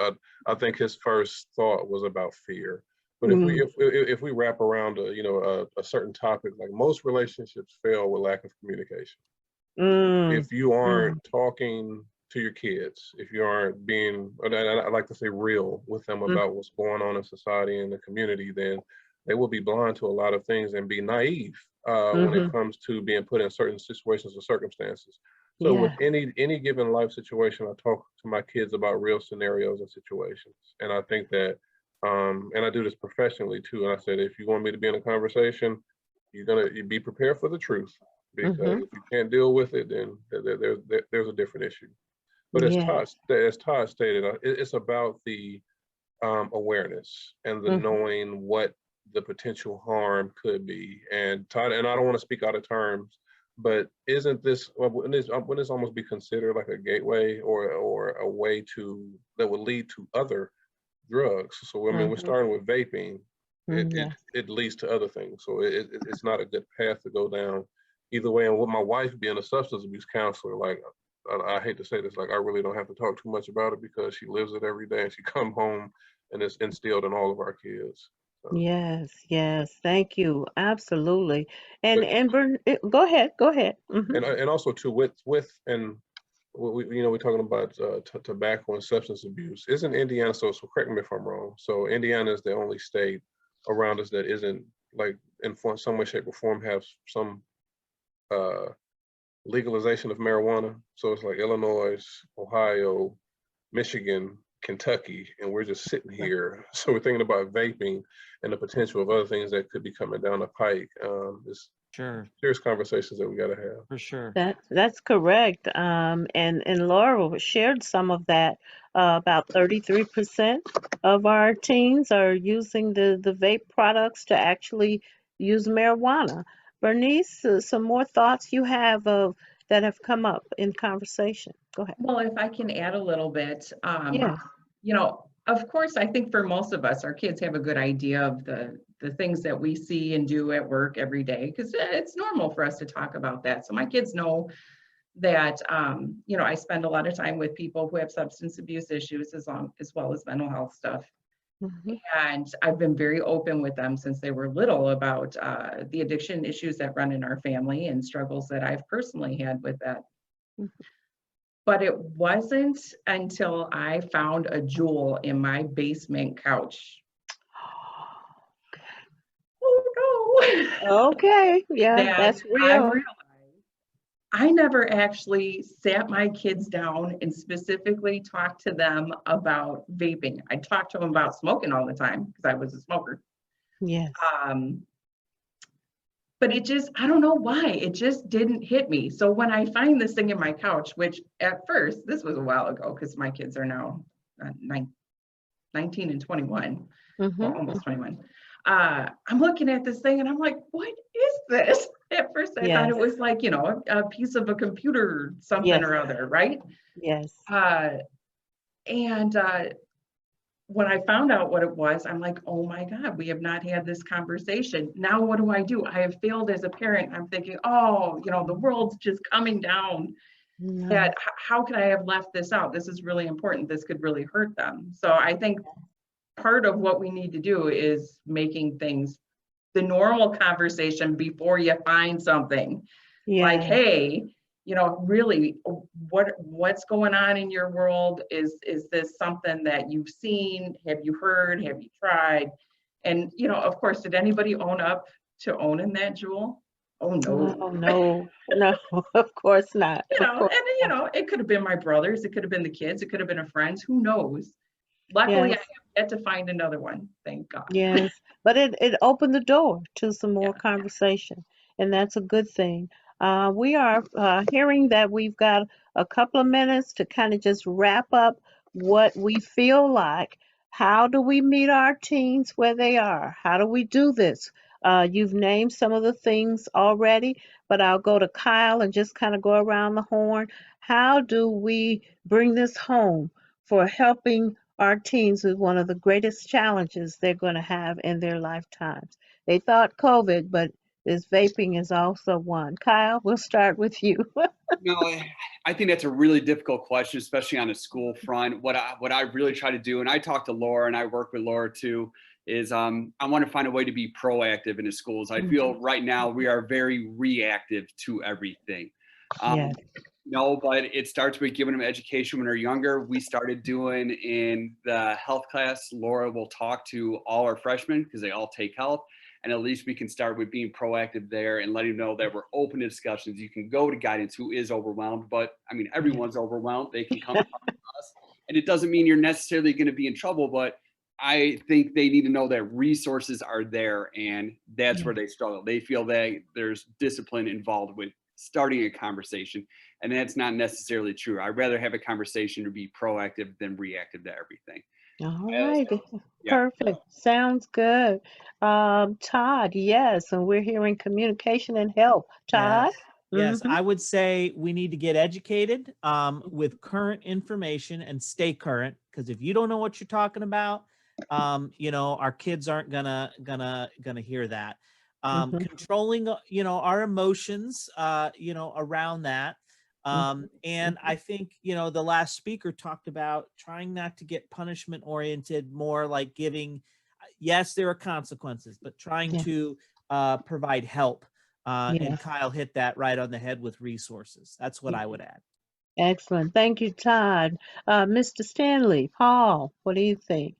I think his first thought was about fear. But if we wrap around a certain topic, like most relationships fail with lack of communication. If you aren't talking to your kids, if you aren't being, I like to say, real with them about what's going on in society and the community, then they will be blind to a lot of things and be naive when it comes to being put in certain situations or circumstances. So with any given life situation, I talk to my kids about real scenarios and situations. And I think that, and I do this professionally too. And I said, if you want me to be in a conversation, you be prepared for the truth, because if you can't deal with it, then there's a different issue. But as Todd stated, it's about the awareness and the knowing what the potential harm could be. And Todd, and I don't want to speak out of terms, But isn't this, wouldn't this almost be considered like a gateway or a way that would lead to other drugs? So I mean, we're starting with vaping. Yeah. It leads to other things. So it's not a good path to go down either way. And with my wife being a substance abuse counselor, like I hate to say this, like I really don't have to talk too much about it because she lives it every day and she come home and it's instilled in all of our kids. Yes, yes. Thank you. Absolutely. And But go ahead. Go ahead. Hmm. and also too with and we're talking about tobacco and substance abuse. Isn't Indiana, so correct me if I'm wrong, so Indiana is the only state around us that isn't like in some way, shape, or form have some uh, legalization of marijuana? So it's like Illinois, Ohio, Michigan, Kentucky, and we're just sitting here. So we're thinking about vaping and the potential of other things that could be coming down the pike. It's Sure, serious conversations that we got to have. for sure. That's correct. And Laura shared some of that. About 33% of our teens are using the vape products to actually use marijuana. Bernice, some more thoughts you have of that have come up in conversation. Go ahead. Well, if I can add a little bit, Yes. of course, I think for most of us, our kids have a good idea of the things that we see and do at work every day, because it's normal for us to talk about that. So my kids know that, I spend a lot of time with people who have substance abuse issues as well as mental health stuff. Mhm. And I've been very open with them since they were little about the addiction issues that run in our family and struggles that I've personally had with that. But it wasn't until I found a jewel in my basement couch. Oh no. Okay. Yeah, That that's I real. realized I never actually sat my kids down and specifically talked to them about vaping. I talked to them about smoking all the time because I was a smoker. Yes. But I don't know why, it just didn't hit me. So when I find this thing in my couch, which at first, this was a while ago because my kids are now 19 and 21, well, almost 21. I'm looking at this thing and I'm like, what is this? At first I thought Yes. it was like, a piece of a computer, something Yes. or other, right? Yes. And when I found out what it was, I'm like, oh my God, we have not had this conversation. Now what do? I have failed as a parent. I'm thinking, oh, the world's just coming down. No. That how could I have left this out? This is really important. This could really hurt them. So I think part of what we need to do is making things the normal conversation before you find something. Like, Yeah. hey, really, what's going on in your world? Is this something that you've seen? Have you heard? Have you tried? And of course, did anybody own up to owning that jewel? Oh no. Oh no, no, of course not. Of course. It could have been my brothers, it could have been the kids, it could have been a friend, who knows? Luckily, I Yes. have yet to find another one, thank God. Yes, but it opened the door to some more conversation, and that's a good thing. We are hearing that we've got a couple of minutes to kind of just wrap up what we feel like. How do we meet our teens where they are? How do we do this? You've named some of the things already, but I'll go to Kyle and just kind of go around the horn. How do we bring this home for helping our teens with one of the greatest challenges they're going to have in their lifetimes? They thought COVID, but this vaping is also one. Kyle, we'll start with you. No, I think that's a really difficult question, especially on a school front. What I really try to do, and I talk to Laura and I work with Laura too, is I want to find a way to be proactive in the schools. I feel right now we are very reactive to everything. Yes. No, but it starts with giving them education when they're younger. We started doing in the health class. Laura will talk to all our freshmen because they all take health. And at least we can start with being proactive there and letting them know that we're open to discussions. You can go to guidance who is overwhelmed, but I mean, everyone's overwhelmed. They can come to us. And it doesn't mean you're necessarily going to be in trouble, but I think they need to know that resources are there, and that's where they struggle. They feel that there's discipline involved with starting a conversation, and that's not necessarily true. I'd rather have a conversation to be proactive than reactive to everything. All right. Yeah. Perfect. Sounds good. Todd, yes, and we're hearing communication and help. Yes. Todd? Yes, Mhm. I would say we need to get educated with current information and stay current. Because if you don't know what you're talking about, our kids aren't gonna hear that. Mhm. Controlling, our emotions, around that. And I think, the last speaker talked about trying not to get punishment oriented, more like giving, yes, there are consequences, but trying Yeah. to provide help. And Yes. Kyle hit that right on the head with resources. That's what I would add. Excellent. Thank you, Todd. Mr. Stanley, Paul, what do you think?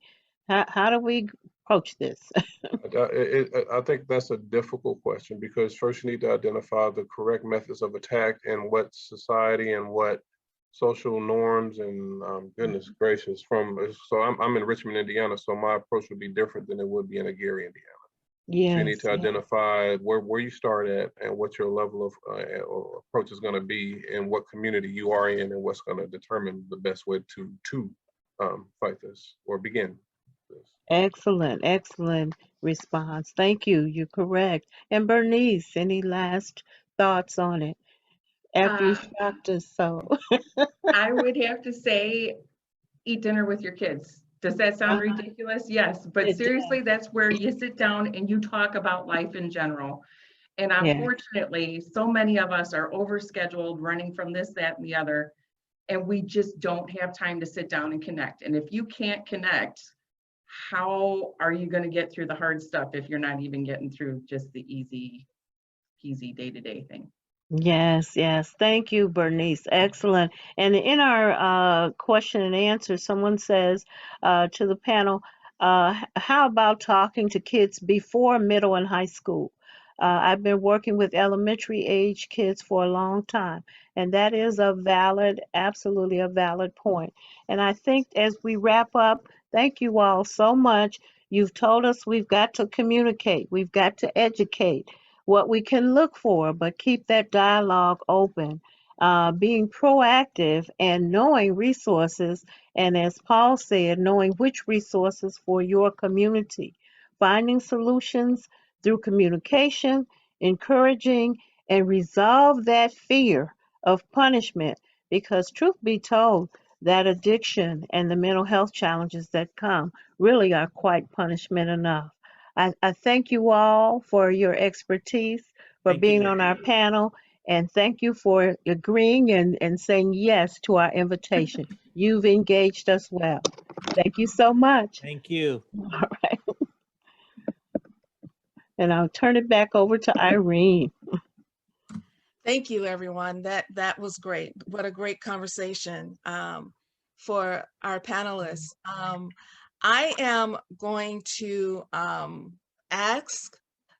How do we approach this? I think that's a difficult question because first you need to identify the correct methods of attack and what society and what social norms and goodness gracious so I'm in Richmond, Indiana, so my approach would be different than it would be in Gary, Indiana. So you need Yes. to identify where you start at and what your level of approach is going to be and what community you are in and what's going to determine the best way to fight this or begin this. Excellent. Excellent response. Thank you. You're correct. And Bernice, any last thoughts on it after you Uh, shocked us so? I would have to say, eat dinner with your kids. Does that sound ridiculous? Yes, but It seriously, does. that's where you sit down and you talk about life in general. And Yeah. unfortunately, so many of us are overscheduled, running from this, that, and the other, and we just don't have time to sit down and connect. And if you can't connect, how are you going to get through the hard stuff if you're not even getting through just the easy peasy day-to-day thing? Yes, yes. Thank you, Bernice. Excellent. And in our question and answer, someone says to the panel, how about talking to kids before middle and high school? I've been working with elementary age kids for a long time, and that is absolutely a valid point. And I think as we wrap up, thank you all so much. You've told us we've got to communicate, we've got to educate what we can look for, but keep that dialogue open. Being proactive and knowing resources, and as Paul said, knowing which resources for your community. Finding solutions through communication, encouraging, and resolve that fear of punishment. Because, truth be told, that addiction and the mental health challenges that come really are quite punishment enough. I thank you all for your expertise, for Thank being you. on our panel, and thank you for agreeing and saying yes to our invitation. You've engaged us well. Thank you so much. Thank you. All right. And I'll turn it back over to Irene. Thank you, everyone. That was great. What a great conversation for our panelists. I am going to ask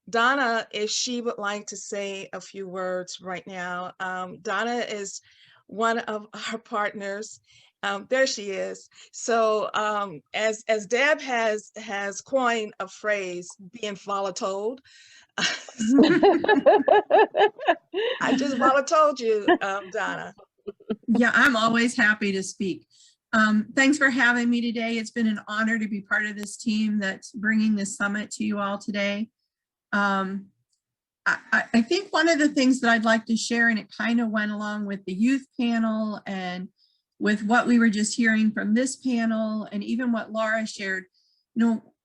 Donna if she would like to say a few words right now. Donna is one of our partners. There she is. So as Deb has coined a phrase, being voluntold. I just voluntold you, Donna. Yeah, I'm always happy to speak. Thanks for having me today. It's been an honor to be part of this team that's bringing this summit to you all today. I think one of the things that I'd like to share, and it kind of went along with the youth panel and with what we were just hearing from this panel and even what Laura shared,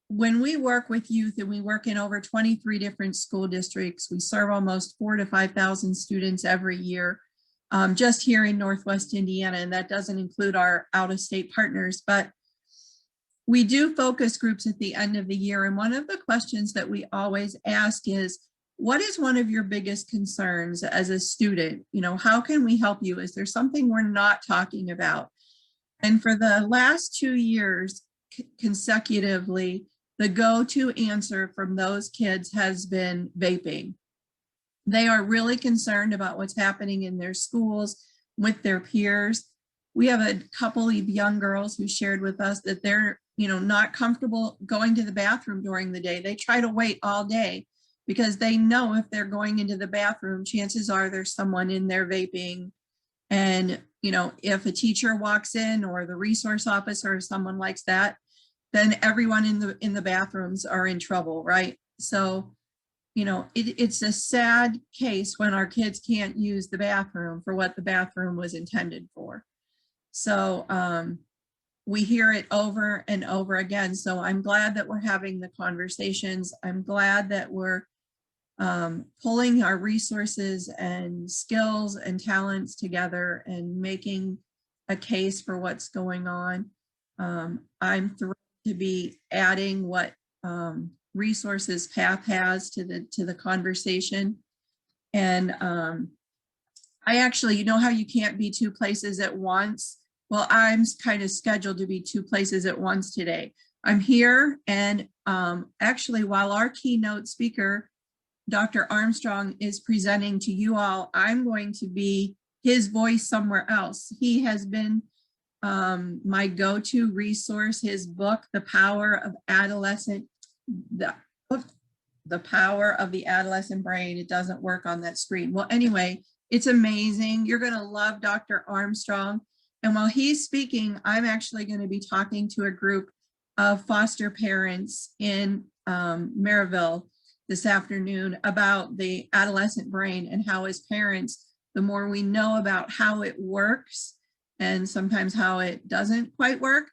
when we work with youth and we work in over 23 different school districts, we serve almost 4,000 to 5,000 students every year, just here in Northwest Indiana, and that doesn't include our out-of-state partners, but we do focus groups at the end of the year. And one of the questions that we always ask is, what is one of your biggest concerns as a student? How can we help you? Is there something we're not talking about? And for the last 2 years consecutively, the go-to answer from those kids has been vaping. They are really concerned about what's happening in their schools with their peers. We have a couple of young girls who shared with us that they're, not comfortable going to the bathroom during the day. They try to wait all day because they know if they're going into the bathroom, chances are there's someone in there vaping. And, if a teacher walks in or the resource officer or someone likes that, then everyone in the bathrooms are in trouble, right? So, it's a sad case when our kids can't use the bathroom for what the bathroom was intended for. So we hear it over and over again. So I'm glad that we're having the conversations. I'm glad that we're pulling our resources and skills and talents together and making a case for what's going on. I'm thrilled to be adding what resources PATH has to the conversation. And I actually, you know how you can't be two places at once? Well, I'm kind of scheduled to be two places at once today. I'm here, and actually, while our keynote speaker, Dr. Armstrong, is presenting to you all, I'm going to be his voice somewhere else. He has been my go-to resource. His book, The Power of the Power of the Adolescent Brain. It doesn't work on that screen. Well, anyway, it's amazing. You're going to love Dr. Armstrong. And while he's speaking, I'm actually going to be talking to a group of foster parents in Maryville this afternoon about the adolescent brain and how, as parents, the more we know about how it works and sometimes how it doesn't quite work,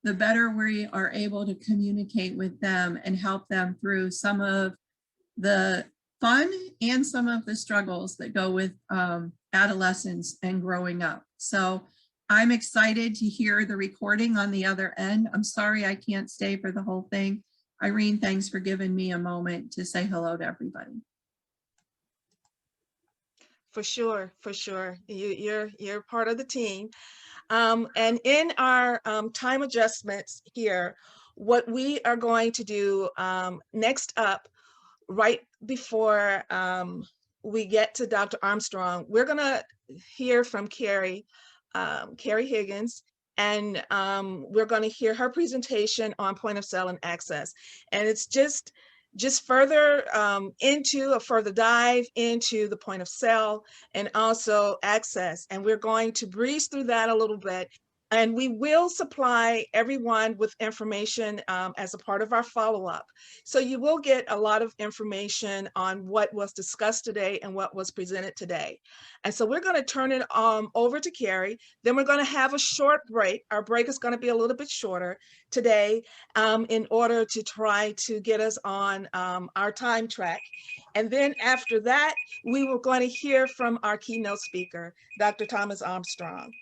the better we are able to communicate with them and help them through some of the fun and some of the struggles that go with adolescence and growing up. So I'm excited to hear the recording on the other end. I'm sorry I can't stay for the whole thing. Irene, thanks for giving me a moment to say hello to everybody. For sure, for sure. You're part of the team. And in our time adjustments here, what we are going to do next up, right before we get to Dr. Armstrong, we're going to hear from Carrie Higgins, and we're going to hear her presentation on point of sale and access. And it's just further into a further dive into the point of sale and also access. And we're going to breeze through that a little bit. And we will supply everyone with information as a part of our follow-up. So you will get a lot of information on what was discussed today and what was presented today. And so we're going to turn it over to Carrie. Then we're going to have a short break. Our break is going to be a little bit shorter today in order to try to get us on our time track. And then after that, we were going to hear from our keynote speaker, Dr. Thomas Armstrong.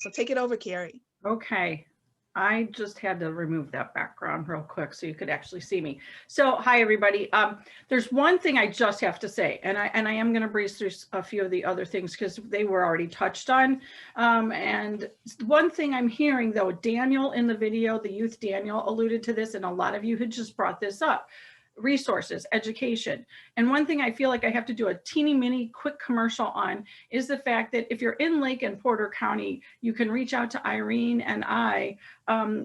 So take it over, Carrie. Okay. I just had to remove that background real quick so you could actually see me. So hi, everybody. There's one thing I just have to say, and I am going to breeze through a few of the other things because they were already touched on. And one thing I'm hearing, though, Daniel in the video, the youth Daniel alluded to this, and a lot of you had just brought this up. Resources, education. And one thing I feel like I have to do a teeny mini quick commercial on is the fact that if you're in Lake and Porter County, you can reach out to Irene and I.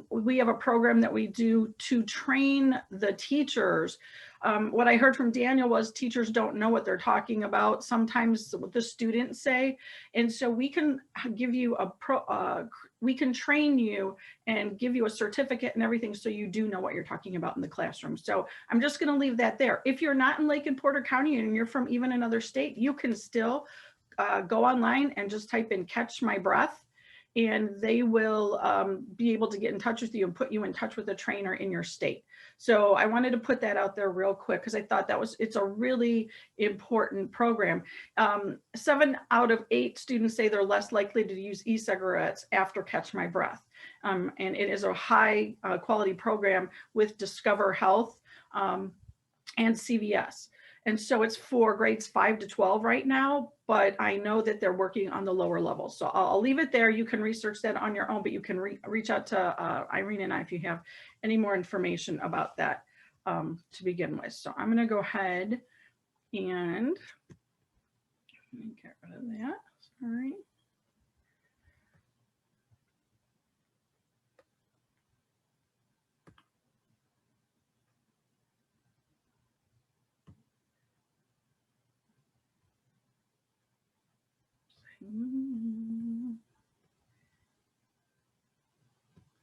We have a program that we do to train the teachers. What I heard from Daniel was teachers don't know what they're talking about. Sometimes what the students say. And so we can give you we can train you and give you a certificate and everything so you do know what you're talking about in the classroom. So I'm just going to leave that there. If you're not in Lake and Porter County and you're from even another state, you can still go online and just type in "catch my breath," and they will be able to get in touch with you and put you in touch with a trainer in your state. So I wanted to put that out there real quick because I thought it's a really important program. 7 out of 8 students say they're less likely to use e-cigarettes after Catch My Breath. And it is a high quality program with Discover Health and CVS. And so it's for grades 5 to 12 right now, but I know that they're working on the lower levels. So I'll leave it there. You can research that on your own, but you can reach out to Irene and I if you have any more information about that to begin with. So I'm going to go ahead and get rid of that. Sorry.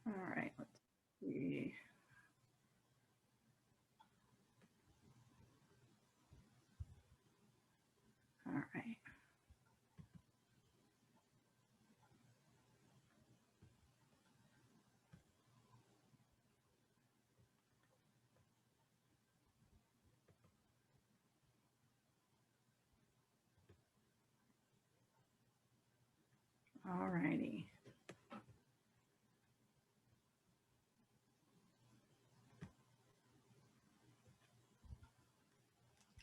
All right, let's see. righty.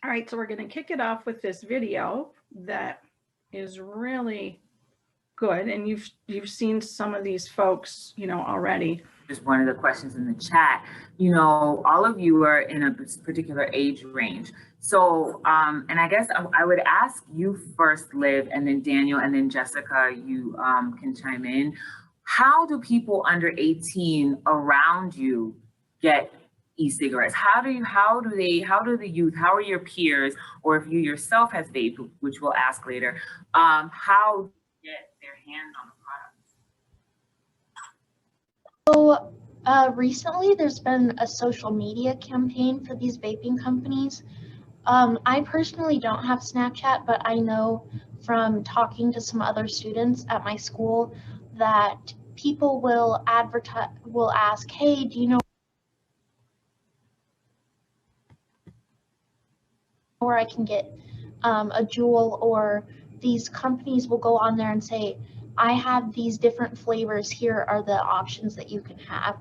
All right, so we're going to kick it off with this video that is really good, and you've seen some of these folks, you know, already. Just one of the questions in the chat. You know, all of you are in a particular age range. So, and I guess I would ask you first, Liv, and then Daniel, and then Jessica, you can chime in. How do people under 18 around you get e-cigarettes? How do the youth, how are your peers, or if you yourself has vaped, which we'll ask later, how do they get their hands on the product? So recently there's been a social media campaign for these vaping companies. I personally don't have Snapchat, but I know from talking to some other students at my school that people will ask, hey, do you know where I can get a Juul? Or these companies will go on there and say, I have these different flavors, here are the options that you can have.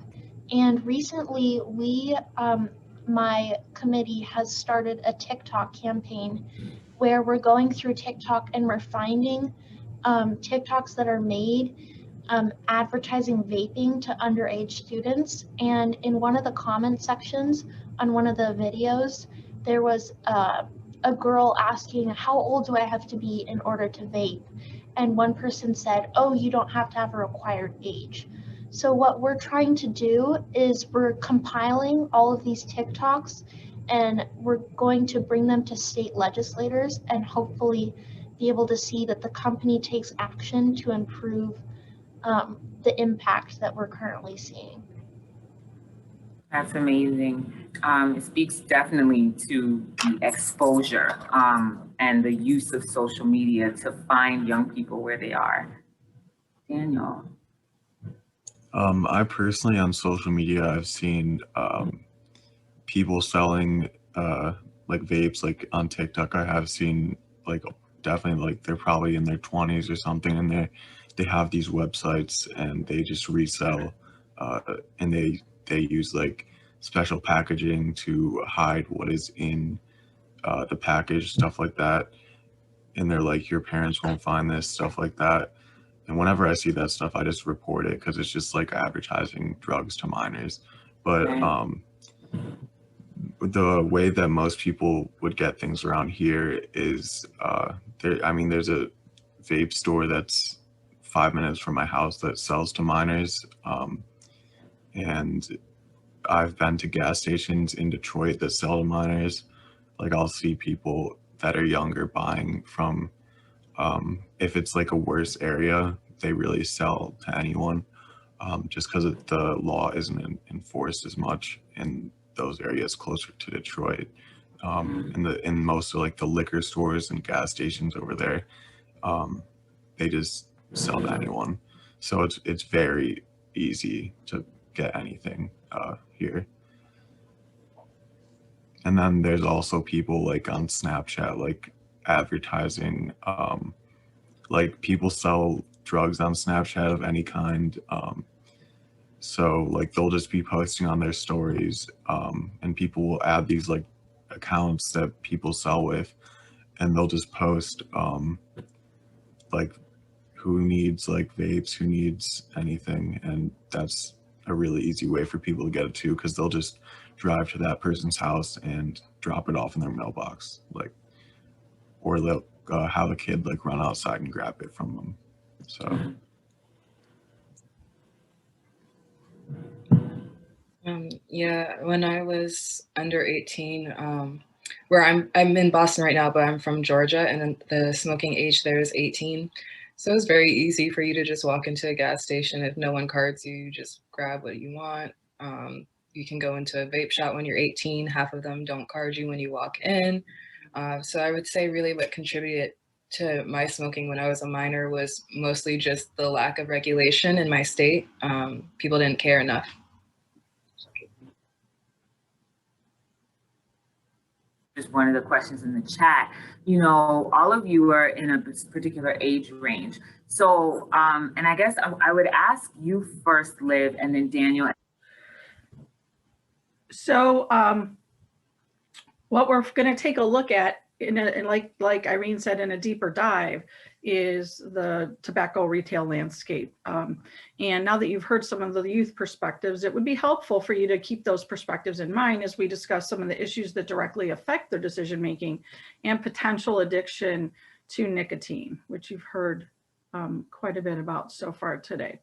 And recently my committee has started a TikTok campaign where we're going through TikTok and we're finding TikToks that are made advertising vaping to underage students. And in one of the comment sections on one of the videos, there was a girl asking, how old do I have to be in order to vape? And one person said, oh, you don't have to have a required age. So what we're trying to do is we're compiling all of these TikToks and we're going to bring them to state legislators and hopefully be able to see that the company takes action to improve the impact that we're currently seeing. That's amazing. It speaks definitely to the exposure and the use of social media to find young people where they are. Daniel. I personally on social media, I've seen people selling like vapes, like on TikTok. I have seen like definitely like they're probably in their 20s or something, and they have these websites and they just resell, and they use like special packaging to hide what is in the package, stuff like that. And they're like, your parents won't find this, stuff like that. And whenever I see that stuff, I just report it because it's just like advertising drugs to minors. But the way that most people would get things around here is there's a vape store that's 5 minutes from my house that sells to minors. And I've been to gas stations in Detroit that sell to minors. Like I'll see people that are younger buying from, if it's like a worse area, they really sell to anyone, just because the law isn't enforced as much in those areas closer to Detroit. In most of like the liquor stores and gas stations over there, they just sell to anyone. So it's very easy to get anything here. And then there's also people like on Snapchat, like advertising, like people sell drugs on Snapchat of any kind. So like they'll just be posting on their stories, and people will add these like accounts that people sell with, and they'll just post like who needs like vapes, who needs anything. And that's a really easy way for people to get it too, because they'll just drive to that person's house and drop it off in their mailbox, like, or they'll have a kid like run outside and grab it from them. So Yeah, when I was under 18, where I'm in Boston right now, but I'm from Georgia, and then the smoking age there is 18. So it's very easy for you to just walk into a gas station. If no one cards you, you just grab what you want. You can go into a vape shop when you're 18. Half of them don't card you when you walk in. So I would say really what contributed to my smoking when I was a minor was mostly just the lack of regulation in my state. People didn't care enough. just one of the questions in the chat, all of you are in a particular age range. So, and I guess I would ask you first, Liv, and then Daniel. So what we're going to take a look at, and like Irene said, in a deeper dive, is the tobacco retail landscape. And now that you've heard some of the youth perspectives, it would be helpful for you to keep those perspectives in mind as we discuss some of the issues that directly affect their decision-making and potential addiction to nicotine, which you've heard quite a bit about so far today.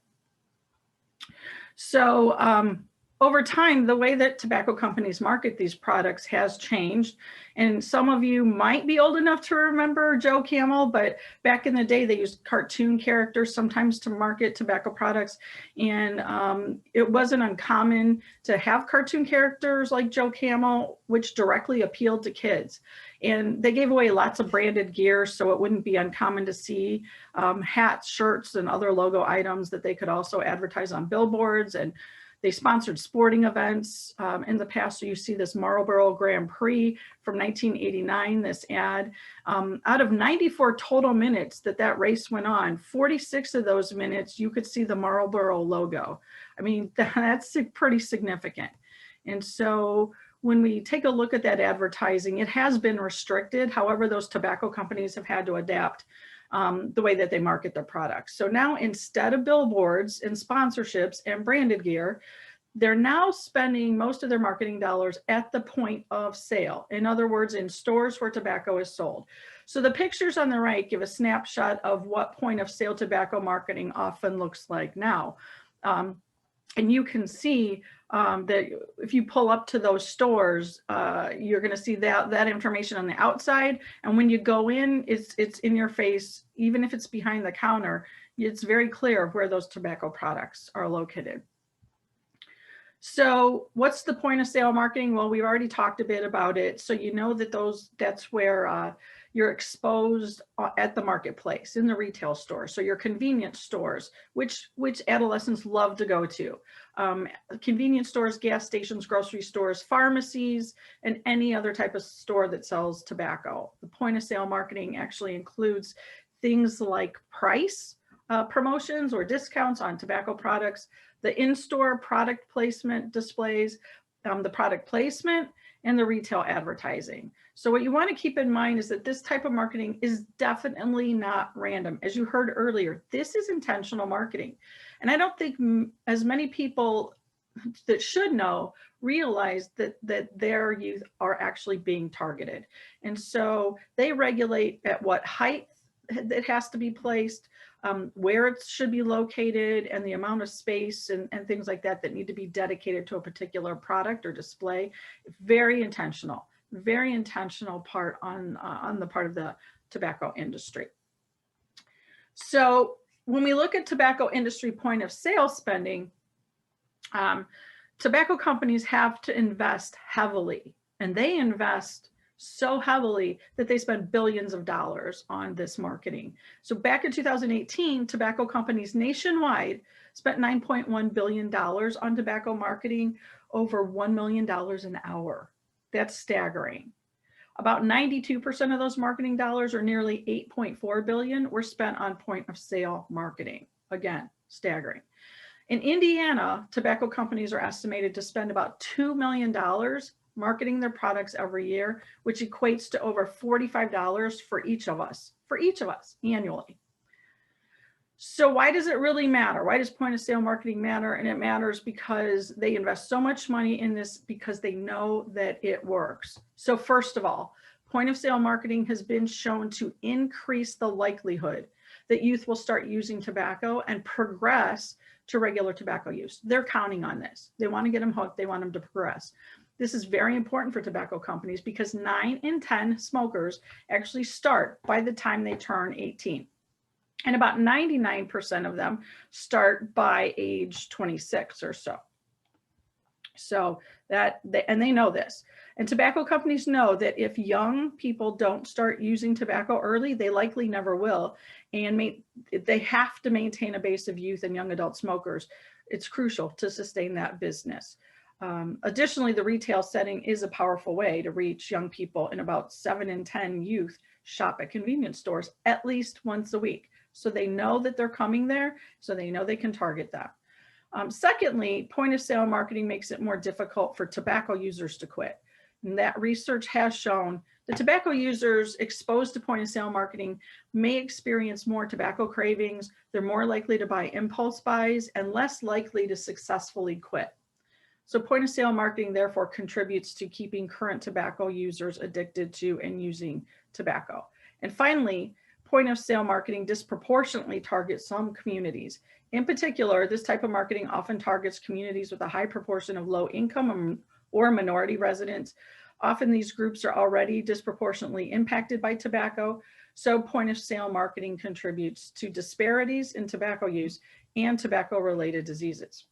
So over time, the way that tobacco companies market these products has changed. And some of you might be old enough to remember Joe Camel, but back in the day, they used cartoon characters sometimes to market tobacco products. And it wasn't uncommon to have cartoon characters like Joe Camel, which directly appealed to kids. And they gave away lots of branded gear, so it wouldn't be uncommon to see hats, shirts, and other logo items that they could also advertise on billboards. And they sponsored sporting events in the past. So you see this Marlboro Grand Prix from 1989, this ad. Out of 94 total minutes that race went on, 46 of those minutes, you could see the Marlboro logo. I mean, that's pretty significant. And so when we take a look at that advertising, it has been restricted. However, those tobacco companies have had to adapt the way that they market their products. So now instead of billboards and sponsorships and branded gear, they're now spending most of their marketing dollars at the point of sale. In other words, in stores where tobacco is sold. So the pictures on the right give a snapshot of what point of sale tobacco marketing often looks like now. And you can see that if you pull up to those stores, you're going to see that information on the outside. And when you go in, it's in your face. Even if it's behind the counter, it's very clear where those tobacco products are located. So what's the point of sale marketing? Well, we've already talked a bit about it. So you know that that's where you're exposed at the marketplace, in the retail store. So your convenience stores, which adolescents love to go to. Convenience stores, gas stations, grocery stores, pharmacies, and any other type of store that sells tobacco. The point of sale marketing actually includes things like price promotions or discounts on tobacco products, the in-store product placement displays, the product placement, and the retail advertising. So what you want to keep in mind is that this type of marketing is definitely not random. As you heard earlier, this is intentional marketing. And I don't think as many people that should know realize that their youth are actually being targeted. And so they regulate at what height it has to be placed, where it should be located, and the amount of space and things like that need to be dedicated to a particular product or display. Very intentional part on the part of the tobacco industry. So when we look at tobacco industry point of sale spending, tobacco companies have to invest heavily, and they invest so heavily that they spend billions of dollars on this marketing. So back in 2018, tobacco companies nationwide spent $9.1 billion on tobacco marketing, over $1 million an hour. That's staggering. About 92% of those marketing dollars, or nearly $8.4 billion, were spent on point of sale marketing. Again, staggering. In Indiana, tobacco companies are estimated to spend about $2 million marketing their products every year, which equates to over $45 for each of us annually. So why does it really matter? Why does point of sale marketing matter? And it matters because they invest so much money in this because they know that it works. So first of all, point of sale marketing has been shown to increase the likelihood that youth will start using tobacco and progress to regular tobacco use. They're counting on this. They want to get them hooked. They want them to progress. This is very important for tobacco companies because 9 in 10 smokers actually start by the time they turn 18. And about 99% of them start by age 26 or so. So they know this. And tobacco companies know that if young people don't start using tobacco early, they likely never will. And they have to maintain a base of youth and young adult smokers. It's crucial to sustain that business. Additionally, the retail setting is a powerful way to reach young people, and about 7 in 10 youth shop at convenience stores at least once a week. So they know that they're coming there, so they know they can target them. Secondly, point of sale marketing makes it more difficult for tobacco users to quit. And that research has shown that tobacco users exposed to point of sale marketing may experience more tobacco cravings, they're more likely to buy impulse buys, and less likely to successfully quit. So point of sale marketing therefore contributes to keeping current tobacco users addicted to and using tobacco. And finally, point of sale marketing disproportionately targets some communities. In particular, this type of marketing often targets communities with a high proportion of low income or minority residents. Often these groups are already disproportionately impacted by tobacco. So point of sale marketing contributes to disparities in tobacco use and tobacco related diseases.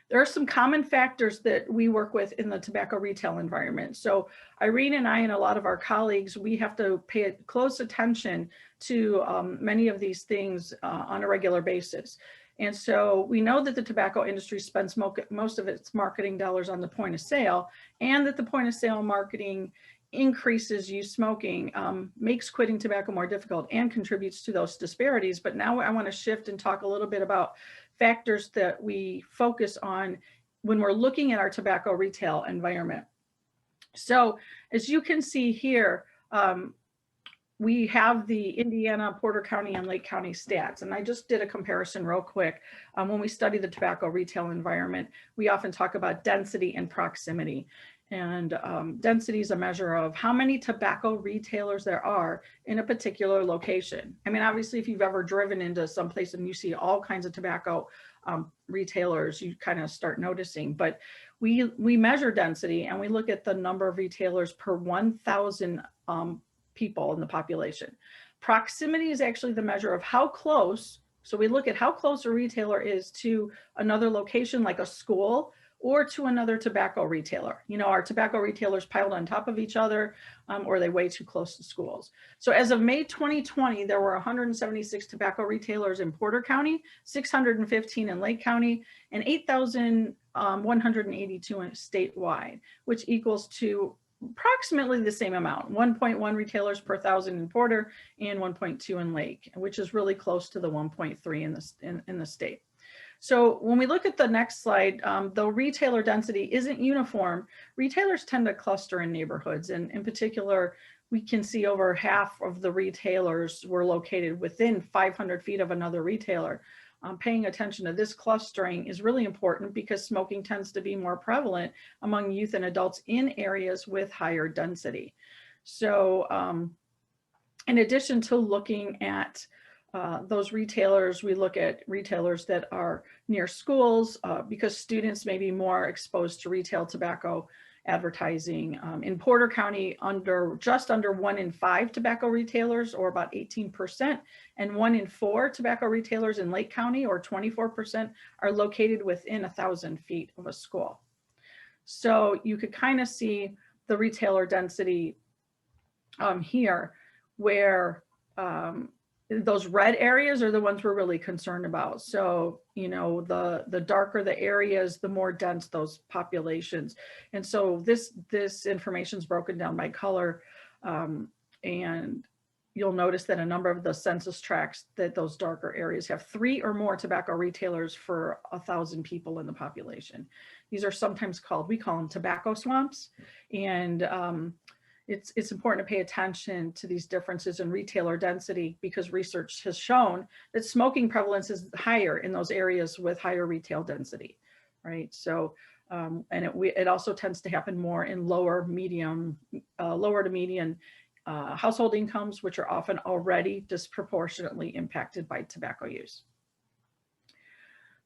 There are some common factors that we work with in the tobacco retail environment. So Irene and I and a lot of our colleagues, we have to pay close attention to many of these things on a regular basis. And so we know that the tobacco industry spends most of its marketing dollars on the point of sale, and that the point of sale marketing increases youth smoking, makes quitting tobacco more difficult, and contributes to those disparities. But now I want to shift and talk a little bit about factors that we focus on when we're looking at our tobacco retail environment. So as you can see here, we have the Indiana, Porter County, and Lake County stats. And I just did a comparison real quick. When we study the tobacco retail environment, we often talk about density and proximity. And density is a measure of how many tobacco retailers there are in a particular location. I mean, obviously, if you've ever driven into some place and you see all kinds of tobacco retailers, you kind of start noticing. But we measure density, and we look at the number of retailers per 1,000 people in the population. Proximity is actually the measure of how close. So we look at how close a retailer is to another location, like a school, or to another tobacco retailer. You know, our tobacco retailers piled on top of each other, or they way too close to schools. So as of May 2020, there were 176 tobacco retailers in Porter County, 615 in Lake County, and 8,182 statewide, which equals to approximately the same amount, 1.1 retailers per 1,000 in Porter and 1.2 in Lake, which is really close to the 1.3 in the state. So when we look at the next slide, though retailer density isn't uniform, retailers tend to cluster in neighborhoods. And in particular, we can see over half of the retailers were located within 500 feet of another retailer. Paying attention to this clustering is really important because smoking tends to be more prevalent among youth and adults in areas with higher density. So in addition to looking at those retailers, we look at retailers that are near schools because students may be more exposed to retail tobacco advertising. In Porter County, just under 1 in 5 tobacco retailers, or about 18%, and 1 in 4 tobacco retailers in Lake County, or 24%, are located within 1,000 feet of a school. So you could kind of see the retailer density here, where those red areas are the ones we're really concerned about. So, you know, the darker the areas, the more dense those populations. And so this information is broken down by color. And you'll notice that a number of the census tracts that those darker areas have 3 or more tobacco retailers for 1,000 people in the population. These are sometimes called, we call them tobacco swamps. And it's important to pay attention to these differences in retailer density, because research has shown that smoking prevalence is higher in those areas with higher retail density, right? So, and it also tends to happen more in lower to median household incomes, which are often already disproportionately impacted by tobacco use.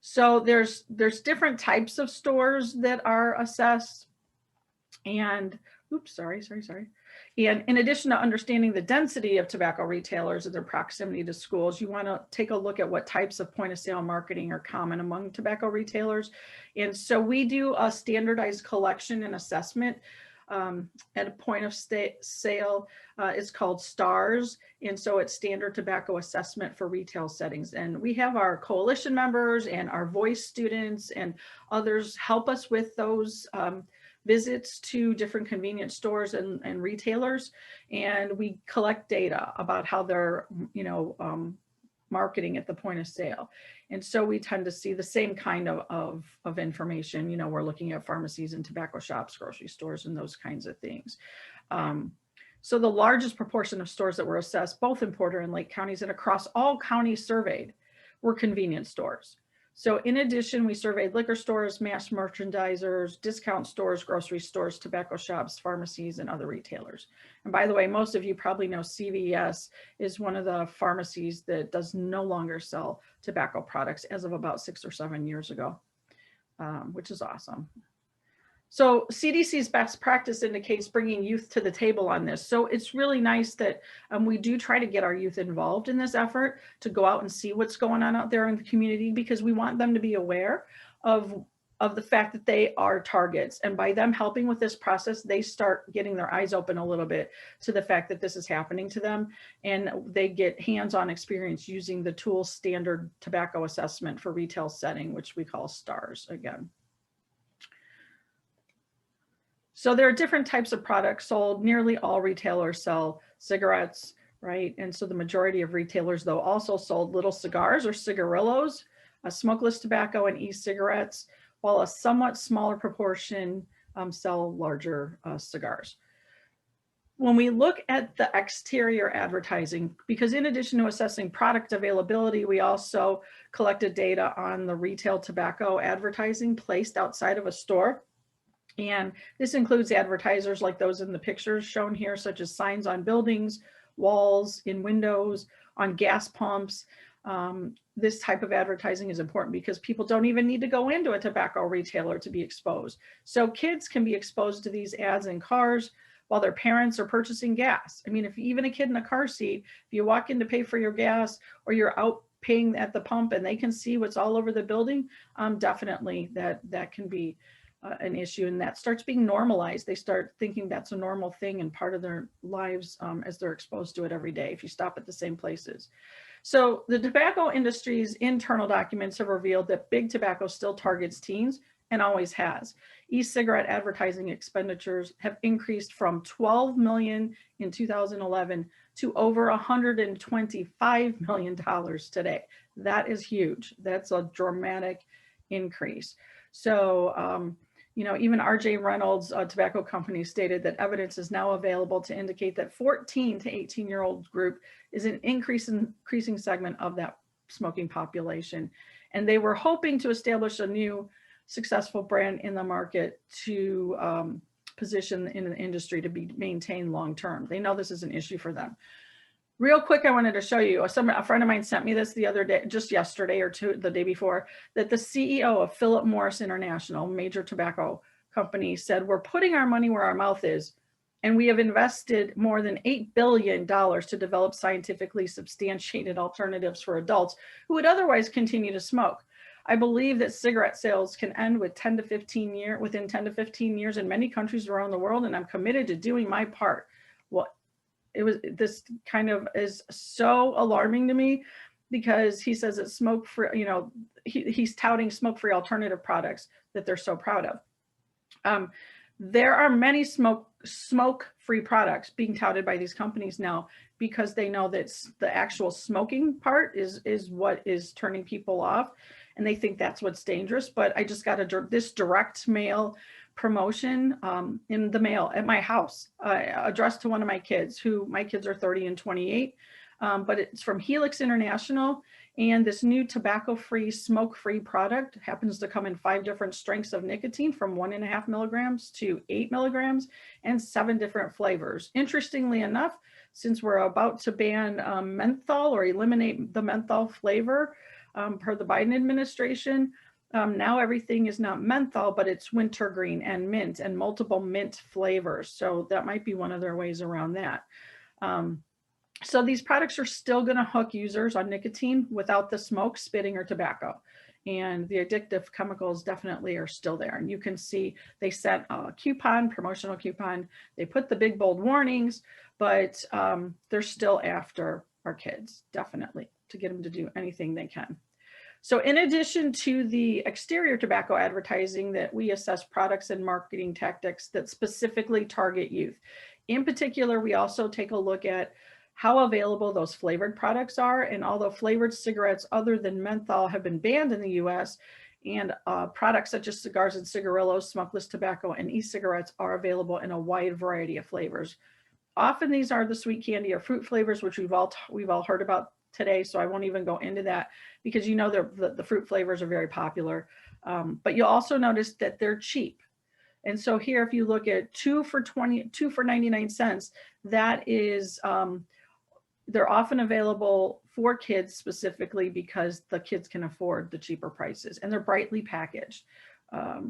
So there's different types of stores that are assessed, and and in addition to understanding the density of tobacco retailers and their proximity to schools, you want to take a look at what types of point of sale marketing are common among tobacco retailers. And so we do a standardized collection and assessment at a point of sale. It's called STARS, and so it's Standard Tobacco Assessment for Retail Settings. And we have our coalition members and our voice students and others help us with those visits to different convenience stores and retailers, and we collect data about how they're, marketing at the point of sale. And so we tend to see the same kind of information. We're looking at pharmacies and tobacco shops, grocery stores, and those kinds of things. So the largest proportion of stores that were assessed, both in Porter and Lake counties and across all counties surveyed, were convenience stores. So in addition, we surveyed liquor stores, mass merchandisers, discount stores, grocery stores, tobacco shops, pharmacies, and other retailers. And by the way, most of you probably know CVS is one of the pharmacies that does no longer sell tobacco products as of about 6 or 7 years ago, which is awesome. So CDC's best practice indicates bringing youth to the table on this. So it's really nice that we do try to get our youth involved in this effort to go out and see what's going on out there in the community, because we want them to be aware of the fact that they are targets. And by them helping with this process, they start getting their eyes open a little bit to the fact that this is happening to them. And they get hands-on experience using the tool Standard Tobacco Assessment for Retail Setting, which we call STARS again. So there are different types of products sold. Nearly all retailers sell cigarettes, right? And so the majority of retailers, though, also sold little cigars or cigarillos, smokeless tobacco, and e-cigarettes, while a somewhat smaller proportion sell larger cigars. When we look at the exterior advertising, because in addition to assessing product availability, we also collected data on the retail tobacco advertising placed outside of a store. And this includes advertisers like those in the pictures shown here, such as signs on buildings, walls, in windows, on gas pumps. This type of advertising is important because people don't even need to go into a tobacco retailer to be exposed. So kids can be exposed to these ads in cars while their parents are purchasing gas. I mean, if even a kid in a car seat, if you walk in to pay for your gas or you're out paying at the pump and they can see what's all over the building, definitely that can be an issue, and that starts being normalized. They start thinking that's a normal thing and part of their lives as they're exposed to it every day if you stop at the same places. So the tobacco industry's internal documents have revealed that big tobacco still targets teens and always has. E-cigarette advertising expenditures have increased from 12 million in 2011 to over $125 million today. That is huge. That's a dramatic increase. So, even RJ Reynolds Tobacco Company stated that evidence is now available to indicate that 14 to 18-year-old group is an increasing segment of that smoking population. And they were hoping to establish a new successful brand in the market to position in the industry to be maintained long-term. They know this is an issue for them. Real quick, I wanted to show you, a friend of mine sent me this the other day, just yesterday or the day before, that the CEO of Philip Morris International, major tobacco company, said, we're putting our money where our mouth is, and we have invested more than $8 billion to develop scientifically substantiated alternatives for adults who would otherwise continue to smoke. I believe that cigarette sales can end with within 10 to 15 years in many countries around the world, and I'm committed to doing my part. Well, this kind of is so alarming to me because he says it's smoke-free, he's touting smoke-free alternative products that they're so proud of. There are many smoke-free products being touted by these companies now because they know that the actual smoking part is what is turning people off, and they think that's what's dangerous. But I just got this direct mail promotion in the mail at my house, addressed to one of my kids, my kids are 30 and 28, but it's from Helix International. And this new tobacco-free, smoke-free product happens to come in 5 different strengths of nicotine, from 1.5 milligrams to 8 milligrams, and 7 different flavors. Interestingly enough, since we're about to ban menthol or eliminate the menthol flavor per the Biden administration, now everything is not menthol, but it's wintergreen and mint and multiple mint flavors. So that might be one of their ways around that. So these products are still going to hook users on nicotine without the smoke, spitting, or tobacco. and the addictive chemicals definitely are still there. And you can see they sent a coupon, promotional coupon. They put the big bold warnings, but they're still after our kids, definitely, to get them to do anything they can. So in addition to the exterior tobacco advertising, that we assess products and marketing tactics that specifically target youth. In particular, we also take a look at how available those flavored products are. And although flavored cigarettes other than menthol have been banned in the US, and products such as cigars and cigarillos, smokeless tobacco, and e-cigarettes are available in a wide variety of flavors. Often these are the sweet candy or fruit flavors, which we've all heard about today, so I won't even go into that, because you know the fruit flavors are very popular. But you'll also notice that they're cheap. And so here, if you look at 2 for 99 cents, that is, they're often available for kids specifically because the kids can afford the cheaper prices, and they're brightly packaged.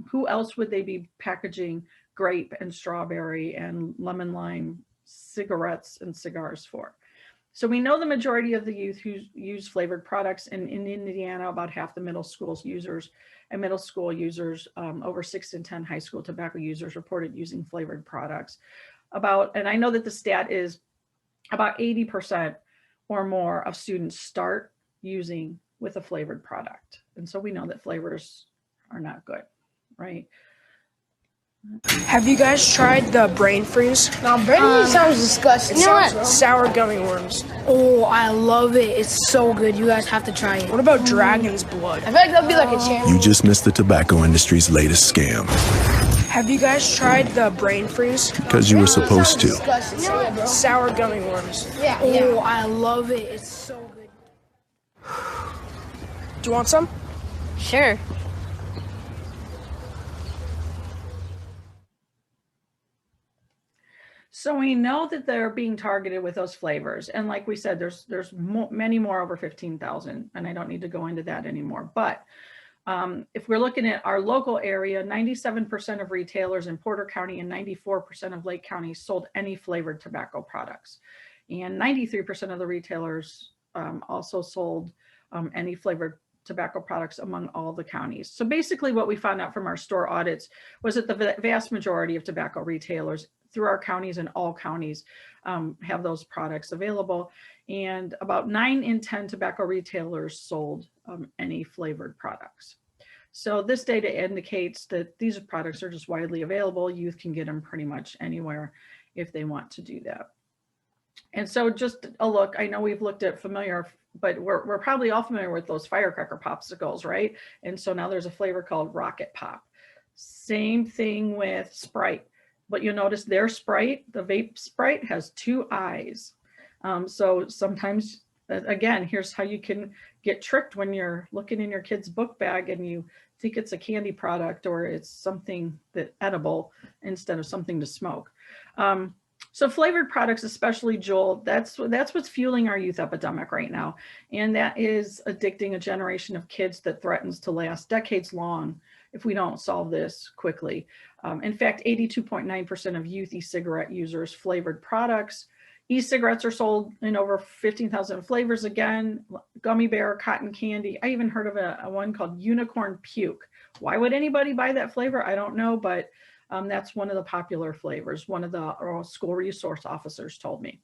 Who else would they be packaging grape and strawberry and lemon lime cigarettes and cigars for? So we know the majority of the youth who use flavored products, and in Indiana, about half the middle school users, over 6 in 10 high school tobacco users reported using flavored products. And I know that the stat is about 80% or more of students start using with a flavored product. And so we know that flavors are not good, right? Have you guys tried the brain freeze? No, brain freeze sounds disgusting. You know what? Sour gummy worms. Oh, I love it. It's so good. You guys have to try it. What about dragon's blood? I feel like that'd be like a chance. You just missed the tobacco industry's latest scam. Have you guys tried the brain freeze? Because you were supposed to. Sour gummy worms. Yeah. Oh, I love it. It's so good. Do you want some? Sure. So we know that they're being targeted with those flavors. And like we said, there's many more, over 15,000, and I don't need to go into that anymore. But if we're looking at our local area, 97% of retailers in Porter County and 94% of Lake County sold any flavored tobacco products. And 93% of the retailers also sold any flavored tobacco products among all the counties. So basically what we found out from our store audits was that the vast majority of tobacco retailers through our counties, and all counties have those products available. And about 9 in 10 tobacco retailers sold any flavored products. So this data indicates that these products are just widely available. Youth can get them pretty much anywhere if they want to do that. And so just a look, I know we've looked at but we're probably all familiar with those firecracker popsicles, right? And so now there's a flavor called Rocket Pop. Same thing with Sprite. But you'll notice their Sprite, the vape Sprite, has 2 eyes. So sometimes, again, here's how you can get tricked when you're looking in your kid's book bag and you think it's a candy product or it's something that edible instead of something to smoke. So flavored products, especially Joel, that's what's fueling our youth epidemic right now. And that is addicting a generation of kids that threatens to last decades long if we don't solve this quickly. In fact, 82.9% of youth e-cigarette users flavored products. E-cigarettes are sold in over 15,000 flavors again, gummy bear, cotton candy. I even heard of a one called unicorn puke. Why would anybody buy that flavor? I don't know, but that's one of the popular flavors. One of the school resource officers told me.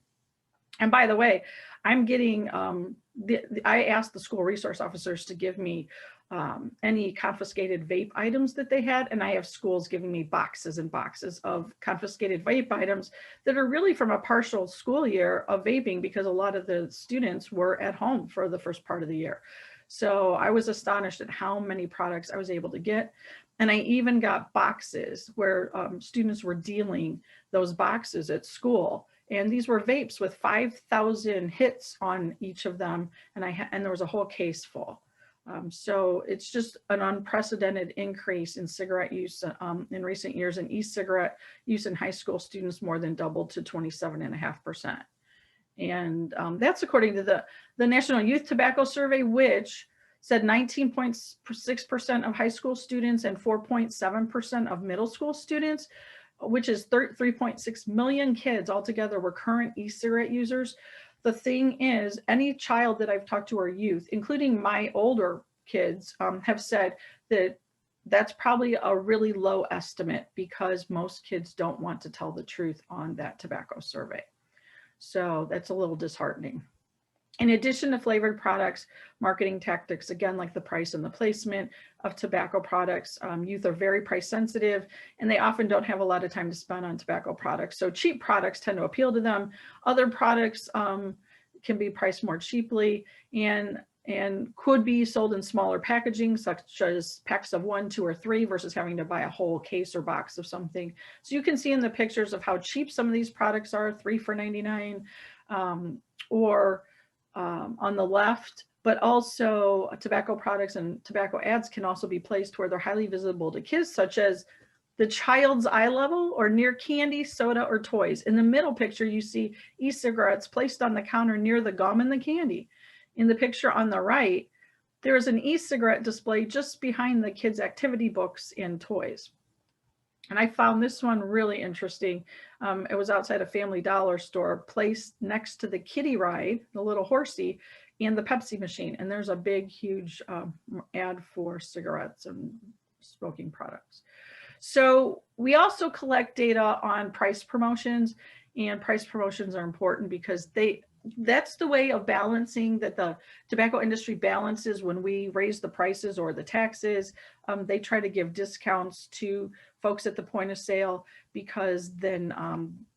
And by the way, I'm getting, I asked the school resource officers to give me any confiscated vape items that they had. And I have schools giving me boxes and boxes of confiscated vape items that are really from a partial school year of vaping, because a lot of the students were at home for the first part of the year. So I was astonished at how many products I was able to get. And I even got boxes where students were dealing those boxes at school. And these were vapes with 5,000 hits on each of them. And there was a whole case full. So it's just an unprecedented increase in cigarette use in recent years, and e-cigarette use in high school students more than doubled to 27.5%. And that's according to the National Youth Tobacco Survey, which said 19.6% of high school students and 4.7% of middle school students, which is 3.6 million kids altogether, were current e-cigarette users. The thing is, any child that I've talked to or youth, including my older kids have said that that's probably a really low estimate because most kids don't want to tell the truth on that tobacco survey. So that's a little disheartening. In addition to flavored products, marketing tactics, again, like the price and the placement of tobacco products, youth are very price sensitive and they often don't have a lot of time to spend on tobacco products. So cheap products tend to appeal to them. Other products can be priced more cheaply and could be sold in smaller packaging, such as packs of 1, 2, or 3 versus having to buy a whole case or box of something. So you can see in the pictures of how cheap some of these products are, 3 for $99, or on the left, but also tobacco products and tobacco ads can also be placed where they're highly visible to kids, such as the child's eye level or near candy, soda, or toys. In the middle picture, you see e-cigarettes placed on the counter near the gum and the candy. In the picture on the right, there is an e-cigarette display just behind the kids' activity books and toys. And I found this one really interesting. It was outside a Family Dollar store, placed next to the kiddie ride, the little horsey, and the Pepsi machine. And there's a big, huge ad for cigarettes and smoking products. So we also collect data on price promotions, and price promotions are important because that's the way of balancing that the tobacco industry balances when we raise the prices or the taxes. They try to give discounts to folks at the point of sale because then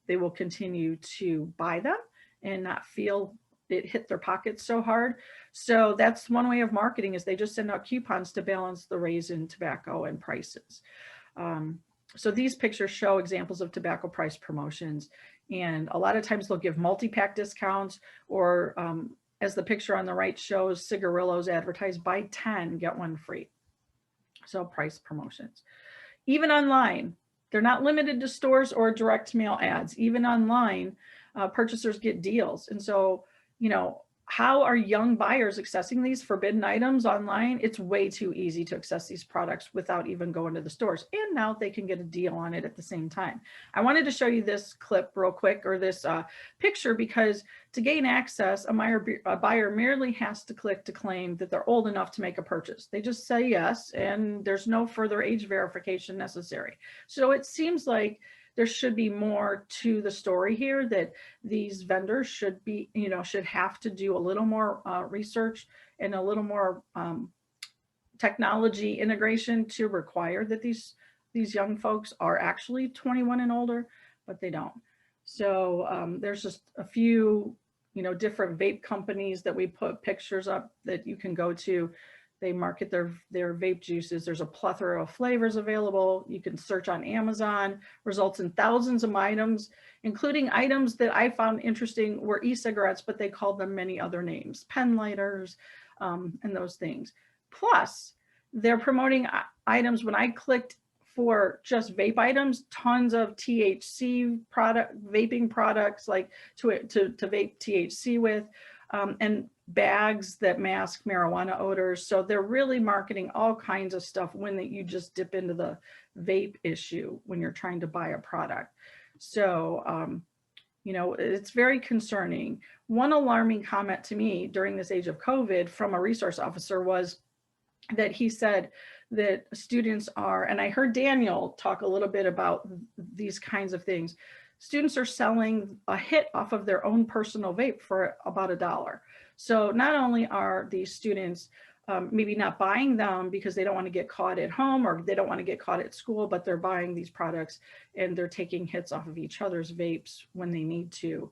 they will continue to buy them and not feel it hit their pockets so hard. So that's one way of marketing, is they just send out coupons to balance the raise in tobacco and prices. So these pictures show examples of tobacco price promotions. And a lot of times they'll give multi-pack discounts, or as the picture on the right shows, cigarillos advertise buy 10, get 1 free. So price promotions. Even online, they're not limited to stores or direct mail ads. Even online, purchasers get deals. And so, you know, how are young buyers accessing these forbidden items online? It's way too easy to access these products without even going to the stores. And now they can get a deal on it at the same time. I wanted to show you this clip real quick, or this picture, because to gain access, a buyer merely has to click to claim that they're old enough to make a purchase. They just say yes, and there's no further age verification necessary. So it seems like there should be more to the story here, that these vendors should be, you know, should have to do a little more research and a little more technology integration to require that these young folks are actually 21 and older, but they don't. So there's just a few, you know, different vape companies that we put pictures up that you can go to. They market their vape juices. There's a plethora of flavors available. You can search on Amazon, results in thousands of items, including items that I found interesting were e-cigarettes, but they called them many other names, pen lighters, and those things. Plus, they're promoting items. When I clicked for just vape items, tons of THC vaping products, like to vape THC with, and bags that mask marijuana odors. So they're really marketing all kinds of stuff when that you just dip into the vape issue when you're trying to buy a product. So, you know, it's very concerning. One alarming comment to me during this age of COVID from a resource officer was that he said that students are, and I heard Daniel talk a little bit about these kinds of things, students are selling a hit off of their own personal vape for about $1. So not only are these students maybe not buying them because they don't want to get caught at home or they don't want to get caught at school, but they're buying these products and they're taking hits off of each other's vapes when they need to,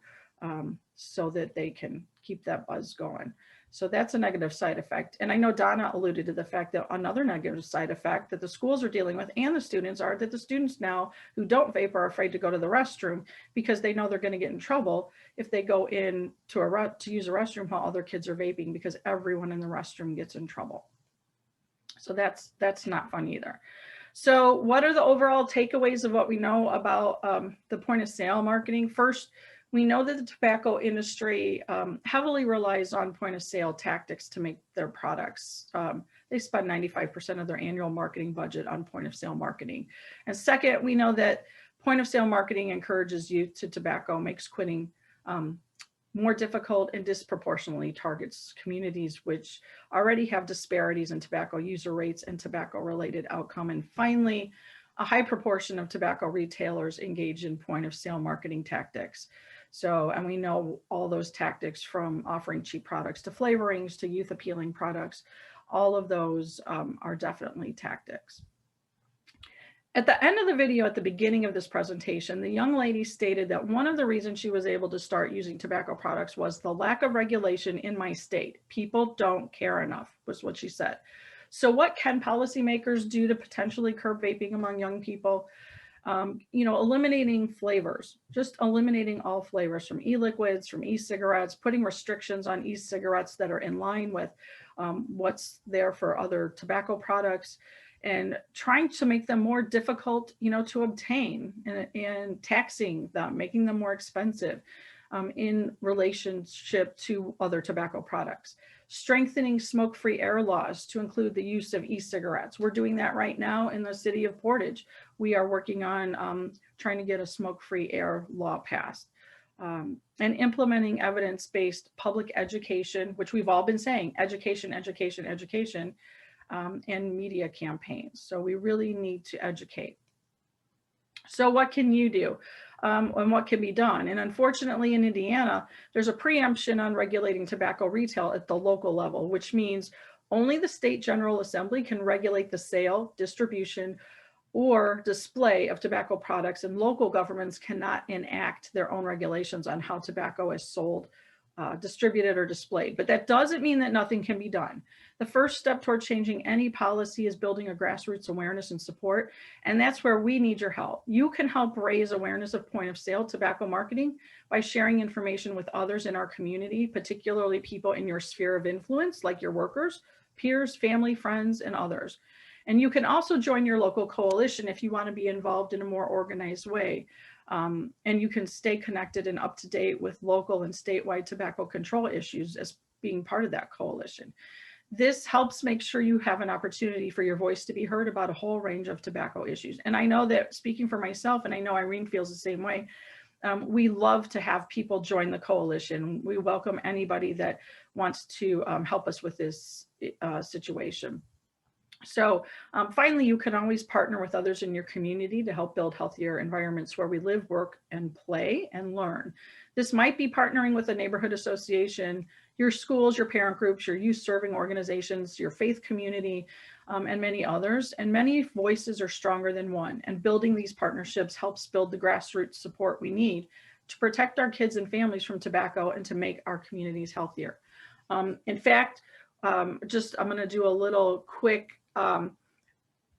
so that they can keep that buzz going. So that's a negative side effect. And I know Donna alluded to the fact that another negative side effect that the schools are dealing with and the students are that the students now who don't vape are afraid to go to the restroom because they know they're going to get in trouble if they go in to use a restroom while other kids are vaping, because everyone in the restroom gets in trouble. So that's not fun either. So what are the overall takeaways of what we know about the point of sale marketing? First, we know that the tobacco industry heavily relies on point of sale tactics to make their products. They spend 95% of their annual marketing budget on point of sale marketing. And second, we know that point of sale marketing encourages youth to tobacco, makes quitting more difficult and disproportionately targets communities which already have disparities in tobacco user rates and tobacco-related outcome. And finally, a high proportion of tobacco retailers engage in point-of-sale marketing tactics. So, and we know all those tactics, from offering cheap products to flavorings to youth appealing products, all of those are definitely tactics. At the end of the video, at the beginning of this presentation, the young lady stated that one of the reasons she was able to start using tobacco products was the lack of regulation in my state. People don't care enough, was what she said. So what can policymakers do to potentially curb vaping among young people? You know, eliminating flavors, just eliminating all flavors, from e-liquids, from e-cigarettes, putting restrictions on e-cigarettes that are in line with what's there for other tobacco products, and trying to make them more difficult, you know, to obtain, and taxing them, making them more expensive in relationship to other tobacco products. Strengthening smoke-free air laws to include the use of e-cigarettes. We're doing that right now in the city of Portage. We are working on trying to get a smoke-free air law passed. And implementing evidence-based public education, which we've all been saying, education, education, education, and media campaigns. So we really need to educate. So what can you do? And what can be done? And unfortunately in Indiana, there's a preemption on regulating tobacco retail at the local level, which means only the State General Assembly can regulate the sale, distribution, or display of tobacco products, and local governments cannot enact their own regulations on how tobacco is sold, distributed, or displayed. But that doesn't mean that nothing can be done. The first step toward changing any policy is building a grassroots awareness and support, and that's where we need your help. You can help raise awareness of point of sale tobacco marketing by sharing information with others in our community, particularly people in your sphere of influence, like your workers, peers, family, friends, and others. And you can also join your local coalition if you want to be involved in a more organized way. And you can stay connected and up to date with local and statewide tobacco control issues as being part of that coalition. This helps make sure you have an opportunity for your voice to be heard about a whole range of tobacco issues. And I know that, speaking for myself, and I know Irene feels the same way, we love to have people join the coalition. We welcome anybody that wants to help us with this situation. So finally, you can always partner with others in your community to help build healthier environments where we live, work, and play and learn. This might be partnering with a neighborhood association, your schools, your parent groups, your youth serving organizations, your faith community, and many others. And many voices are stronger than one. And building these partnerships helps build the grassroots support we need to protect our kids and families from tobacco and to make our communities healthier. In fact, I'm going to do a little quick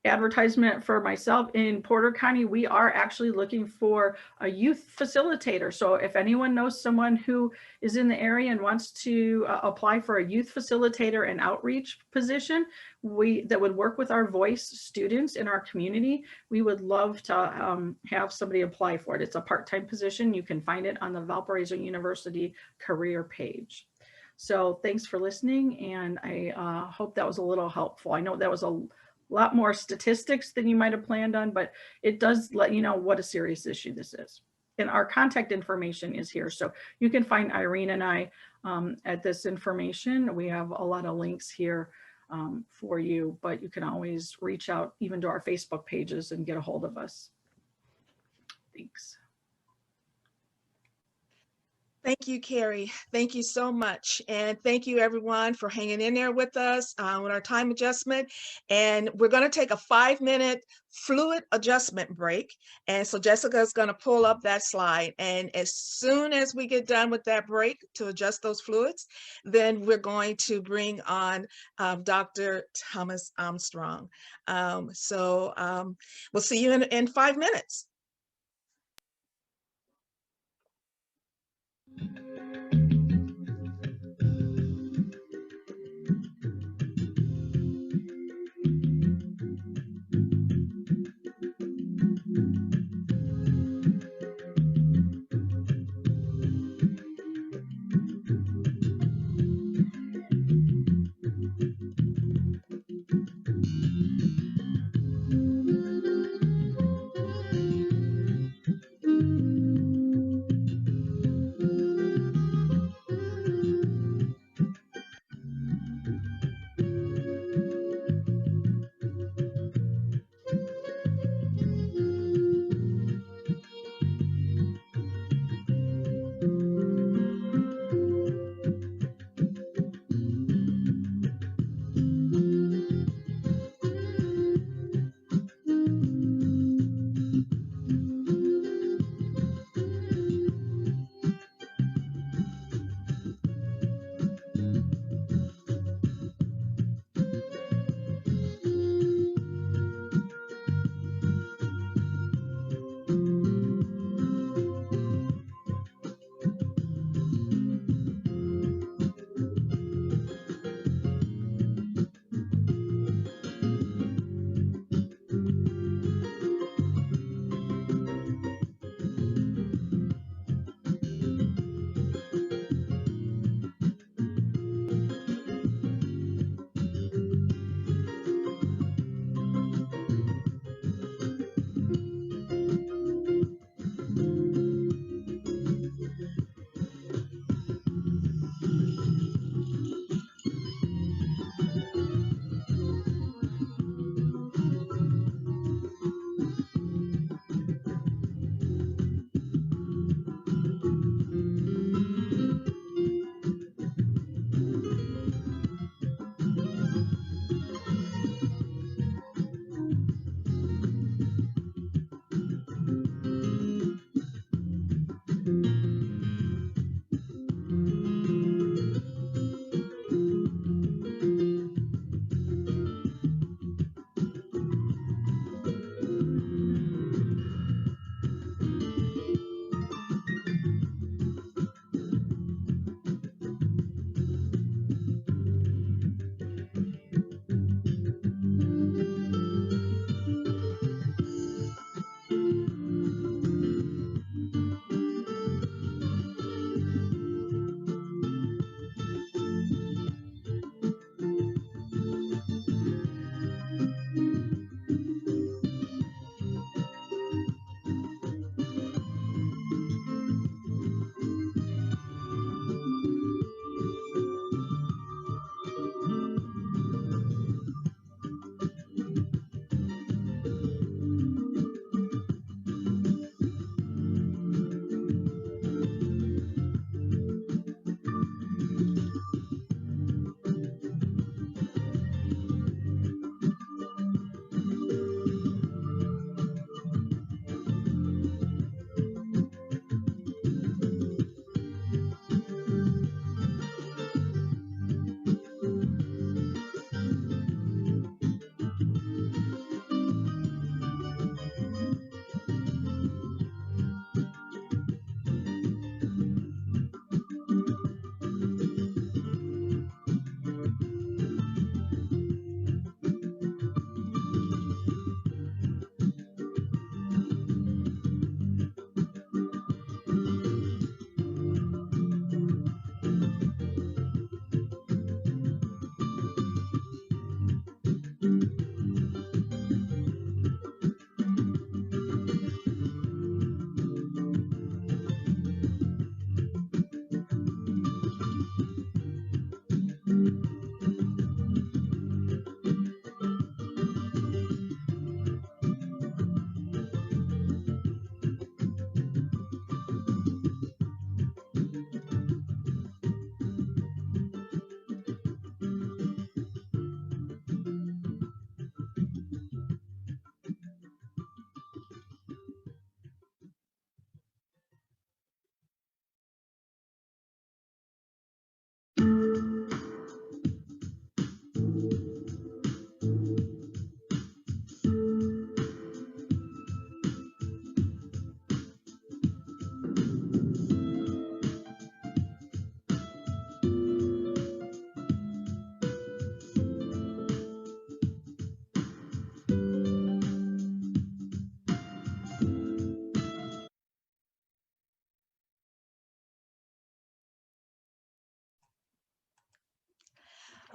advertisement for myself. In Porter County, we are actually looking for a youth facilitator. So if anyone knows someone who is in the area and wants to apply for a youth facilitator and outreach position, that would work with our voice students in our community, we would love to have somebody apply for it. It's a part-time position. You can find it on the Valparaiso University career page. So thanks for listening, and I hope that was a little helpful. I know that was a lot more statistics than you might have planned on, but it does let you know what a serious issue this is. And our contact information is here, so you can find Irene and I at this information. We have a lot of links here for you, but you can always reach out even to our Facebook pages and get a hold of us. Thanks. Thank you, Carrie. Thank you so much. And thank you everyone for hanging in there with us with our time adjustment. And we're going to take a 5-minute fluid adjustment break. And so Jessica is going to pull up that slide. And as soon as we get done with that break to adjust those fluids, then we're going to bring on Dr. Thomas Armstrong. We'll see you in 5 minutes.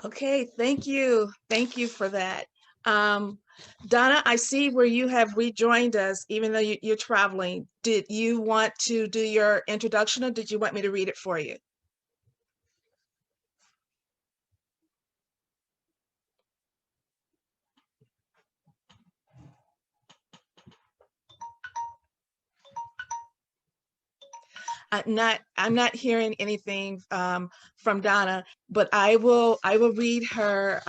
Okay, thank you. Thank you for that. Donna, I see where you have rejoined us, even though you're traveling. Did you want to do your introduction, or did you want me to read it for you? I'm not hearing anything from Donna, but I will read her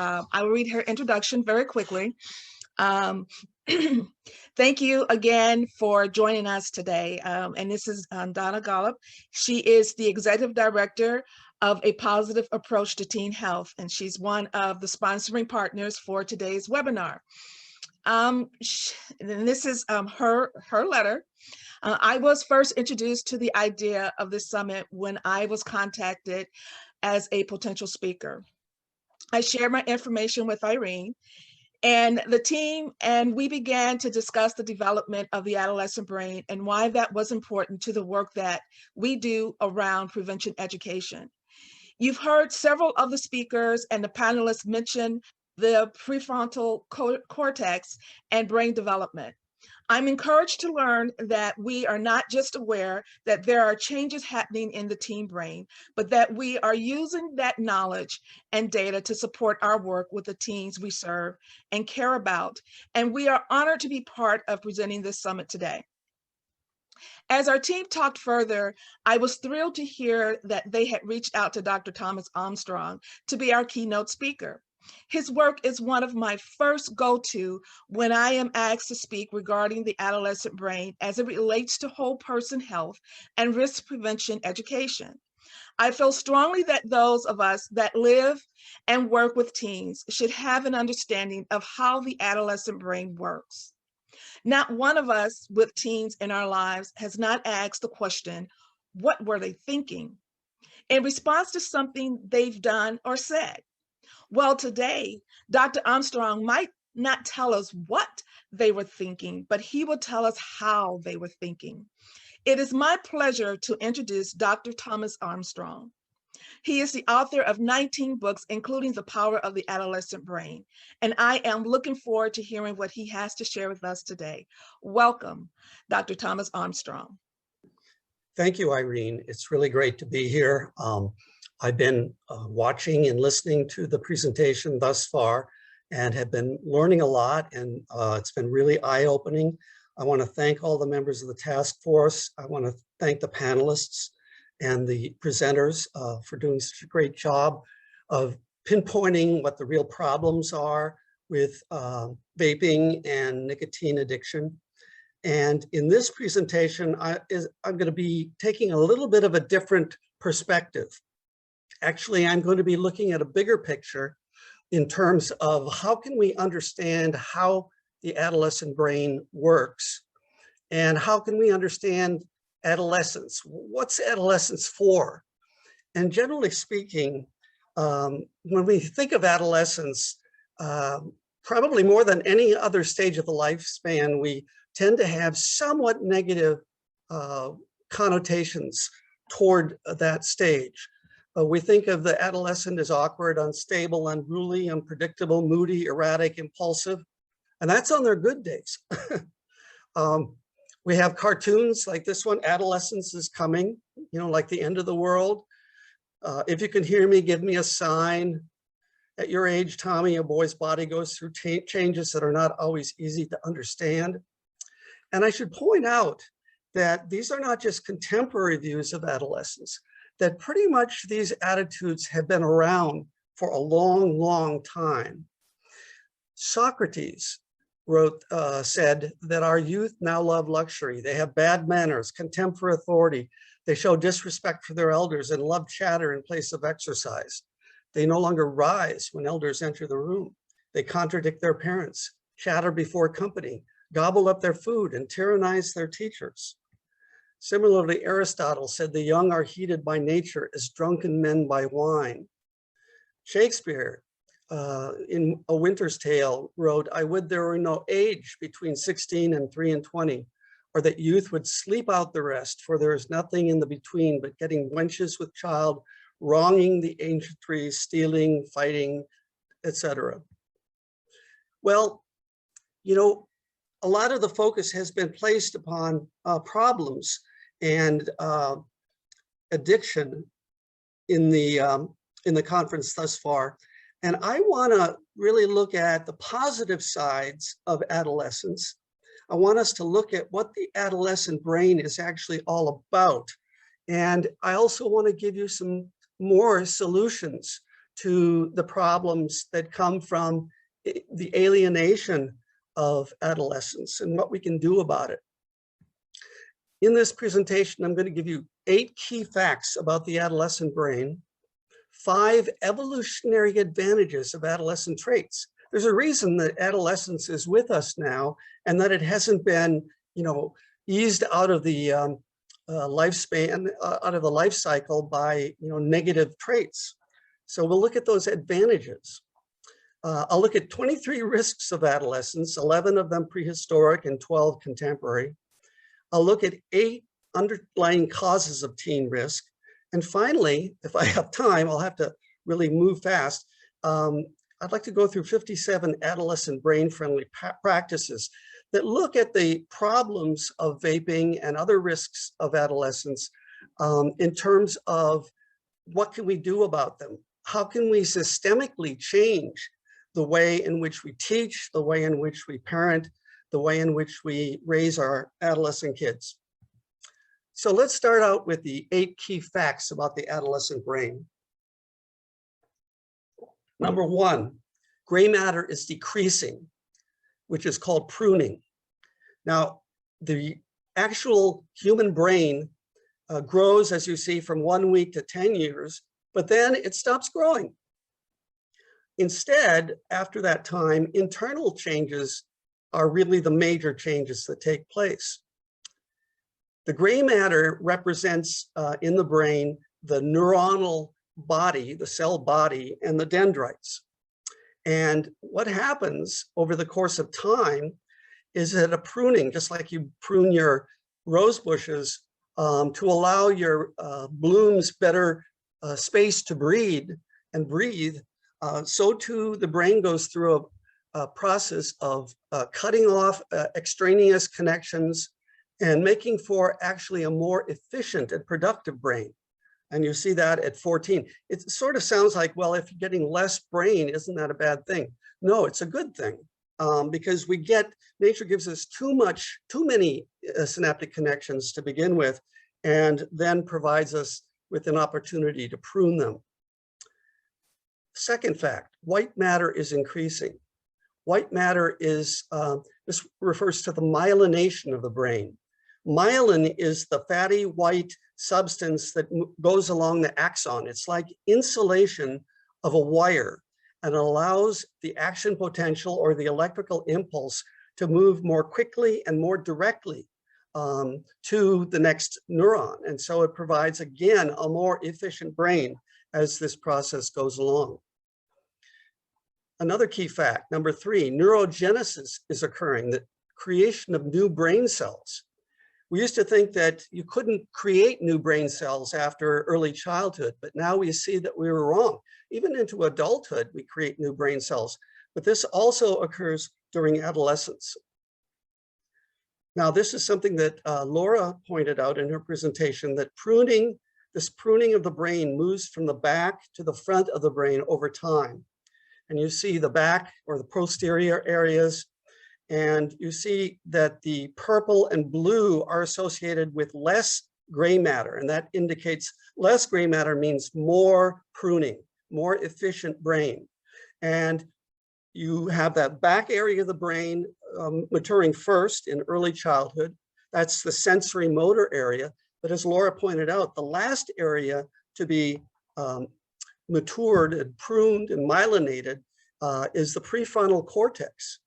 introduction very quickly. Thank you again for joining us today. And this is Donna Gollop. She is the Executive Director of A Positive Approach to Teen Health, and she's one of the sponsoring partners for today's webinar. And this is her letter. I was first introduced to the idea of this summit when I was contacted as a potential speaker. I shared my information with Irene and the team, and we began to discuss the development of the adolescent brain and why that was important to the work that we do around prevention education. You've heard several of the speakers and the panelists mention the prefrontal cortex and brain development. I'm encouraged to learn that we are not just aware that there are changes happening in the teen brain, but that we are using that knowledge and data to support our work with the teens we serve and care about. And we are honored to be part of presenting this summit today. As our team talked further, I was thrilled to hear that they had reached out to Dr. Thomas Armstrong to be our keynote speaker. His work is one of my first go-to when I am asked to speak regarding the adolescent brain as it relates to whole person health and risk prevention education. I feel strongly that those of us that live and work with teens should have an understanding of how the adolescent brain works. Not one of us with teens in our lives has not asked the question, what were they thinking? In response to something they've done or said. Well, today, Dr. Armstrong might not tell us what they were thinking, but he will tell us how they were thinking. It is my pleasure to introduce Dr. Thomas Armstrong. He is the author of 19 books, including The Power of the Adolescent Brain, and I am looking forward to hearing what he has to share with us today. Welcome, Dr. Thomas Armstrong. Thank you, Irene. It's really great to be here. I've been watching and listening to the presentation thus far and have been learning a lot, and it's been really eye-opening. I want to thank all the members of the task force. I want to thank the panelists and the presenters for doing such a great job of pinpointing what the real problems are with vaping and nicotine addiction. And in this presentation, I'm going to be taking a little bit of a different perspective. Actually, I'm going to be looking at a bigger picture in terms of how can we understand how the adolescent brain works, and how can we understand adolescence? What's adolescence for? And generally speaking, when we think of adolescence, probably more than any other stage of the lifespan, we tend to have somewhat negative connotations toward that stage. We think of the adolescent as awkward, unstable, unruly, unpredictable, moody, erratic, impulsive, and that's on their good days. We have cartoons like this one, Adolescence is Coming, like the end of the world. If you can hear me, give me a sign. At your age, Tommy, a boy's body goes through changes that are not always easy to understand. And I should point out that these are not just contemporary views of adolescence, that pretty much these attitudes have been around for a long, long time. Socrates said that our youth now love luxury. They have bad manners, contempt for authority. They show disrespect for their elders and love chatter in place of exercise. They no longer rise when elders enter the room. They contradict their parents, chatter before company, gobble up their food, and tyrannize their teachers. Similarly, Aristotle said the young are heated by nature as drunken men by wine. Shakespeare, in A Winter's Tale, wrote, "I would there were no age between 16 and 3 and 20, or that youth would sleep out the rest, for there is nothing in the between but getting wenches with child, wronging the ancient trees, stealing, fighting, etc. Well, you know, a lot of the focus has been placed upon problems and addiction in the conference thus far. And I want to really look at the positive sides of adolescence. I want us to look at what the adolescent brain is actually all about. And I also want to give you some more solutions to the problems that come from the alienation of adolescence and what we can do about it. In this presentation, I'm going to give you 8 key facts about the adolescent brain, 5 evolutionary advantages of adolescent traits. There's a reason that adolescence is with us now and that it hasn't been, you know, eased out of the lifespan, out of the life cycle by, you know, negative traits. So we'll look at those advantages. I'll look at 23 risks of adolescence, 11 of them prehistoric and 12 contemporary. I'll look at 8 underlying causes of teen risk. And finally, if I have time, I'll have to really move fast. I'd like to go through 57 adolescent brain-friendly practices that look at the problems of vaping and other risks of adolescence in terms of what can we do about them? How can we systemically change the way in which we teach, the way in which we parent, the way in which we raise our adolescent kids? So let's start out with the 8 key facts about the adolescent brain. Number 1, gray matter is decreasing, which is called pruning. Now, the actual human brain grows, as you see, from 1 week to 10 years, but then it stops growing. Instead, after that time, internal changes are really the major changes that take place. The gray matter represents in the brain the neuronal body, the cell body, and the dendrites. And what happens over the course of time is that a pruning, just like you prune your rose bushes to allow your blooms better space to breathe, so too the brain goes through a process of cutting off extraneous connections and making for actually a more efficient and productive brain. And you see that at 14. It sort of sounds like, well, if you're getting less brain, isn't that a bad thing? No, it's a good thing because nature gives us too many synaptic connections to begin with, and then provides us with an opportunity to prune them. Second fact, white matter is increasing. White matter is, this refers to the myelination of the brain. Myelin is the fatty white substance that goes along the axon. It's like insulation of a wire and allows the action potential or the electrical impulse to move more quickly and more directly to the next neuron. And so it provides, again, a more efficient brain as this process goes along. Another key fact, number 3, neurogenesis is occurring, the creation of new brain cells. We used to think that you couldn't create new brain cells after early childhood, but now we see that we were wrong. Even into adulthood, we create new brain cells, but this also occurs during adolescence. Now, this is something that Laura pointed out in her presentation, that this pruning of the brain moves from the back to the front of the brain over time. And you see the back or the posterior areas, and you see that the purple and blue are associated with less gray matter, and that indicates less gray matter means more pruning, more efficient brain. And you have that back area of the brain maturing first in early childhood. That's the sensory motor area. But as Laura pointed out, the last area to be matured and pruned and myelinated is the prefrontal cortex,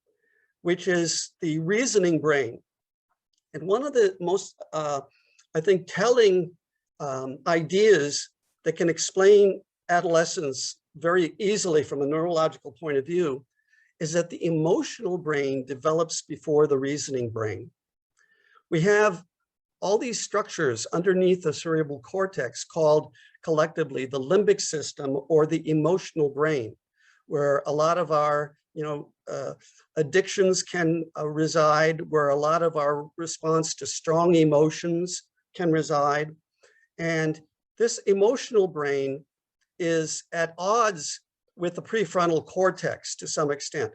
which is the reasoning brain. And one of the most, I think, telling ideas that can explain adolescence very easily from a neurological point of view is that the emotional brain develops before the reasoning brain. We have all these structures underneath the cerebral cortex called collectively the limbic system or the emotional brain, where a lot of our addictions can reside, where a lot of our response to strong emotions can reside. And this emotional brain is at odds with the prefrontal cortex to some extent.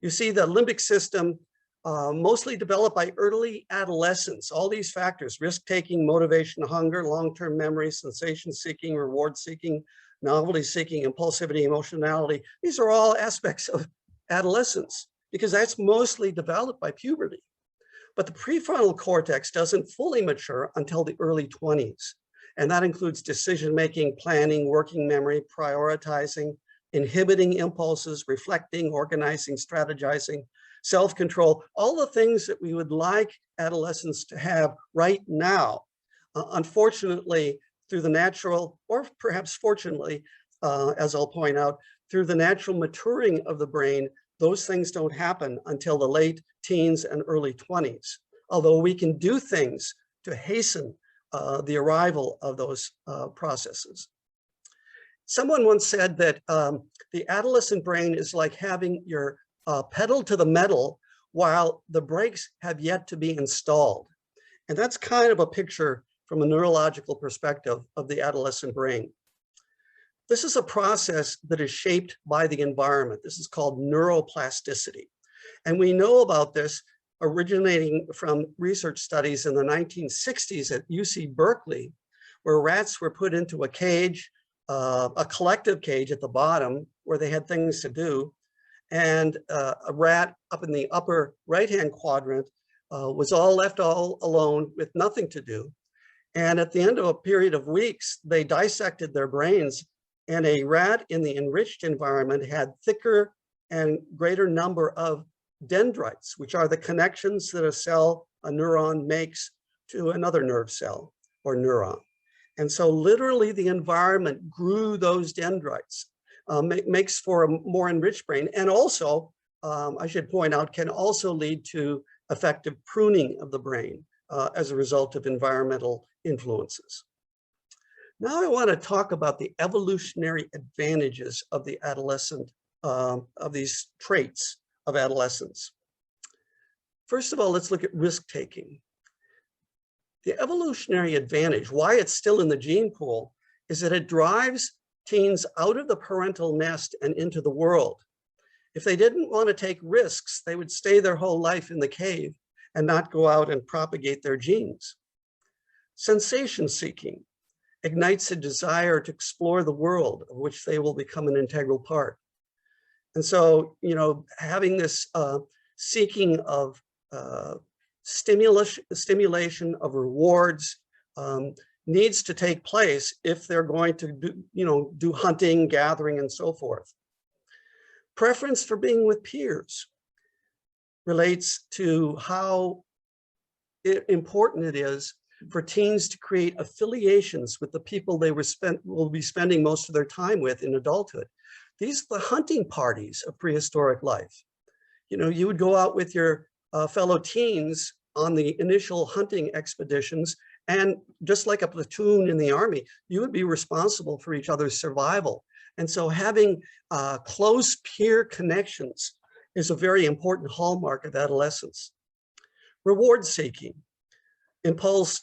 You see, the limbic system mostly developed by early adolescence. All these factors: risk-taking, motivation, hunger, long-term memory, sensation-seeking, reward-seeking, novelty-seeking, impulsivity, emotionality. These are all aspects of adolescence because that's mostly developed by puberty. But the prefrontal cortex doesn't fully mature until the early 20s. And that includes decision-making, planning, working memory, prioritizing, inhibiting impulses, reflecting, organizing, strategizing, self-control, all the things that we would like adolescents to have right now. Unfortunately, through the natural, or perhaps fortunately, as I'll point out, through the natural maturing of the brain, those things don't happen until the late teens and early 20s. Although we can do things to hasten the arrival of those processes. Someone once said that the adolescent brain is like having your pedal to the metal while the brakes have yet to be installed. And that's kind of a picture from a neurological perspective of the adolescent brain. This is a process that is shaped by the environment. This is called neuroplasticity. And we know about this originating from research studies in the 1960s at UC Berkeley, where rats were put into a cage, a collective cage at the bottom where they had things to do. And a rat up in the upper right-hand quadrant was all left all alone with nothing to do. And at the end of a period of weeks, they dissected their brains, and a rat in the enriched environment had thicker and greater number of dendrites, which are the connections that a neuron makes to another nerve cell or neuron. And so literally the environment grew those dendrites, makes for a more enriched brain. And also, I should point out, can also lead to effective pruning of the brain as a result of environmental influences. Now I want to talk about the evolutionary advantages of the adolescent, of these traits of adolescence. First of all, let's look at risk-taking. The evolutionary advantage, why it's still in the gene pool, is that it drives teens out of the parental nest and into the world. If they didn't want to take risks, they would stay their whole life in the cave and not go out and propagate their genes. Sensation seeking ignites a desire to explore the world, of which they will become an integral part. And so, having this seeking of stimulation of rewards needs to take place if they're going to do hunting, gathering, and so forth. Preference for being with peers relates to how important it is for teens to create affiliations with the people they will be spending most of their time with in adulthood. These are the hunting parties of prehistoric life. You would go out with your fellow teens on the initial hunting expeditions, and just like a platoon in the army, you would be responsible for each other's survival. And so having close peer connections is a very important hallmark of adolescence. Reward seeking impels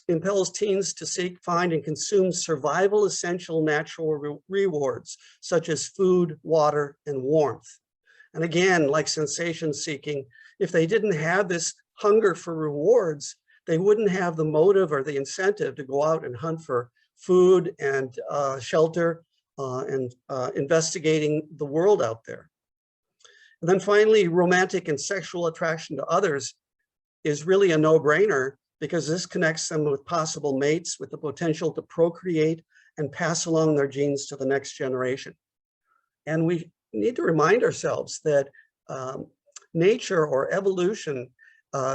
teens to seek, find, and consume survival essential natural rewards, such as food, water, and warmth. And again, like sensation seeking, if they didn't have this hunger for rewards, they wouldn't have the motive or the incentive to go out and hunt for food and shelter and investigating the world out there. And then finally, romantic and sexual attraction to others is really a no-brainer, because this connects them with possible mates with the potential to procreate and pass along their genes to the next generation. And we need to remind ourselves that nature or evolution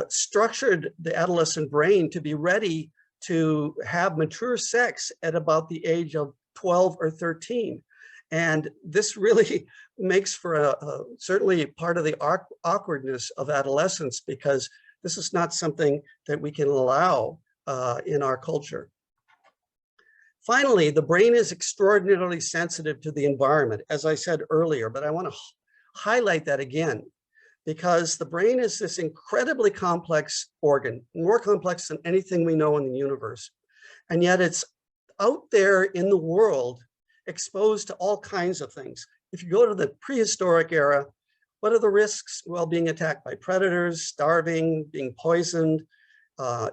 structured the adolescent brain to be ready to have mature sex at about the age of 12 or 13. And this really makes for certainly part of the awkwardness of adolescence, because this is not something that we can allow in our culture. Finally, the brain is extraordinarily sensitive to the environment, as I said earlier, but I want to highlight that again, because the brain is this incredibly complex organ, more complex than anything we know in the universe. And yet it's out there in the world, exposed to all kinds of things. If you go to the prehistoric era, what are the risks? Well, being attacked by predators, starving, being poisoned,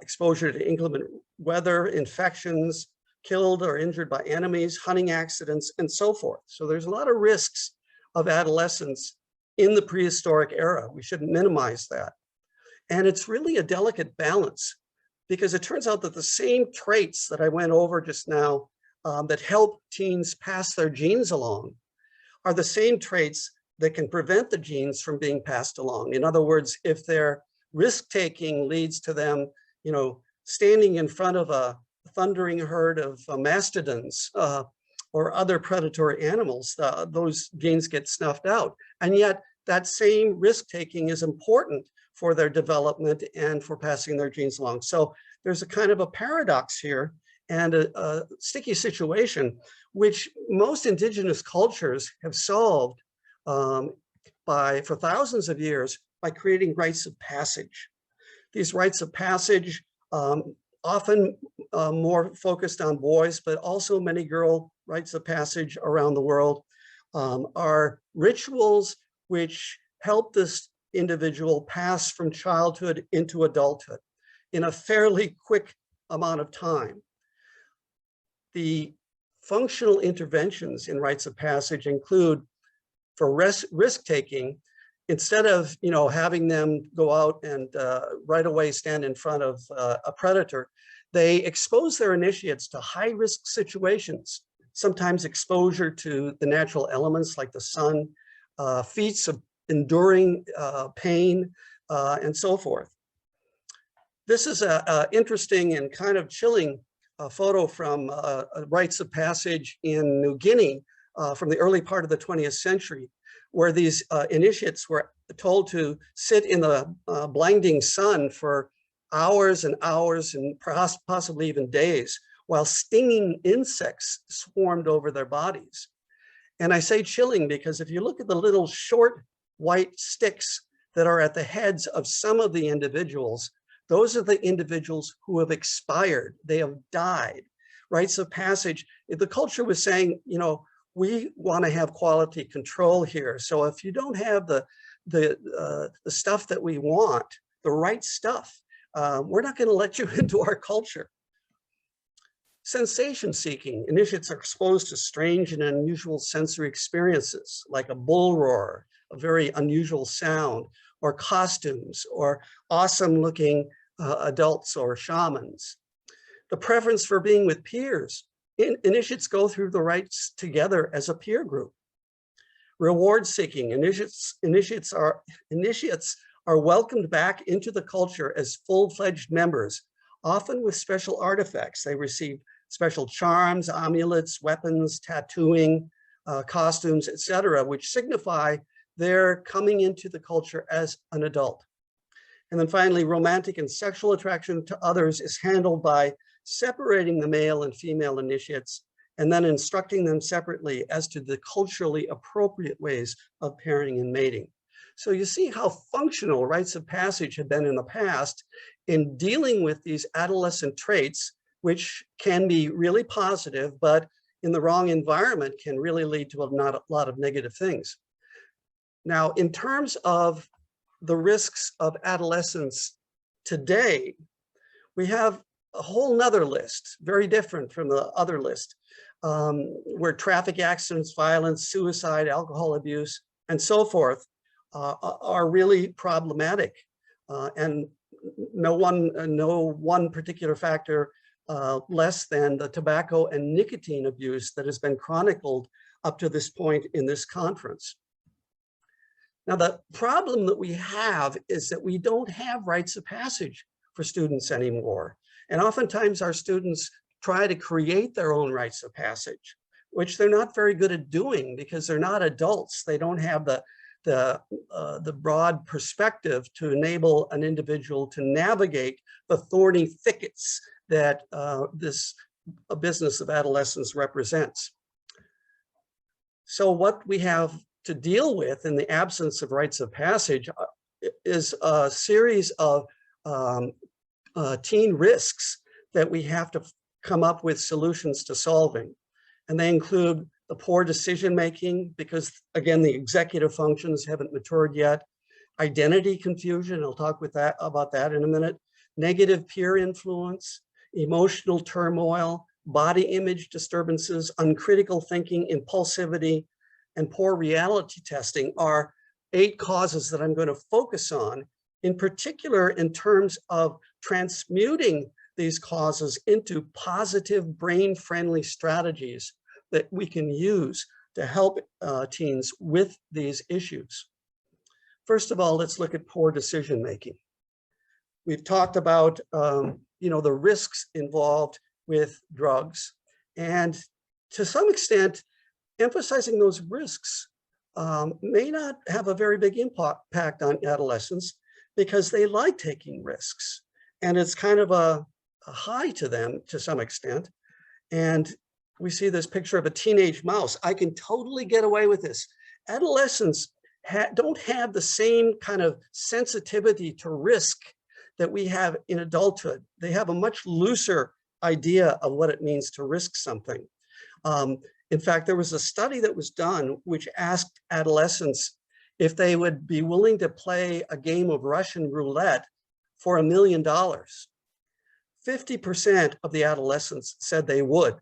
exposure to inclement weather, infections, killed or injured by enemies, hunting accidents, and so forth. So there's a lot of risks of adolescence in the prehistoric era. We shouldn't minimize that. And it's really a delicate balance, because it turns out that the same traits that I went over just now that help teens pass their genes along are the same traits that can prevent the genes from being passed along. In other words, if their risk-taking leads to them, standing in front of a thundering herd of mastodons or other predatory animals, those genes get snuffed out. And yet that same risk-taking is important for their development and for passing their genes along. So there's a kind of a paradox here and a sticky situation, which most indigenous cultures have solved for thousands of years by creating rites of passage. These rites of passage, often more focused on boys, but also many girl rites of passage around the world, are rituals which help this individual pass from childhood into adulthood in a fairly quick amount of time. The functional interventions in rites of passage include, for risk-taking, instead of having them go out and right away stand in front of a predator, they expose their initiates to high-risk situations, sometimes exposure to the natural elements like the sun, feats of enduring pain, and so forth. This is an interesting and kind of chilling photo from rites of passage in New Guinea from the early part of the 20th century, where these initiates were told to sit in the blinding sun for hours and hours and possibly even days, while stinging insects swarmed over their bodies. And I say chilling because if you look at the little short white sticks that are at the heads of some of the individuals, those are the individuals who have expired. They have died. Rites of passage, the culture was saying, we want to have quality control here. So if you don't have the stuff that we want, the right stuff, we're not going to let you into our culture. Sensation seeking, initiates are exposed to strange and unusual sensory experiences, like a bull roar, a very unusual sound, or costumes, or awesome looking adults or shamans. The preference for being with peers. Initiates go through the rites together as a peer group. Reward seeking, initiates are welcomed back into the culture as full-fledged members, often with special artifacts. They receive special charms, amulets, weapons, tattooing, costumes, etc., which signify their coming into the culture as an adult. And then finally, romantic and sexual attraction to others is handled by separating the male and female initiates and then instructing them separately as to the culturally appropriate ways of pairing and mating. So you see how functional rites of passage have been in the past in dealing with these adolescent traits, which can be really positive, but in the wrong environment can really lead to a lot of negative things. Now, in terms of the risks of adolescence today, we have a whole nother list, very different from the other list, where traffic accidents, violence, suicide, alcohol abuse, and so forth are really problematic. And no one particular factor less than the tobacco and nicotine abuse that has been chronicled up to this point in this conference. Now, the problem that we have is that we don't have rites of passage for students anymore. And oftentimes our students try to create their own rites of passage, which they're not very good at doing because they're not adults. They don't have the broad perspective to enable an individual to navigate the thorny thickets that this business of adolescence represents. So what we have to deal with in the absence of rites of passage is a series of teen risks that we have to come up with solutions to solving. And they include the poor decision-making, because again, the executive functions haven't matured yet, identity confusion, I'll talk about that in a minute, negative peer influence, emotional turmoil, body image disturbances, uncritical thinking, impulsivity, and poor reality testing are 8 causes that I'm going to focus on, in particular in terms of transmuting these causes into positive brain-friendly strategies that we can use to help teens with these issues. First of all, let's look at poor decision-making. We've talked about the risks involved with drugs, and to some extent, emphasizing those risks may not have a very big impact on adolescents because they like taking risks, and it's kind of a high to them to some extent. And we see this picture of a teenage mouse. I can totally get away with this. Adolescents don't have the same kind of sensitivity to risk that we have in adulthood. They have a much looser idea of what it means to risk something. In fact, there was a study that was done which asked adolescents if they would be willing to play a game of Russian roulette for $1 million. 50% of the adolescents said they would.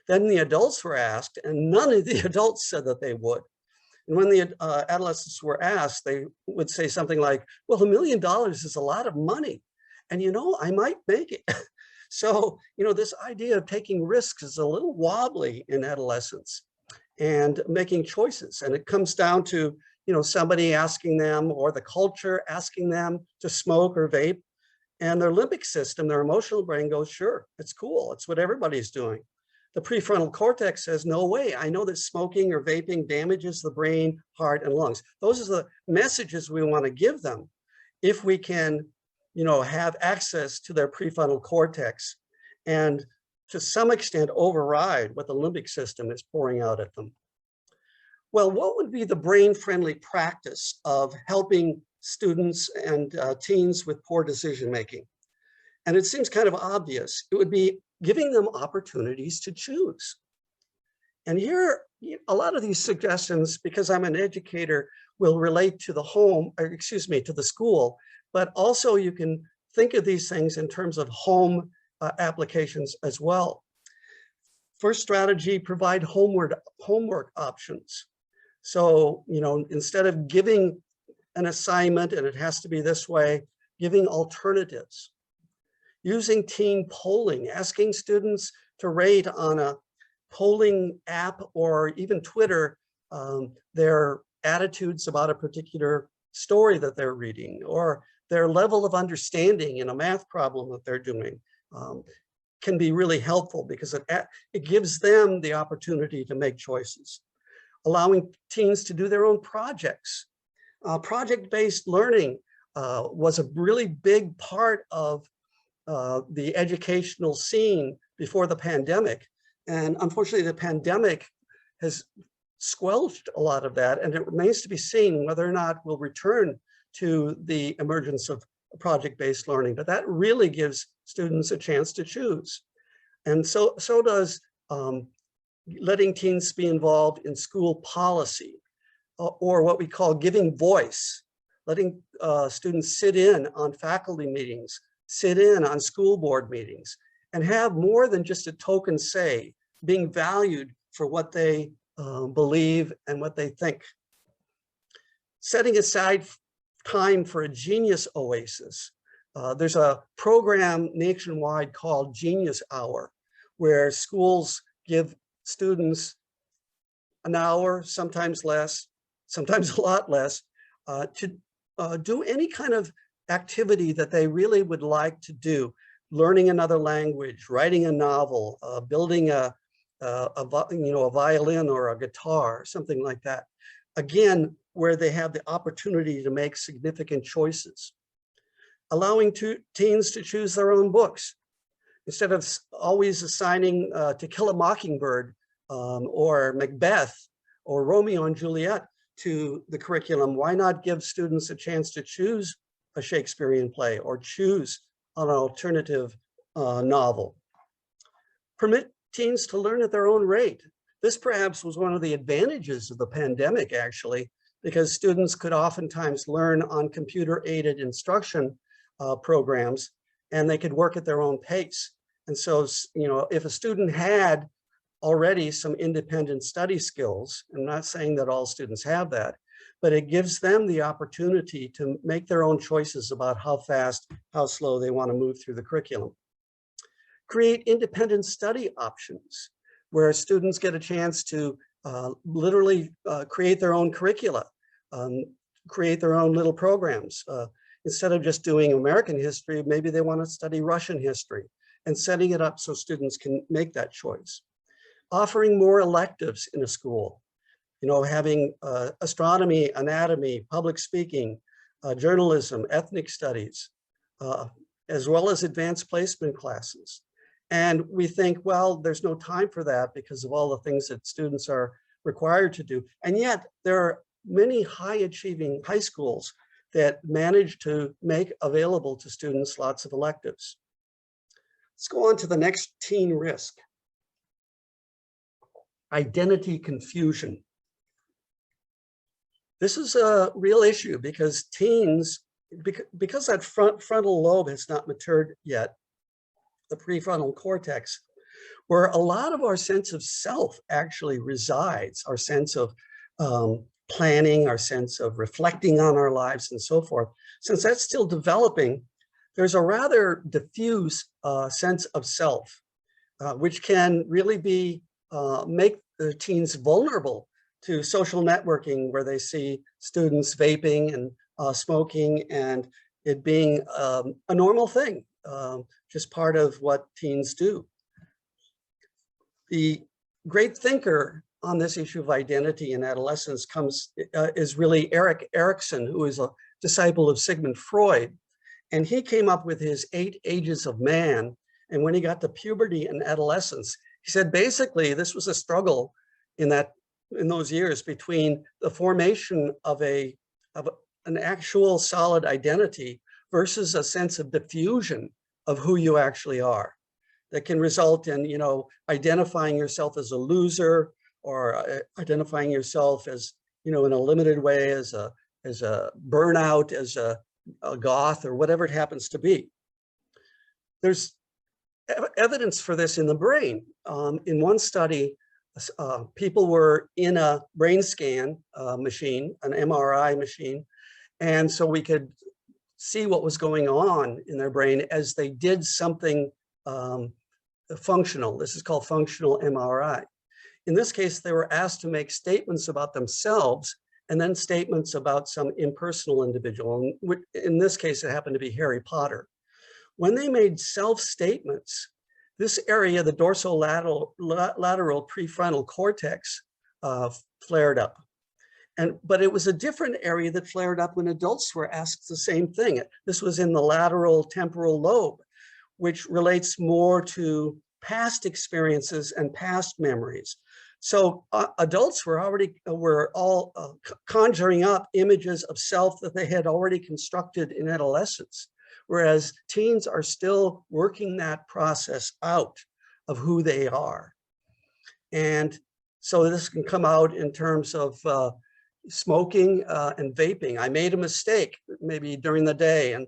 Then the adults were asked, and none of the adults said that they would. And when the adolescents were asked, they would say something like, well, $1 million is a lot of money. And I might make it. So, this idea of taking risks is a little wobbly in adolescence and making choices. And it comes down to, somebody asking them or the culture asking them to smoke or vape. And their limbic system, their emotional brain goes, sure, it's cool. It's what everybody's doing. The prefrontal cortex says, no way, I know that smoking or vaping damages the brain, heart, and lungs. Those are the messages we want to give them if we can, have access to their prefrontal cortex and to some extent override what the limbic system is pouring out at them. Well, what would be the brain-friendly practice of helping students and teens with poor decision-making? And it seems kind of obvious. It would be giving them opportunities to choose. And here, a lot of these suggestions, because I'm an educator, will relate to the home, or excuse me, to the school, but also you can think of these things in terms of home applications as well. First strategy, provide homework options. So, instead of giving an assignment and it has to be this way, giving alternatives. Using teen polling, asking students to rate on a polling app or even Twitter their attitudes about a particular story that they're reading or their level of understanding in a math problem that they're doing can be really helpful because it gives them the opportunity to make choices. Allowing teens to do their own projects. Project-based learning was a really big part of the educational scene before the pandemic. And unfortunately, the pandemic has squelched a lot of that, and it remains to be seen whether or not we'll return to the emergence of project-based learning. But that really gives students a chance to choose. And so does letting teens be involved in school policy, or what we call giving voice, letting students sit in on faculty meetings, sit in on school board meetings, and have more than just a token say, being valued for what they believe and what they think. Setting aside time for a genius oasis. There's a program nationwide called Genius Hour, where schools give students an hour, sometimes less, sometimes a lot less, to do any kind of activity that they really would like to do. Learning another language, writing a novel, building a violin or a guitar, something like that. Again, where they have the opportunity to make significant choices. Allowing teens to choose their own books. Instead of always assigning To Kill a Mockingbird or Macbeth or Romeo and Juliet to the curriculum, why not give students a chance to choose a Shakespearean play or choose an alternative novel? Permit teens to learn at their own rate. This perhaps was one of the advantages of the pandemic, actually, because students could oftentimes learn on computer-aided instruction programs, and they could work at their own pace. And so, you know, if a student had already some independent study skills, I'm not saying that all students have that, but it gives them the opportunity to make their own choices about how fast, how slow they want to move through the curriculum. Create independent study options where students get a chance to literally create their own curricula, create their own little programs. Instead of just doing American history, maybe they want to study Russian history, and setting it up so students can make that choice. Offering more electives in a school, you know, having astronomy, anatomy, public speaking, journalism, ethnic studies, as well as advanced placement classes. And we think, well, there's no time for that because of all the things that students are required to do. And yet there are many high achieving high schools that manage to make available to students lots of electives. Let's go on to the next teen risk. Identity confusion. This is a real issue because teens, because that frontal lobe has not matured yet, the prefrontal cortex, where a lot of our sense of self actually resides, our sense of planning, our sense of reflecting on our lives and so forth. Since that's still developing, there's a rather diffuse sense of self, which can really be make the teens vulnerable to social networking, where they see students vaping and smoking and it being a normal thing, just part of what teens do. The great thinker on this issue of identity in adolescence is really Erik Erikson, who is a disciple of Sigmund Freud. And he came up with his 8 ages of man. And when he got to puberty and adolescence, he said, basically, this was a struggle in those years between the formation of an actual solid identity versus a sense of diffusion of who you actually are. That can result in, you know, identifying yourself as a loser or identifying yourself as, you know, in a limited way as a burnout, as a goth, or whatever it happens to be. There's evidence for this in the brain. In one study, people were in a brain scan machine, an MRI machine, and so we could see what was going on in their brain as they did something functional. This is called functional MRI. In this case, they were asked to make statements about themselves and then statements about some impersonal individual. And in this case, it happened to be Harry Potter. When they made self-statements, this area, the dorsolateral prefrontal cortex, flared up. But it was a different area that flared up when adults were asked the same thing. This was in the lateral temporal lobe, which relates more to past experiences and past memories. So adults were all conjuring up images of self that they had already constructed in adolescence, whereas teens are still working that process out of who they are. And so this can come out in terms of smoking and vaping. I made a mistake maybe during the day, and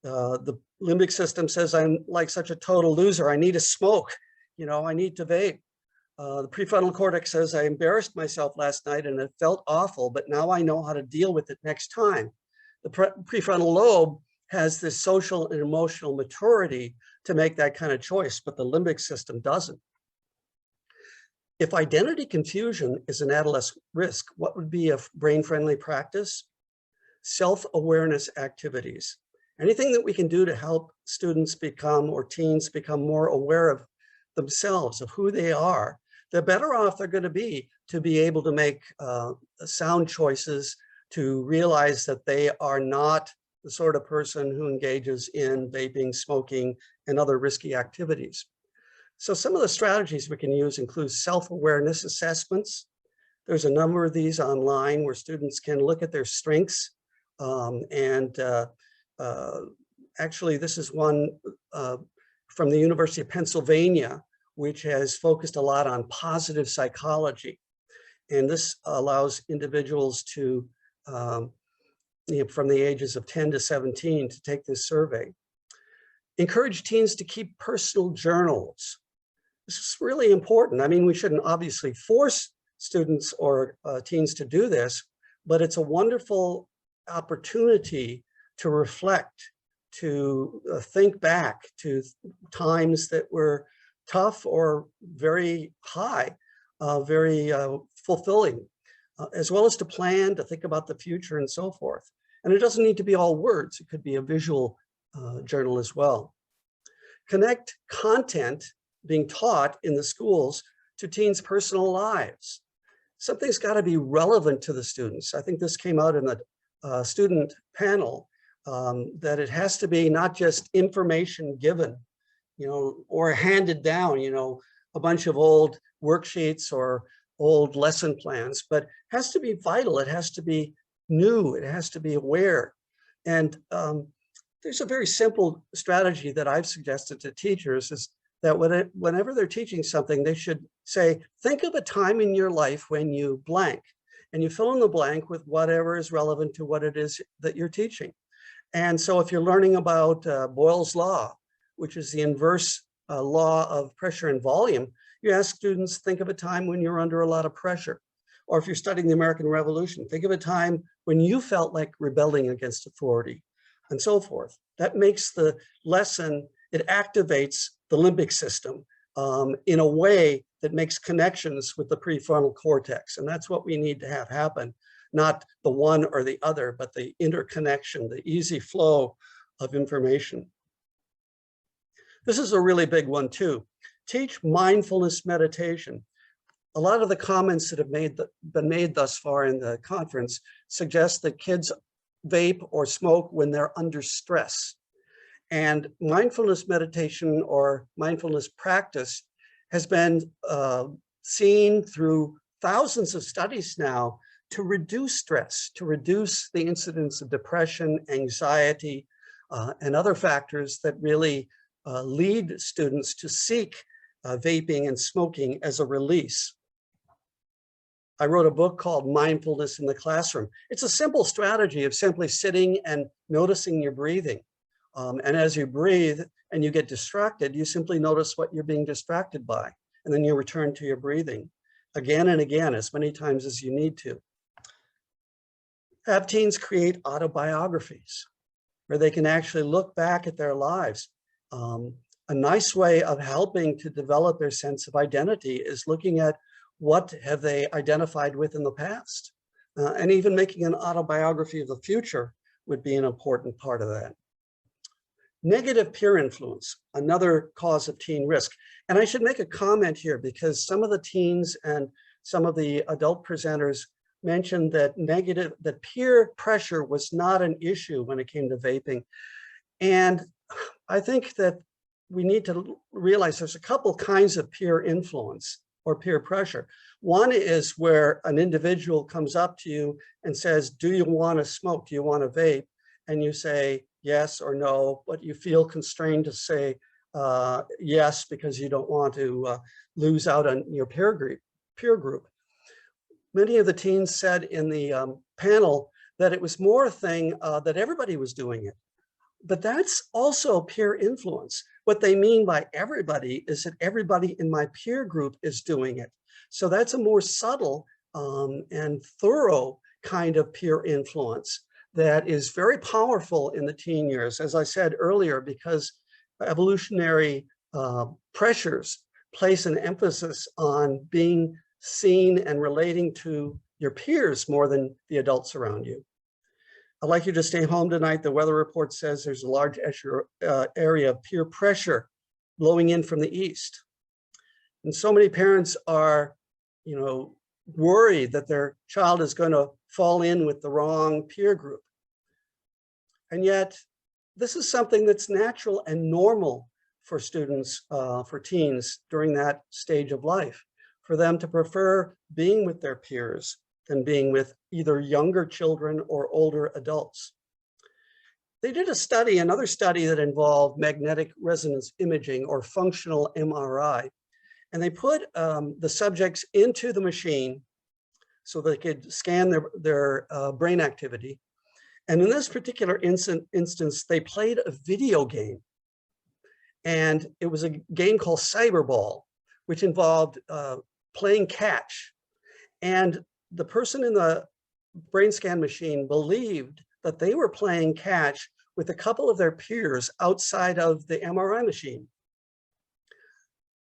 the limbic system says I'm like such a total loser. I need to smoke, you know, I need to vape. The prefrontal cortex says I embarrassed myself last night and it felt awful, but now I know how to deal with it next time. The prefrontal lobe has this social and emotional maturity to make that kind of choice, but the limbic system doesn't. If identity confusion is an adolescent risk, what would be a brain-friendly practice? Self-awareness activities. Anything that we can do to help students become, or teens become, more aware of themselves, of who they are, the better off they're going to be able to make sound choices, to realize that they are not the sort of person who engages in vaping, smoking, and other risky activities. So some of the strategies we can use include self-awareness assessments. There's a number of these online where students can look at their strengths. Actually, this is one from the University of Pennsylvania, which has focused a lot on positive psychology. And this allows individuals to, from the ages of 10 to 17 to take this survey. Encourage teens to keep personal journals. This is really important. I mean, we shouldn't obviously force students or teens to do this, but it's a wonderful opportunity to reflect, to think back to times that were tough or very high, very fulfilling, as well as to plan, to think about the future and so forth. And it doesn't need to be all words. It could be a visual journal as well. Connect content being taught in the schools to teens' personal lives. Something's got to be relevant to the students. I think this came out in the student panel, that it has to be not just information given, or handed down, a bunch of old worksheets or old lesson plans, but has to be vital. It has to be new. It has to be aware. And there's a very simple strategy that I've suggested to teachers is that whenever they're teaching something, they should say, think of a time in your life when you blank, and you fill in the blank with whatever is relevant to what it is that you're teaching. And so if you're learning about Boyle's law, which is the inverse law of pressure and volume, you ask students, think of a time when you're under a lot of pressure. Or if you're studying the American Revolution, think of a time when you felt like rebelling against authority, and so forth. That makes the lesson, it activates the limbic system in a way that makes connections with the prefrontal cortex. And that's what we need to have happen, not the one or the other, but the interconnection, the easy flow of information. This is a really big one too. Teach mindfulness meditation. A lot of the comments that have been made thus far in the conference suggest that kids vape or smoke when they're under stress. And mindfulness meditation or mindfulness practice has been seen through thousands of studies now to reduce stress, to reduce the incidence of depression, anxiety, and other factors that really lead students to seek vaping and smoking as a release. I wrote a book called Mindfulness in the Classroom. It's a simple strategy of simply sitting and noticing your breathing. And as you breathe and you get distracted, you simply notice what you're being distracted by, and then you return to your breathing again and again, as many times as you need to. Have teens create autobiographies where they can actually look back at their lives. A nice way of helping to develop their sense of identity is looking at what have they identified with in the past. And even making an autobiography of the future would be an important part of that. Negative peer influence, another cause of teen risk. And I should make a comment here because some of the teens and some of the adult presenters mentioned that peer pressure was not an issue when it came to vaping. And I think that we need to realize there's a couple kinds of peer influence or peer pressure. One is where an individual comes up to you and says, do you want to smoke? Do you want to vape? And you say yes or no, but you feel constrained to say yes because you don't want to lose out on your peer group. Many of the teens said in the panel that it was more a thing that everybody was doing it. But that's also peer influence. What they mean by everybody is that everybody in my peer group is doing it. So that's a more subtle and thorough kind of peer influence that is very powerful in the teen years, as I said earlier, because evolutionary pressures place an emphasis on being seen and relating to your peers more than the adults around you. I'd like you to stay home tonight. The weather report says there's a large area of peer pressure blowing in from the east. And so many parents are, worried that their child is going to fall in with the wrong peer group. And yet, this is something that's natural and normal for students, for teens during that stage of life, for them to prefer being with their peers than being with either younger children or older adults. They did a study, another study that involved magnetic resonance imaging or functional MRI, and they put the subjects into the machine so they could scan their brain activity. And in this particular instance, they played a video game. And it was a game called Cyberball, which involved playing catch. And the person in the brain scan machine believed that they were playing catch with a couple of their peers outside of the MRI machine.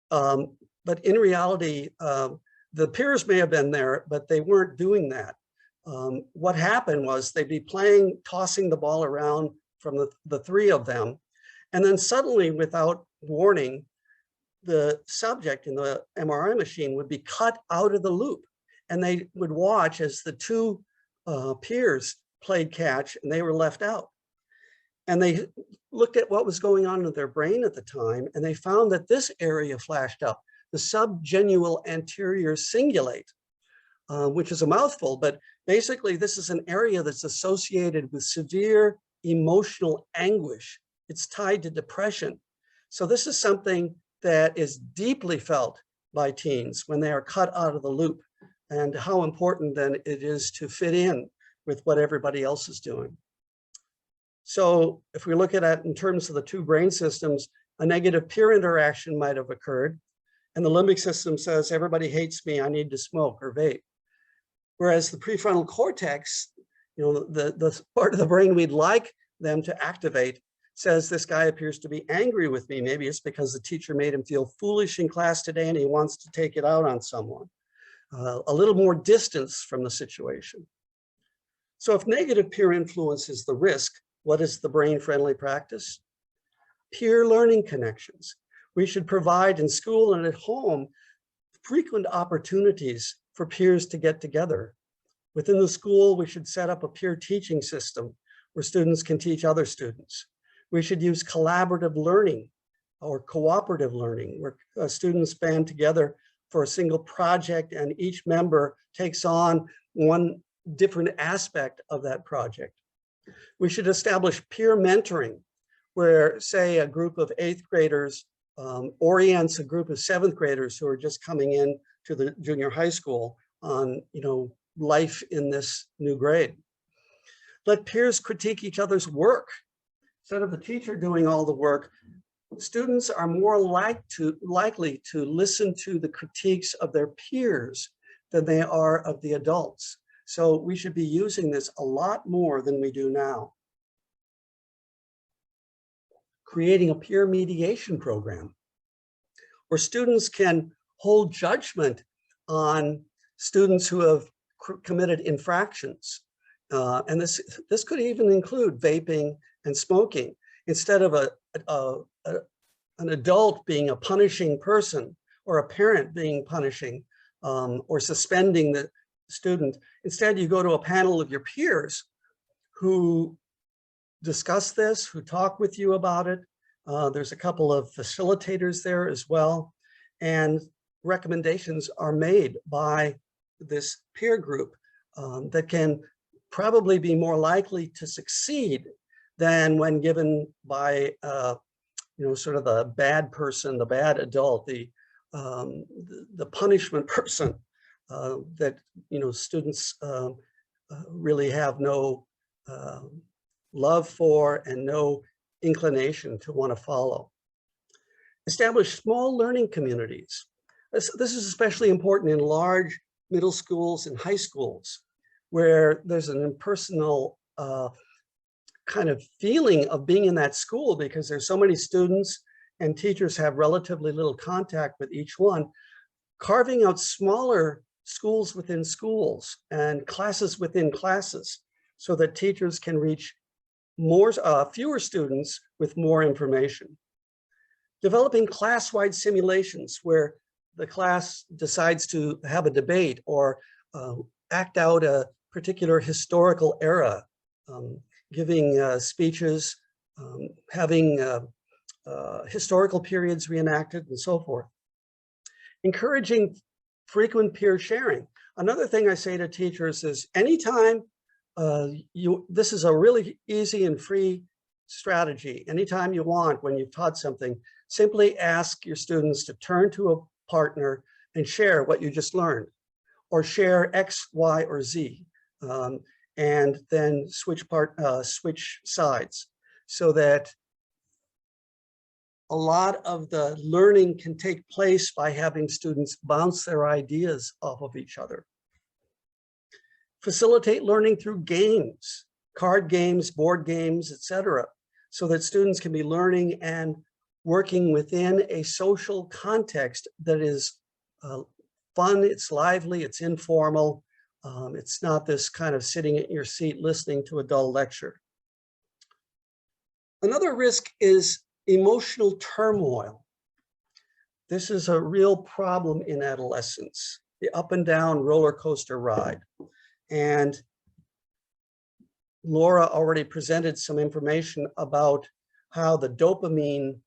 But in reality, the peers may have been there, but they weren't doing that. What happened was they'd be playing, tossing the ball around from the three of them. And then suddenly, without warning, the subject in the MRI machine would be cut out of the loop. And they would watch as the two peers played catch and they were left out. And they looked at what was going on in their brain at the time, and they found that this area flashed up, the subgenual anterior cingulate, which is a mouthful, but basically this is an area that's associated with severe emotional anguish. It's tied to depression. So this is something that is deeply felt by teens when they are cut out of the loop, and how important then it is to fit in with what everybody else is doing. So if we look at it in terms of the two brain systems, a negative peer interaction might have occurred, and the limbic system says, everybody hates me, I need to smoke or vape. Whereas the prefrontal cortex, the part of the brain we'd like them to activate, says this guy appears to be angry with me. Maybe it's because the teacher made him feel foolish in class today and he wants to take it out on someone. A little more distance from the situation. So if negative peer influence is the risk, what is the brain-friendly practice? Peer learning connections. We should provide in school and at home frequent opportunities for peers to get together. Within the school, we should set up a peer teaching system where students can teach other students. We should use collaborative learning or cooperative learning, where students band together for a single project and each member takes on one different aspect of that project. We should establish peer mentoring, where, say, a group of 8th graders orients a group of 7th graders who are just coming in to the junior high school on, life in this new grade. Let peers critique each other's work. Instead of the teacher doing all the work, students are more likely to listen to the critiques of their peers than they are of the adults. So we should be using this a lot more than we do now. Creating a peer mediation program where students can hold judgment on students who have committed infractions. And this could even include vaping and smoking. Instead of an adult being a punishing person or a parent being punishing or suspending the student, instead you go to a panel of your peers who discuss this, who talk with you about it. There's a couple of facilitators there as well, and recommendations are made by this peer group that can probably be more likely to succeed than when given by sort of the bad person, the bad adult, the punishment person that students really have no love for and no inclination to want to follow. Establish small learning communities. This is especially important in large middle schools and high schools, where there's an impersonal kind of feeling of being in that school because there's so many students and teachers have relatively little contact with each one. Carving out smaller schools within schools and classes within classes so that teachers can reach fewer students with more information. Developing class-wide simulations where the class decides to have a debate or act out a particular historical era giving speeches, having historical periods reenacted and so forth. Encouraging frequent peer sharing. Another thing I say to teachers is anytime this is a really easy and free strategy. Anytime you want, when you've taught something, simply ask your students to turn to a partner and share what you just learned, or share X, Y, or Z, and then switch sides, so that a lot of the learning can take place by having students bounce their ideas off of each other. Facilitate learning through games, card games, board games, etc., so that students can be learning and working within a social context that is fun, it's lively, it's informal. It's not this kind of sitting in your seat listening to a dull lecture. Another risk is emotional turmoil. This is a real problem in adolescence, the up and down roller coaster ride. And Laura already presented some information about how the dopamine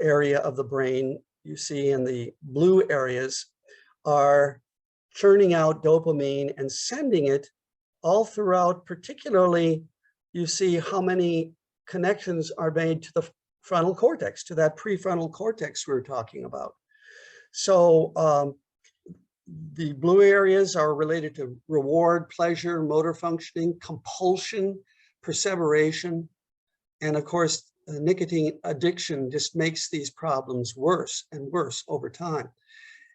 area of the brain, you see in the blue areas, are churning out dopamine and sending it all throughout. Particularly, you see how many connections are made to the frontal cortex, to that prefrontal cortex we were talking about. So the blue areas are related to reward, pleasure, motor functioning, compulsion, perseveration, and of course, nicotine addiction just makes these problems worse and worse over time.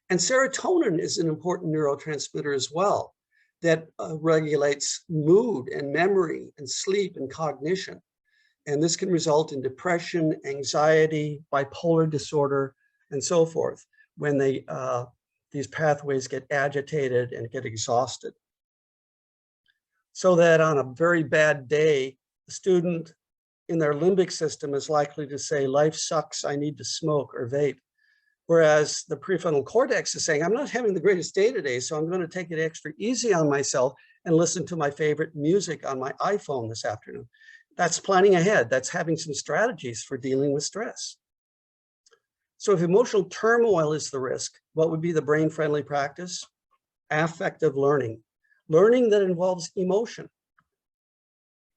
And serotonin is an important neurotransmitter as well, that regulates mood and memory and sleep and cognition. And this can result in depression, anxiety, bipolar disorder, and so forth when these pathways get agitated and get exhausted. So that on a very bad day, the student in their limbic system is likely to say, life sucks, I need to smoke or vape. Whereas the prefrontal cortex is saying, I'm not having the greatest day today, so I'm going to take it extra easy on myself and listen to my favorite music on my iPhone this afternoon. That's planning ahead. That's having some strategies for dealing with stress. So if emotional turmoil is the risk, what would be the brain-friendly practice? Affective learning, learning that involves emotion.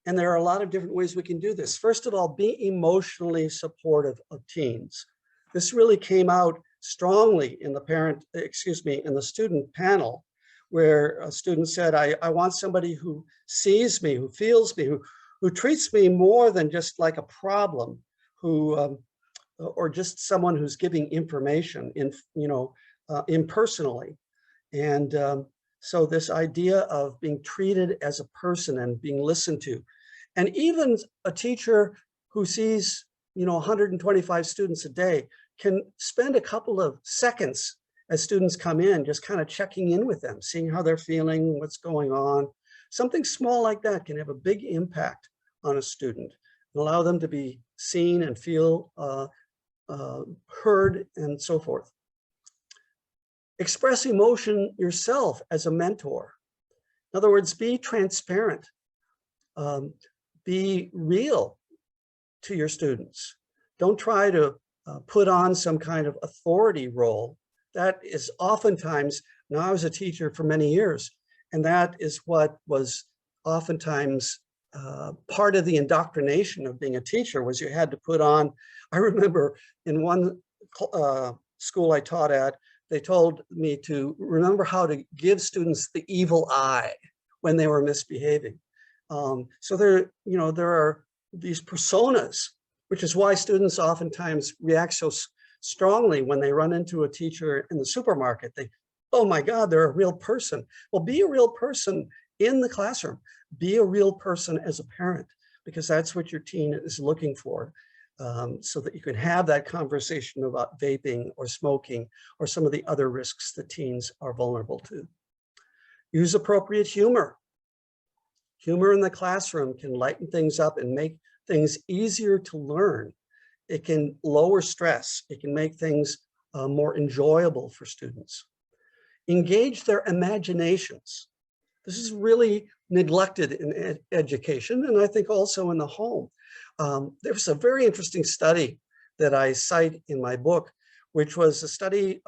And there are a lot of different ways we can do this. First of all, be emotionally supportive of teens. This really came out strongly in the student panel, where a student said, I want somebody who sees me, who feels me, who treats me more than just like a problem, or just someone who's giving information impersonally. And so this idea of being treated as a person and being listened to, and even a teacher who sees 125 students a day can spend a couple of seconds as students come in, just kind of checking in with them, seeing how they're feeling, what's going on. Something small like that can have a big impact on a student and allow them to be seen and feel heard and so forth. Express emotion yourself as a mentor. In other words, be transparent, be real to your students. Don't try to put on some kind of authority role. That is oftentimes, now I was a teacher for many years, and that is what was oftentimes part of the indoctrination of being a teacher, was you had to put on. I remember in one school I taught at, they told me to remember how to give students the evil eye when they were misbehaving. So there are these personas, which is why students oftentimes react so strongly when they run into a teacher in the supermarket. They, oh my God, they're a real person. Well, be a real person in the classroom. Be a real person as a parent, because that's what your teen is looking for, so that you can have that conversation about vaping or smoking or some of the other risks that teens are vulnerable to. Use appropriate humor. Humor in the classroom can lighten things up and make things easier to learn. It can lower stress. It can make things more enjoyable for students. Engage their imaginations. This is really neglected in education, and I think also in the home. There was a very interesting study that I cite in my book, which was a study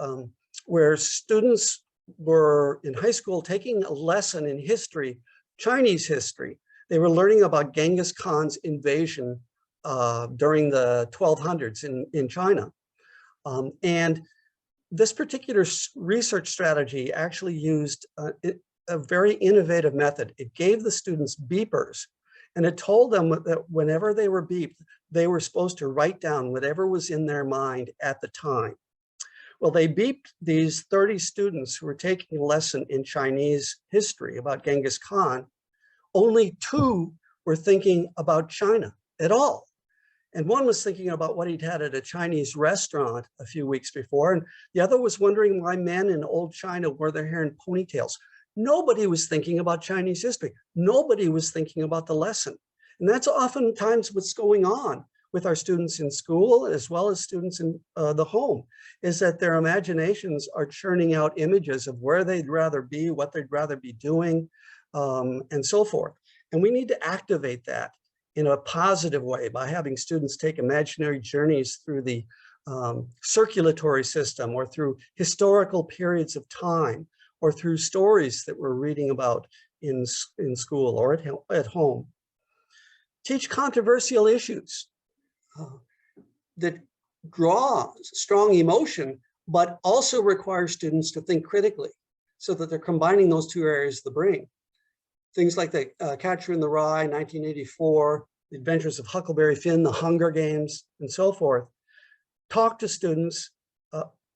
where students were in high school taking a lesson in history, Chinese history. They were learning about Genghis Khan's invasion during the 1200s in China. And this particular research strategy actually used a very innovative method. It gave the students beepers, and it told them that whenever they were beeped, they were supposed to write down whatever was in their mind at the time. Well, they beeped these 30 students who were taking a lesson in Chinese history about Genghis Khan. Only 2 were thinking about China at all. And one was thinking about what he'd had at a Chinese restaurant a few weeks before, and the other was wondering why men in old China wore their hair in ponytails. Nobody was thinking about Chinese history. Nobody was thinking about the lesson. And that's oftentimes what's going on with our students in school, as well as students in the home, is that their imaginations are churning out images of where they'd rather be, what they'd rather be doing, and so forth. And we need to activate that in a positive way by having students take imaginary journeys through the circulatory system, or through historical periods of time, or through stories that we're reading about in school or at home. Teach controversial issues that draw strong emotion, but also require students to think critically, so that they're combining those 2 areas of the brain. Things like the Catcher in the Rye, 1984, The Adventures of Huckleberry Finn, The Hunger Games, and so forth. Talk to students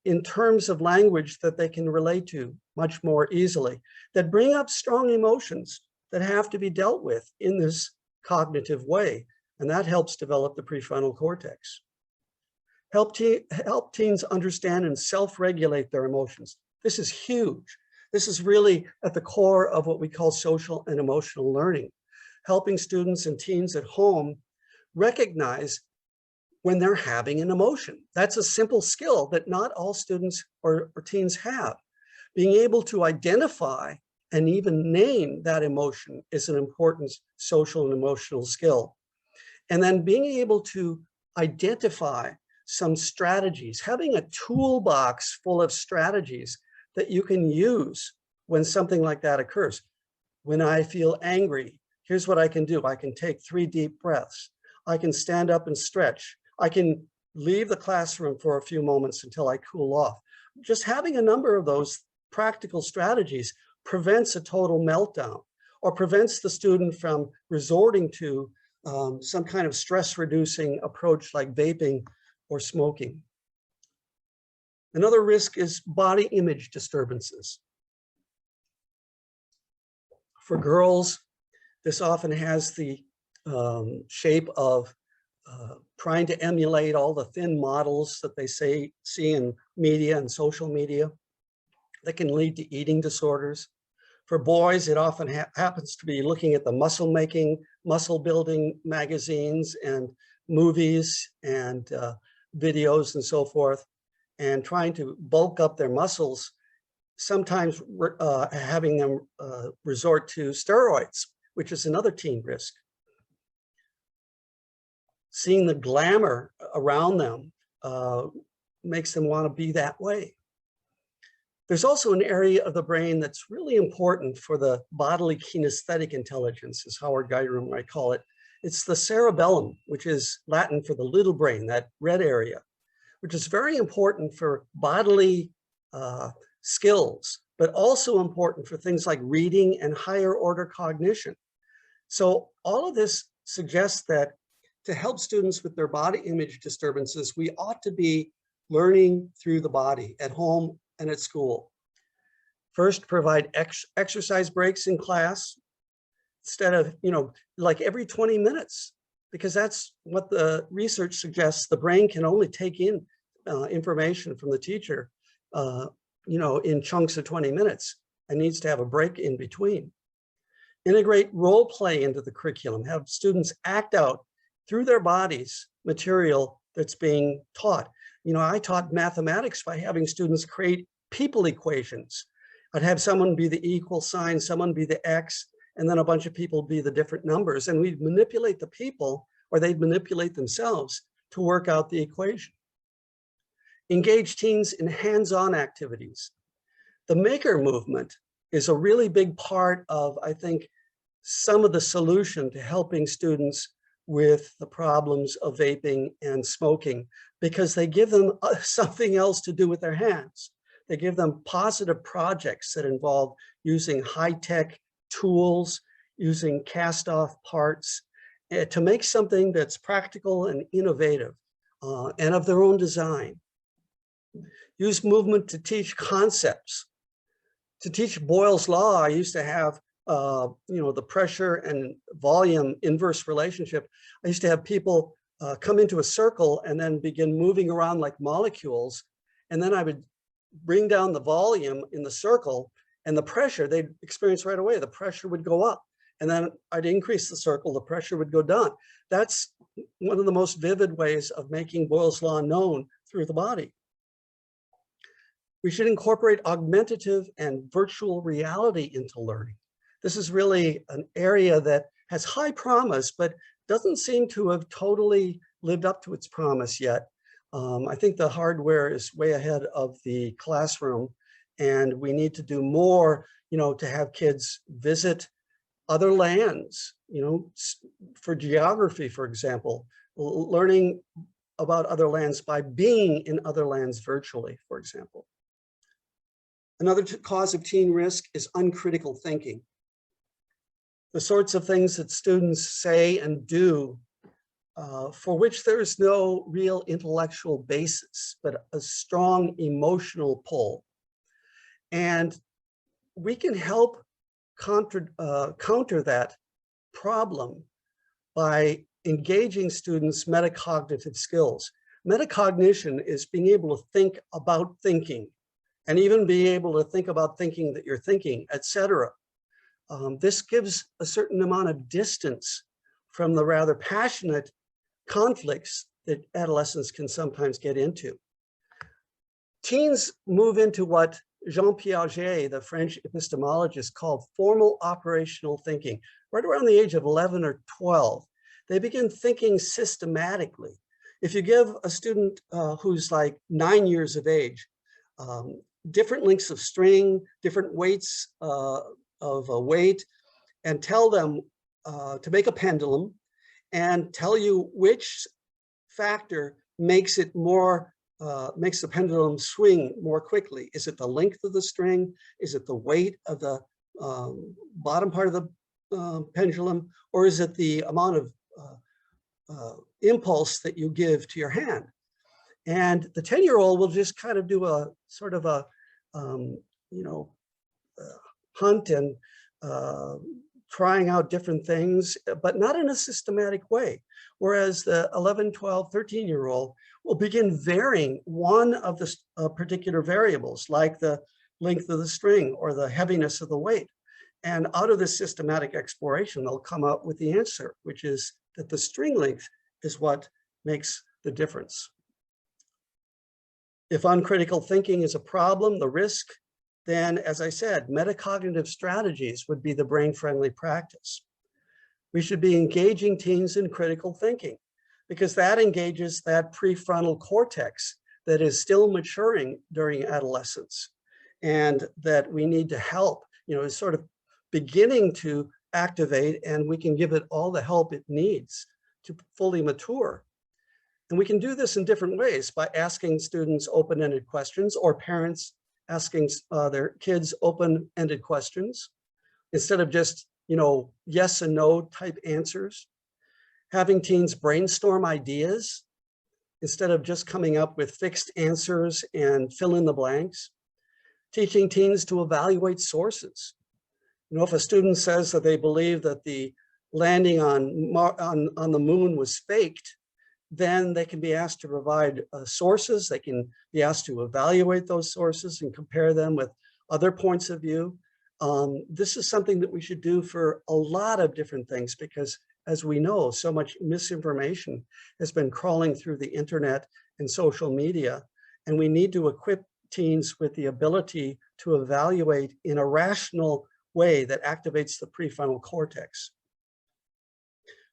in terms of language that they can relate to much more easily, that bring up strong emotions that have to be dealt with in this cognitive way. And that helps develop the prefrontal cortex. Help teens understand and self-regulate their emotions. This is huge. This is really at the core of what we call social and emotional learning, helping students and teens at home recognize when they're having an emotion. That's a simple skill that not all students or teens have. Being able to identify and even name that emotion is an important social and emotional skill. And then being able to identify some strategies, having a toolbox full of strategies that you can use when something like that occurs. When I feel angry, here's what I can do. I can take 3 deep breaths. I can stand up and stretch. I can leave the classroom for a few moments until I cool off. Just having a number of those practical strategies prevents a total meltdown, or prevents the student from resorting to some kind of stress-reducing approach like vaping or smoking. Another risk is body image disturbances. For girls, this often has the shape of trying to emulate all the thin models that they see in media and social media that can lead to eating disorders. For boys, it often happens to be looking at the muscle-making, muscle-building magazines and movies and videos and so forth, and trying to bulk up their muscles, sometimes having them resort to steroids, which is another teen risk. Seeing the glamour around them makes them want to be that way. There's also an area of the brain that's really important for the bodily kinesthetic intelligence, as Howard Geiger might call it. It's the cerebellum, which is Latin for the little brain, that red area, which is very important for bodily skills, but also important for things like reading and higher order cognition. So all of this suggests that to help students with their body image disturbances, we ought to be learning through the body at home and at school. First, provide exercise breaks in class instead of, like every 20 minutes, because that's what the research suggests. The brain can only take in information from the teacher, in chunks of 20 minutes, and needs to have a break in between. Integrate role play into the curriculum. Have students act out through their bodies material that's being taught. I taught mathematics by having students create people equations. I'd have someone be the equal sign, someone be the X, and then a bunch of people be the different numbers. And we'd manipulate the people, or they'd manipulate themselves to work out the equation. Engage teens in hands-on activities. The maker movement is a really big part of, I think, some of the solution to helping students with the problems of vaping and smoking, because they give them something else to do with their hands. They give them positive projects that involve using high-tech tools, using cast-off parts to make something that's practical and innovative and of their own design. Use movement to teach concepts. To teach Boyle's law, I used to have the pressure and volume inverse relationship. I used to have people come into a circle and then begin moving around like molecules. And then I would bring down the volume in the circle, and the pressure they'd experience right away, the pressure would go up. And then I'd increase the circle, the pressure would go down. That's one of the most vivid ways of making Boyle's law known through the body. We should incorporate augmentative and virtual reality into learning. This is really an area that has high promise, but doesn't seem to have totally lived up to its promise yet. I think the hardware is way ahead of the classroom, and we need to do more, to have kids visit other lands, for geography, for example, learning about other lands by being in other lands virtually, for example. Another cause of teen risk is uncritical thinking. The sorts of things that students say and do for which there is no real intellectual basis, but a strong emotional pull. And we can help counter that problem by engaging students' metacognitive skills. Metacognition is being able to think about thinking, and even be able to think about thinking that you're thinking, etc. This gives a certain amount of distance from the rather passionate conflicts that adolescents can sometimes get into. Teens move into what Jean Piaget, the French epistemologist, called formal operational thinking. Right around the age of 11 or 12, they begin thinking systematically. If you give a student who's like 9 years of age, different lengths of string, different weights of a weight, and tell them to make a pendulum and tell you which factor makes it more, makes the pendulum swing more quickly. Is it the length of the string? Is it the weight of the bottom part of the pendulum? Or is it the amount of impulse that you give to your hand? And the 10-year-old will just kind of do a sort of a, hunt and trying out different things, but not in a systematic way. Whereas the 11, 12, 13-year-old will begin varying one of the particular variables, like the length of the string or the heaviness of the weight. And out of this systematic exploration, they'll come up with the answer, which is that the string length is what makes the difference. If uncritical thinking is a problem, the risk, then, as I said, metacognitive strategies would be the brain-friendly practice. We should be engaging teens in critical thinking, because that engages that prefrontal cortex that is still maturing during adolescence, and that we need to help, is sort of beginning to activate, and we can give it all the help it needs to fully mature. And we can do this in different ways, by asking students open-ended questions, or parents asking their kids open-ended questions, instead of just, yes and no type answers. Having teens brainstorm ideas, instead of just coming up with fixed answers and fill in the blanks. Teaching teens to evaluate sources. If a student says that they believe that the landing on the moon was faked, then they can be asked to provide sources. They can be asked to evaluate those sources and compare them with other points of view. This is something that we should do for a lot of different things, because as we know, so much misinformation has been crawling through the internet and social media, and we need to equip teens with the ability to evaluate in a rational way that activates the prefrontal cortex.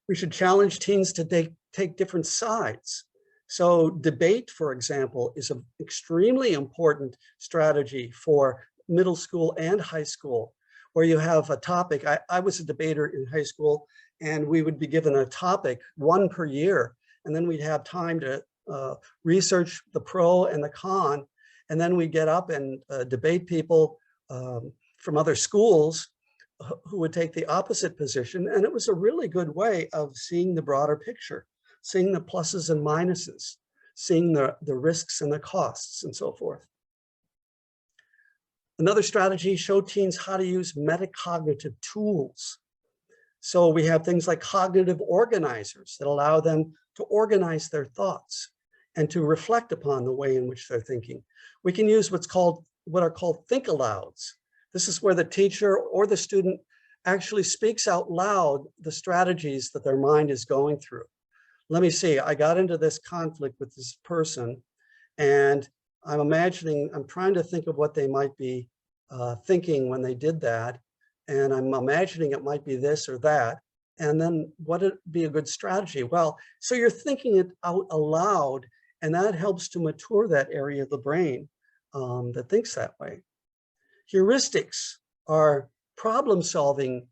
We should challenge teens to take different sides. So debate, for example, is an extremely important strategy for middle school and high school, where you have a topic. I was a debater in high school, and we would be given a topic, one per year, and then we'd have time to research the pro and the con, and then we get up and debate people from other schools who would take the opposite position. And it was a really good way of seeing the broader picture, seeing the pluses and minuses, seeing the risks and the costs and so forth. Another strategy, show teens how to use metacognitive tools. So we have things like cognitive organizers that allow them to organize their thoughts and to reflect upon the way in which they're thinking. We can use what are called think alouds. This is where the teacher or the student actually speaks out loud the strategies that their mind is going through. Let me see, I got into this conflict with this person, and I'm trying to think of what they might be thinking when they did that. And I'm imagining it might be this or that. And then what would be a good strategy? Well, so you're thinking it out aloud, and that helps to mature that area of the brain that thinks that way. Heuristics are problem-solving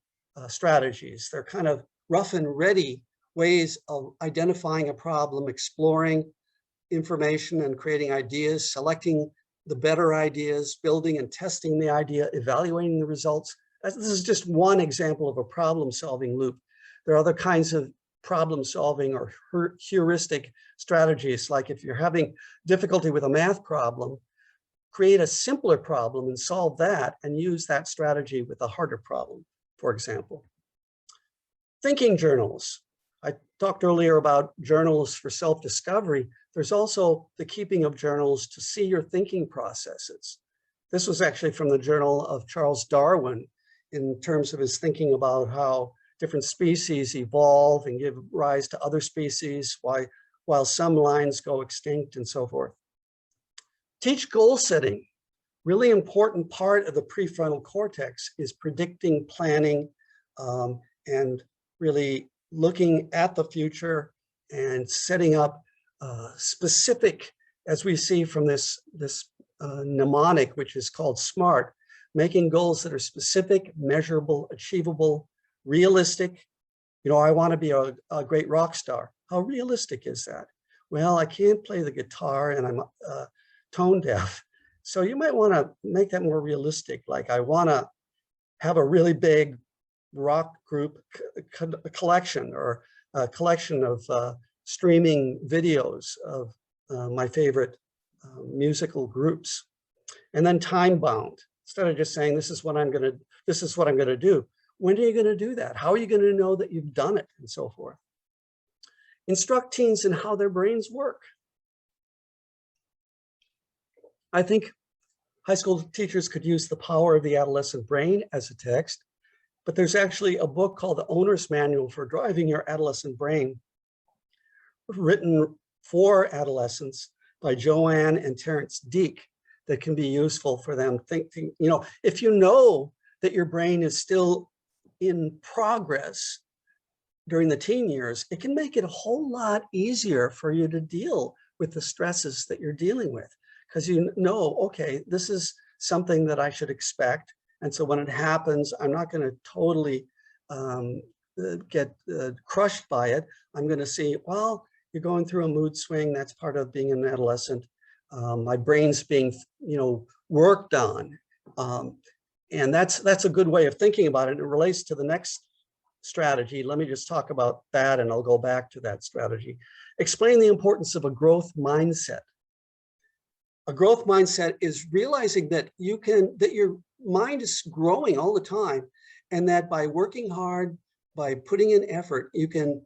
strategies. They're kind of rough and ready ways of identifying a problem, exploring information and creating ideas, selecting the better ideas, building and testing the idea, evaluating the results. This is just one example of a problem-solving loop. There are other kinds of problem-solving or heuristic strategies, like if you're having difficulty with a math problem, create a simpler problem and solve that, and use that strategy with a harder problem, for example. Thinking journals. I talked earlier about journals for self-discovery. There's also the keeping of journals to see your thinking processes. This was actually from the journal of Charles Darwin in terms of his thinking about how different species evolve and give rise to other species, while some lines go extinct and so forth. Teach goal setting. Really important part of the prefrontal cortex is predicting, planning, and really looking at the future and setting up specific, as we see from this mnemonic, which is called SMART, making goals that are specific, measurable, achievable, realistic. You know, I want to be a great rock star. How realistic is that? Well, I can't play the guitar and I'm tone deaf. So you might want to make that more realistic. Like, I want to have a really big rock group collection, or a collection of streaming videos of my favorite musical groups. And then time bound. Instead of just saying, this is what I'm going to do. When are you going to do that? How are you going to know that you've done it, and so forth? Instruct teens in how their brains work. I think high school teachers could use The Power of the Adolescent Brain as a text, but there's actually a book called The Owner's Manual for Driving Your Adolescent Brain, written for adolescents by Joanne and Terrence Deek, that can be useful for them thinking. You know, if you know that your brain is still in progress during the teen years, it can make it a whole lot easier for you to deal with the stresses that you're dealing with. Because you know, okay, this is something that I should expect. And so when it happens, I'm not going to totally get crushed by it. I'm going to see, well, you're going through a mood swing. That's part of being an adolescent. My brain's being, worked on. And that's a good way of thinking about it. It relates to the next strategy. Let me just talk about that, and I'll go back to that strategy. Explain the importance of a growth mindset. A growth mindset is realizing that your mind is growing all the time, and that by working hard, by putting in effort, you can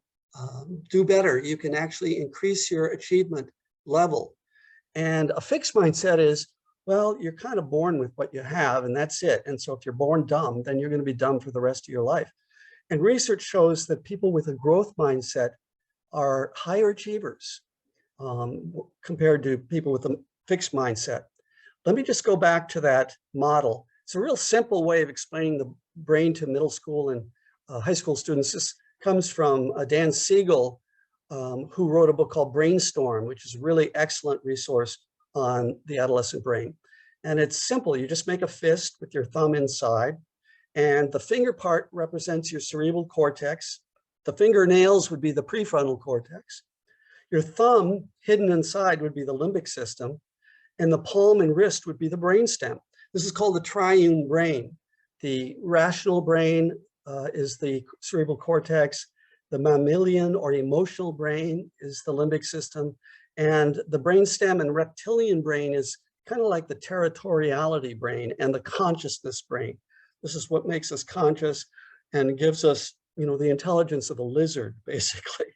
do better. You can actually increase your achievement level. And a fixed mindset is, well, you're kind of born with what you have, and that's it. And so if you're born dumb, then you're going to be dumb for the rest of your life. And research shows that people with a growth mindset are higher achievers compared to people with a fixed mindset. Let me just go back to that model. It's a real simple way of explaining the brain to middle school and high school students. This comes from Dan Siegel, who wrote a book called Brainstorm, which is a really excellent resource on the adolescent brain. And it's simple. You just make a fist with your thumb inside, and the finger part represents your cerebral cortex. The fingernails would be the prefrontal cortex. Your thumb hidden inside would be the limbic system, and the palm and wrist would be the brainstem. This is called the triune brain. The rational brain is the cerebral cortex. The mammalian or emotional brain is the limbic system. And the brainstem and reptilian brain is kind of like the territoriality brain and the consciousness brain. This is what makes us conscious and gives us, the intelligence of a lizard, basically.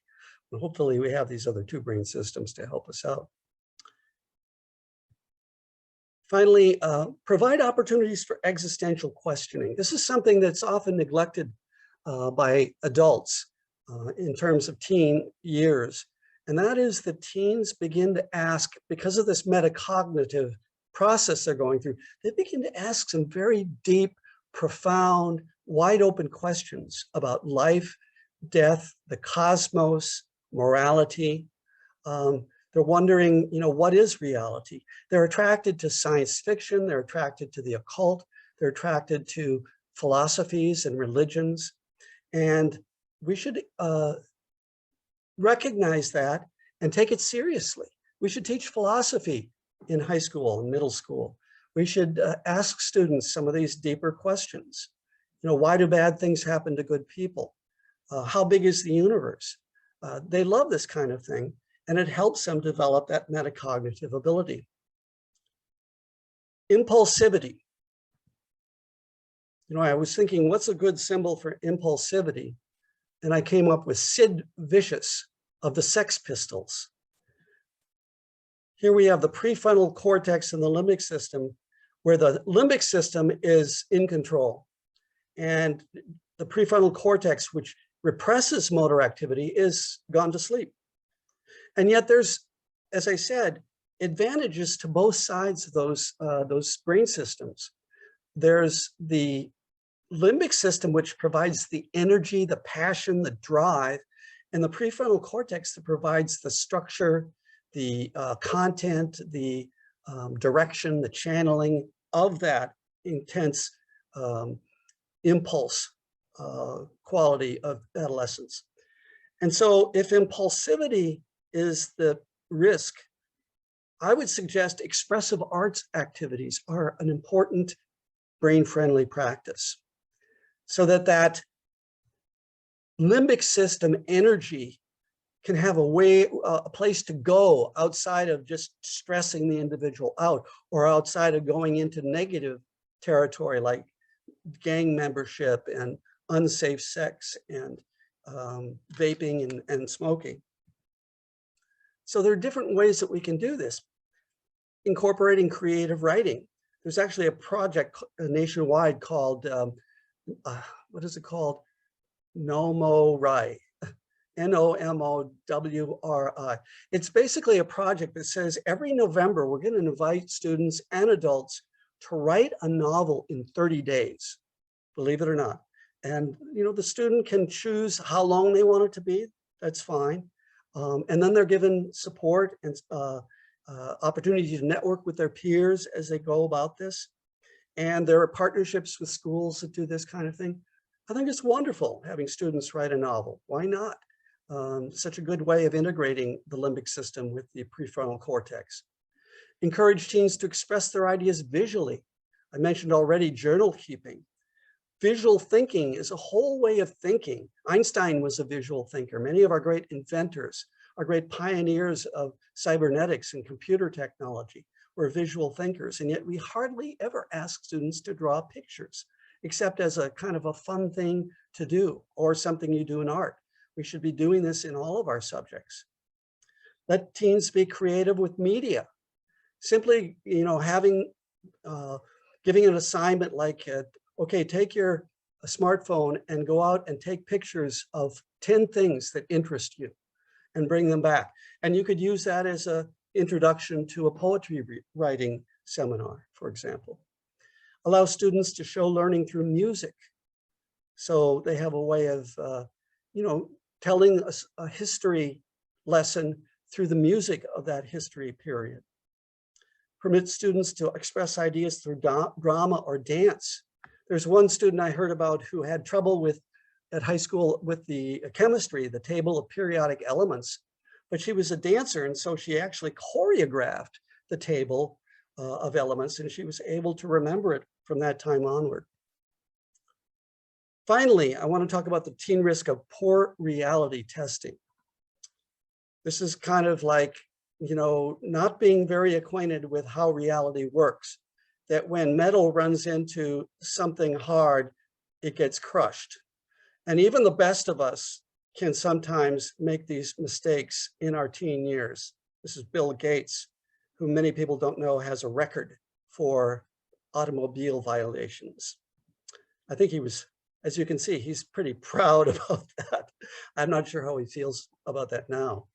And hopefully we have these other two brain systems to help us out. Finally, provide opportunities for existential questioning. This is something that's often neglected by adults in terms of teen years. And that is that teens begin to ask, because of this metacognitive process they're going through, they begin to ask some very deep, profound, wide open questions about life, death, the cosmos, morality. They're wondering, what is reality? They're attracted to science fiction. They're attracted to the occult. They're attracted to philosophies and religions. And we should recognize that and take it seriously. We should teach philosophy in high school and middle school. We should ask students some of these deeper questions. Why do bad things happen to good people? How big is the universe? They love this kind of thing, and it helps them develop that metacognitive ability. Impulsivity. I was thinking, what's a good symbol for impulsivity? And I came up with Sid Vicious of the Sex Pistols. Here we have the prefrontal cortex and the limbic system, where the limbic system is in control. And the prefrontal cortex, which represses motor activity, is gone to sleep. And yet there's, as I said, advantages to both sides of those brain systems. There's the limbic system, which provides the energy, the passion, the drive, and the prefrontal cortex that provides the structure, the content, the direction, the channeling of that intense impulse quality of adolescence. And so if impulsivity is the risk, I would suggest expressive arts activities are an important brain-friendly practice, so that limbic system energy can have a place to go outside of just stressing the individual out, or outside of going into negative territory like gang membership and unsafe sex and vaping and smoking. So there are different ways that we can do this. Incorporating creative writing. There's actually a project nationwide called, what is it called? NOMOWRI, NOMOWRI. It's basically a project that says every November, we're going to invite students and adults to write a novel in 30 days, believe it or not. And, the student can choose how long they want it to be. That's fine. And then they're given support and opportunity to network with their peers as they go about this. And there are partnerships with schools that do this kind of thing. I think it's wonderful having students write a novel. Why not? Such a good way of integrating the limbic system with the prefrontal cortex. Encourage teens to express their ideas visually. I mentioned already journal keeping. Visual thinking is a whole way of thinking. Einstein was a visual thinker. Many of our great inventors, our great pioneers of cybernetics and computer technology were visual thinkers. And yet we hardly ever ask students to draw pictures, except as a kind of a fun thing to do, or something you do in art. We should be doing this in all of our subjects. Let teens be creative with media. Simply, giving an assignment like, okay, take your smartphone and go out and take pictures of 10 things that interest you and bring them back. And you could use that as an introduction to a poetry writing seminar, for example. Allow students to show learning through music. So they have a way of, telling a history lesson through the music of that history period. Permit students to express ideas through drama or dance. There's one student I heard about who had trouble at high school with the chemistry, the table of periodic elements, but she was a dancer, and so she actually choreographed the table of elements, and she was able to remember it from that time onward. Finally, I want to talk about the teen risk of poor reality testing. This is kind of like, not being very acquainted with how reality works, that when metal runs into something hard, it gets crushed. And even the best of us can sometimes make these mistakes in our teen years. This is Bill Gates, who many people don't know has a record for automobile violations. I think he was, as you can see, he's pretty proud about that. I'm not sure how he feels about that now.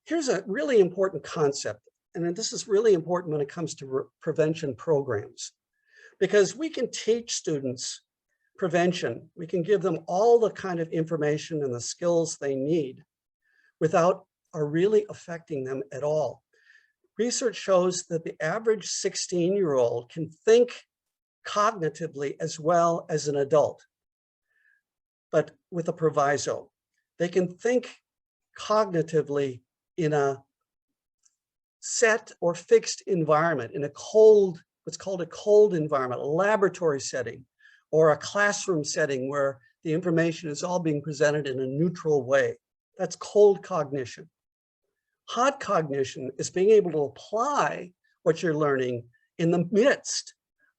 Here's a really important concept, and this is really important when it comes to prevention programs, because we can teach students prevention. We can give them all the kind of information and the skills they need without really affecting them at all. Research shows that the average 16-year-old can think cognitively as well as an adult, but with a proviso. They can think cognitively in a set or fixed environment, in a cold, what's called a cold environment, a laboratory setting, or a classroom setting where the information is all being presented in a neutral way. That's cold cognition. Hot cognition is being able to apply what you're learning in the midst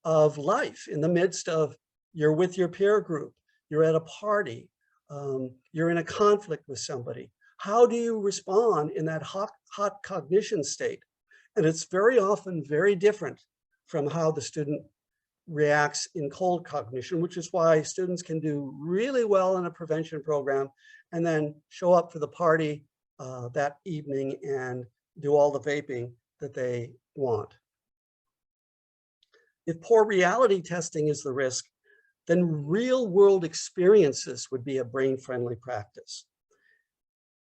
of life, in the midst of you're with your peer group, you're at a party, you're in a conflict with somebody. How do you respond in that hot cognition state? And it's very often very different from how the student reacts in cold cognition, which is why students can do really well in a prevention program and then show up for the party that evening and do all the vaping that they want. If poor reality testing is the risk, then real world experiences would be a brain-friendly practice.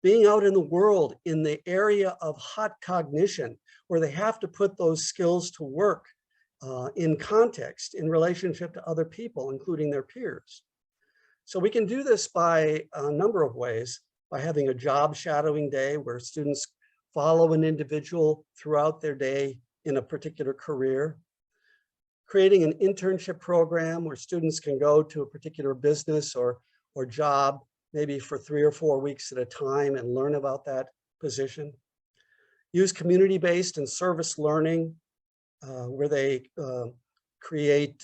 Being out in the world in the area of hot cognition, where they have to put those skills to work in context, in relationship to other people, including their peers. So we can do this by a number of ways, by having a job shadowing day where students follow an individual throughout their day in a particular career, creating an internship program where students can go to a particular business or job, maybe for 3 or 4 weeks at a time, and learn about that position. Use community-based and service learning where they create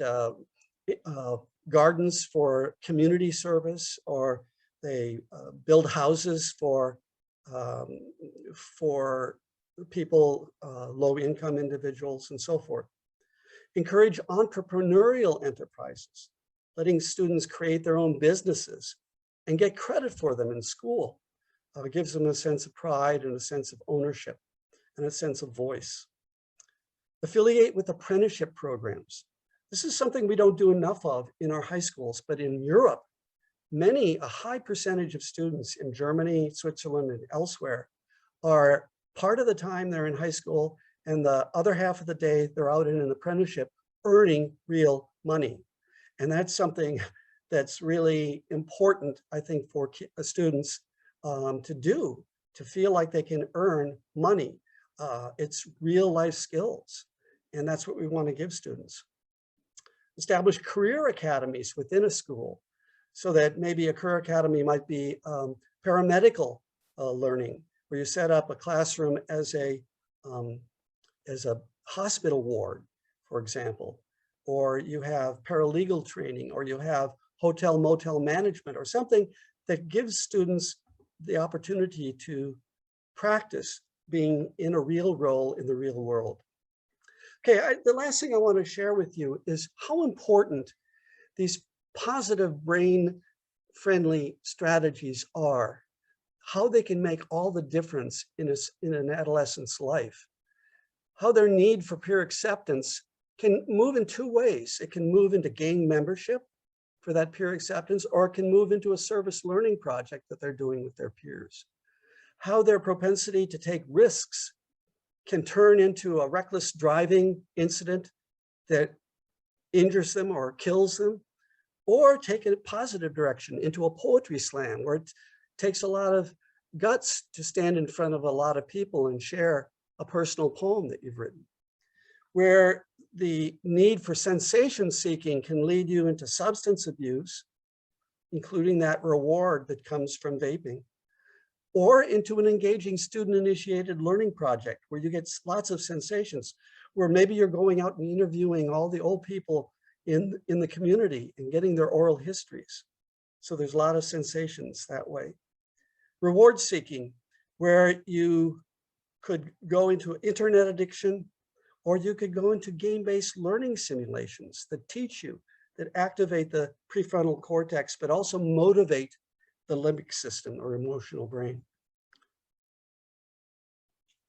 gardens for community service, or they build houses for people, low-income individuals, and so forth. Encourage entrepreneurial enterprises, letting students create their own businesses and get credit for them in school. It gives them a sense of pride and a sense of ownership and a sense of voice. Affiliate with apprenticeship programs. This is something we don't do enough of in our high schools, but in Europe, a high percentage of students in Germany, Switzerland, and elsewhere are part of the time they're in high school, and the other half of the day they're out in an apprenticeship earning real money. And that's something that's really important, I think, for students to do, to feel like they can earn money. It's real life skills, and that's what we want to give students. Establish career academies within a school, so that maybe a career academy might be paramedical learning, where you set up a classroom as a hospital ward, for example, or you have paralegal training, or you have hotel motel management, or something that gives students the opportunity to practice being in a real role in the real world. Okay, the last thing I want to share with you is how important these positive brain-friendly strategies are, how they can make all the difference in an adolescent's life, how their need for peer acceptance can move in two ways. It can move into gang membership for that peer acceptance, or it can move into a service learning project that they're doing with their peers. How their propensity to take risks can turn into a reckless driving incident that injures them or kills them, or take a positive direction into a poetry slam where it takes a lot of guts to stand in front of a lot of people and share a personal poem that you've written. Where the need for sensation seeking can lead you into substance abuse, including that reward that comes from vaping, or into an engaging student-initiated learning project where you get lots of sensations, where maybe you're going out and interviewing all the old people in the community and getting their oral histories. So there's a lot of sensations that way. Reward seeking, where you could go into internet addiction, or you could go into game-based learning simulations that teach you, that activate the prefrontal cortex, but also motivate the limbic system or emotional brain.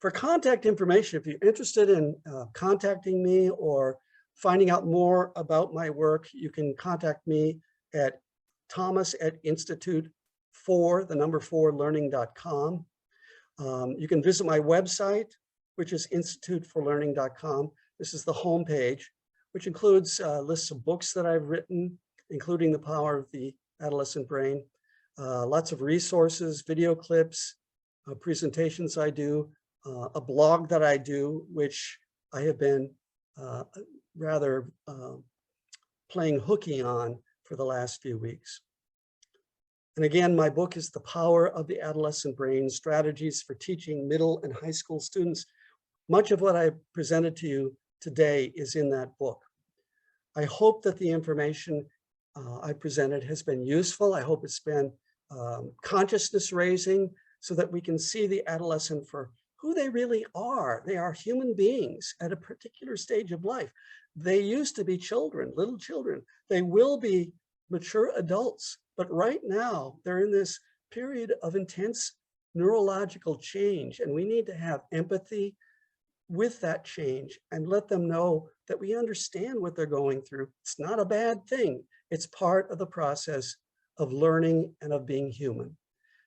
For contact information, if you're interested in contacting me or finding out more about my work, you can contact me at thomas@institute4learning.com. You can visit my website, which is instituteforlearning.com. This is the homepage, which includes lists of books that I've written, including The Power of the Adolescent Brain, lots of resources, video clips, presentations I do, a blog that I do, which I have been rather playing hooky on for the last few weeks. And again, my book is The Power of the Adolescent Brain, Strategies for Teaching Middle and High School Students. Much of what I presented to you today is in that book. I hope that the information I presented has been useful. I hope it's been consciousness raising so that we can see the adolescent for who they really are. They are human beings at a particular stage of life. They used to be children, little children. They will be mature adults, but right now they're in this period of intense neurological change, and we need to have empathy with that change and let them know that we understand what they're going through. It's not a bad thing. It's part of the process of learning and of being human.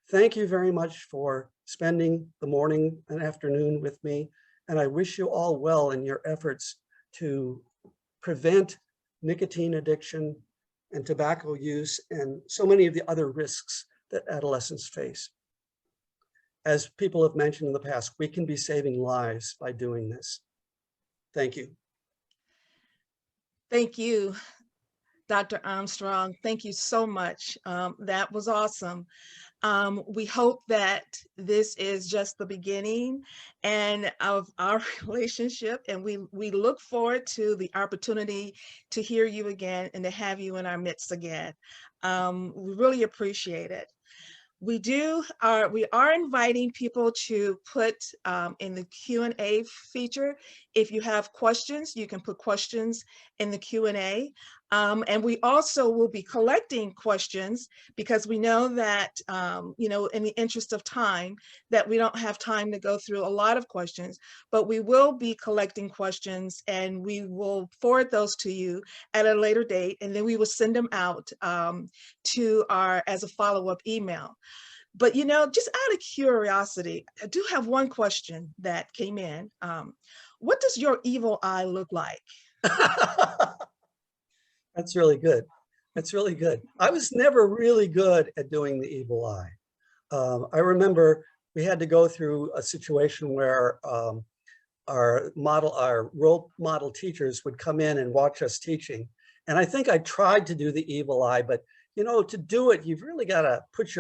Thank you very much for spending the morning and afternoon with me, and I wish you all well in your efforts to prevent nicotine addiction and tobacco use and so many of the other risks that adolescents face. As people have mentioned in the past, we can be saving lives by doing this. Thank you. Thank you, Dr. Armstrong. Thank you so much. That was awesome. We hope that this is just the beginning and of our relationship, and we look forward to the opportunity to hear you again and to have you in our midst again. We really appreciate it. We are inviting people to put in the Q&A feature. If you have questions, you can put questions in the Q&A. And we also will be collecting questions because we know that, you know, in the interest of time, that we don't have time to go through a lot of questions, but we will be collecting questions and we will forward those to you at a later date. And then we will send them out to as a follow-up email. But, you know, just out of curiosity, I do have one question that came in. What does your evil eye look like? That's really good. That's really good. I was never really good at doing the evil eye. I remember we had to go through a situation where our role model teachers would come in and watch us teaching. And I think I tried to do the evil eye, but you know, to do it, you've really got to put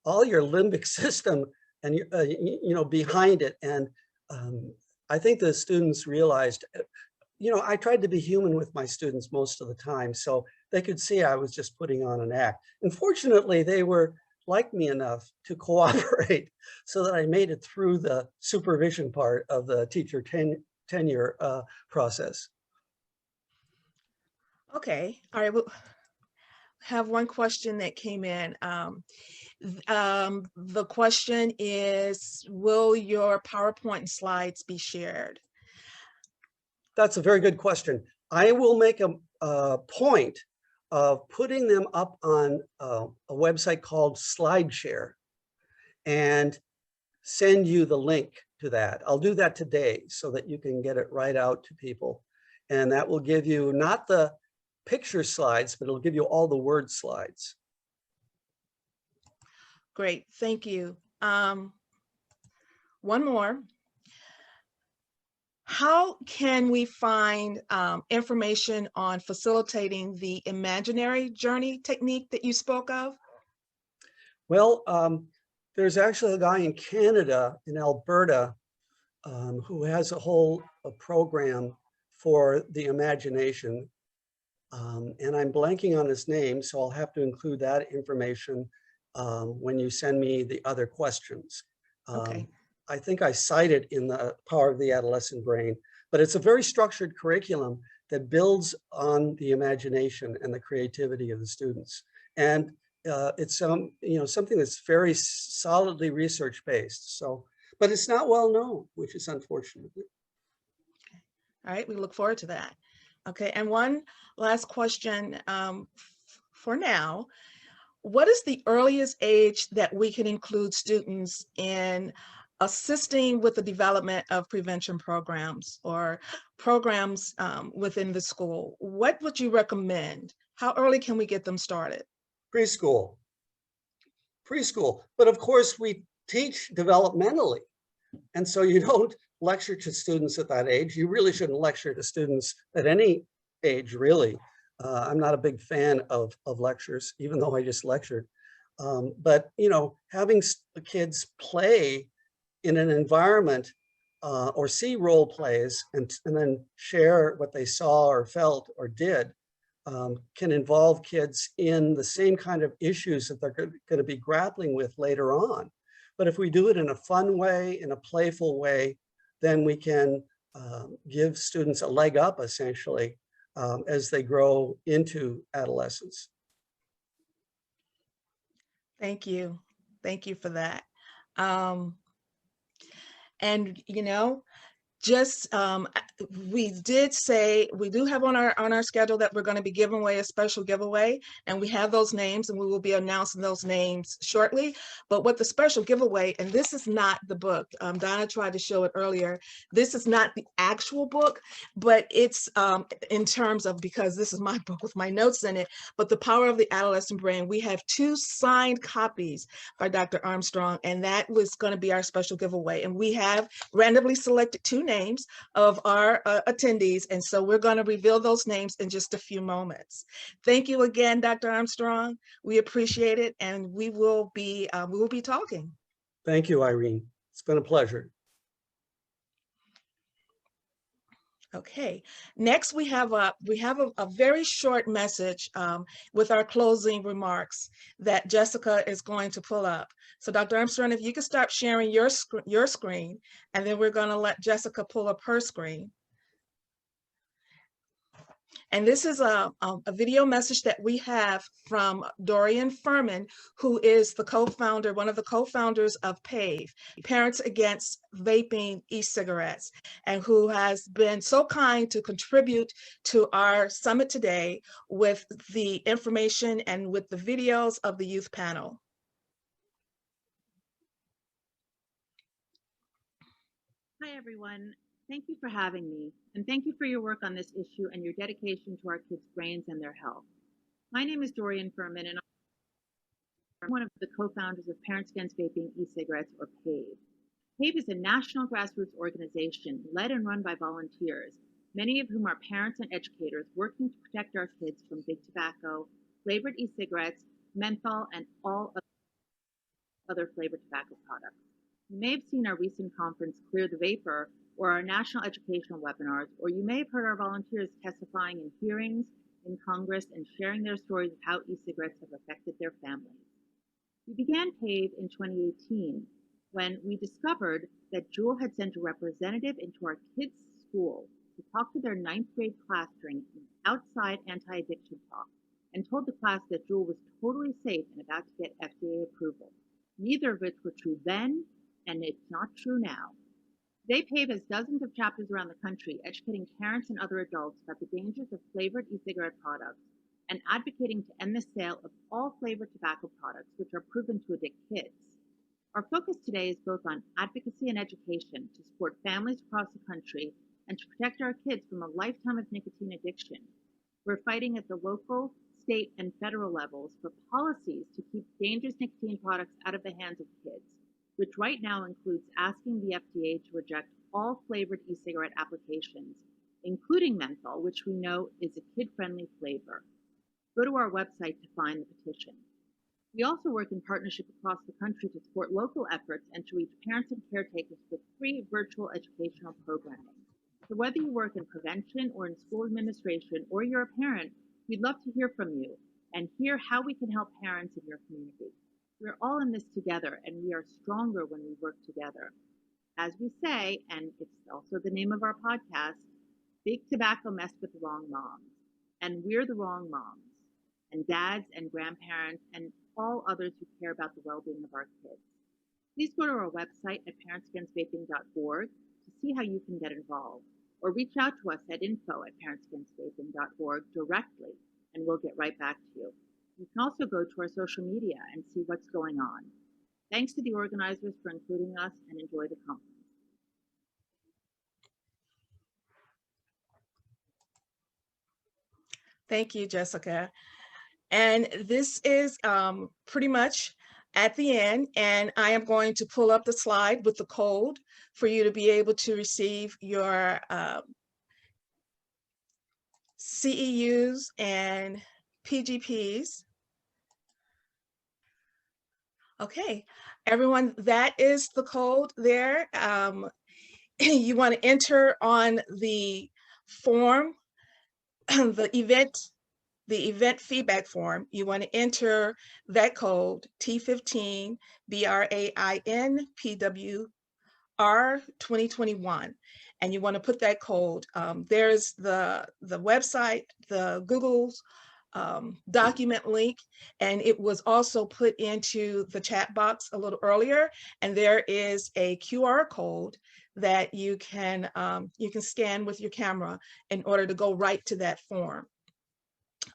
all your limbic system and you know, behind it. And I think the students realized, you know, I tried to be human with my students most of the time, so they could see I was just putting on an act. Unfortunately, they were like me enough to cooperate so that I made it through the supervision part of the teacher tenure process. Okay, all right, we'll have one question that came in. The question is, will your PowerPoint slides be shared? That's a very good question. I will make a point of putting them up on a website called SlideShare and send you the link to that. I'll do that today so that you can get it right out to people. And that will give you not the picture slides, but it'll give you all the word slides. Great, thank you. One more. How can we find information on facilitating the imaginary journey technique that you spoke of? Well, there's actually a guy in Canada, in Alberta, who has a program for the imagination. And I'm blanking on his name, so I'll have to include that information when you send me the other questions. Okay. I think I cite it in the Power of the Adolescent Brain, but it's a very structured curriculum that builds on the imagination and the creativity of the students. And it's something that's very solidly research-based. So, but it's not well known, which is unfortunate. All right, we look forward to that. Okay, and one last question for now. What is the earliest age that we can include students in assisting with the development of prevention programs or programs within the school? What would you recommend? How early can we get them started? Preschool. But of course, we teach developmentally. And so you don't lecture to students at that age. You really shouldn't lecture to students at any age, really. I'm not a big fan of lectures, even though I just lectured. But, having the kids play in an environment or see role plays and then share what they saw or felt or did can involve kids in the same kind of issues that they're going to be grappling with later on. But if we do it in a fun way, in a playful way, then we can give students a leg up, essentially, as they grow into adolescence. Thank you. Thank you for that. And just we did say we do have on our schedule that we're going to be giving away a special giveaway, and we have those names, and we will be announcing those names shortly. But what the special giveaway, and this is not the book, Donna tried to show it earlier, this is not the actual book, but it's in terms of, because this is my book with my notes in it, but The Power of the Adolescent Brain, we have 2 signed copies by Dr. Armstrong, and that was going to be our special giveaway. And we have randomly selected 2 names of our attendees, and so we're going to reveal those names in just a few moments. Thank you again, Dr. Armstrong. We appreciate it, and we will be talking. Thank you, Irene. It's been a pleasure. Okay, next we have a very short message with our closing remarks that Jessica is going to pull up. So Dr. Armstrong, if you could start sharing your screen, and then we're going to let Jessica pull up her screen. And this is a video message that we have from Dorian Furman, who is the co-founder, one of the co-founders of PAVE, Parents Against Vaping E-Cigarettes, and who has been so kind to contribute to our summit today with the information and with the videos of the youth panel. Hi, everyone. Thank you for having me, and thank you for your work on this issue and your dedication to our kids' brains and their health. My name is Dorian Furman, and I'm one of the co-founders of Parents Against Vaping E-Cigarettes, or PAVE. PAVE is a national grassroots organization led and run by volunteers, many of whom are parents and educators working to protect our kids from big tobacco, flavored e-cigarettes, menthol, and all other flavored tobacco products. You may have seen our recent conference, Clear the Vapor, or our national educational webinars, or you may have heard our volunteers testifying in hearings in Congress and sharing their stories of how e-cigarettes have affected their families. We began PAVE in 2018 when we discovered that Jewel had sent a representative into our kids' school to talk to their 9th grade class during outside anti-addiction talk and told the class that Jewel was totally safe and about to get FDA approval. Neither of which were true then, and it's not true now. They has dozens of chapters around the country, educating parents and other adults about the dangers of flavored e-cigarette products and advocating to end the sale of all flavored tobacco products, which are proven to addict kids. Our focus today is both on advocacy and education to support families across the country and to protect our kids from a lifetime of nicotine addiction. We're fighting at the local, state, and federal levels for policies to keep dangerous nicotine products out of the hands of kids, which right now includes asking the FDA to reject all flavored e-cigarette applications, including menthol, which we know is a kid-friendly flavor. Go to our website to find the petition. We also work in partnership across the country to support local efforts and to reach parents and caretakers with free virtual educational programming. So whether you work in prevention or in school administration or you're a parent, we'd love to hear from you and hear how we can help parents in your community. We're all in this together and we are stronger when we work together. As we say, and it's also the name of our podcast, Big Tobacco messed with the wrong moms. And we're the wrong moms and dads and grandparents and all others who care about the well-being of our kids. Please go to our website at parentsagainstvaping.org to see how you can get involved, or reach out to us at info@parentsagainstvaping.org directly, and we'll get right back to you. You can also go to our social media and see what's going on. Thanks to the organizers for including us, and enjoy the conference. Thank you, Jessica. And this is pretty much at the end, and I am going to pull up the slide with the code for you to be able to receive your CEUs and PGPs. Okay, everyone, that is the code there. You want to enter on the form, the event feedback form. You want to enter that code T15 BRAIN PWR 2021, and you want to put that code. There's the website, the Google's document link, and it was also put into the chat box a little earlier, and there is a QR code that you can scan with your camera in order to go right to that form.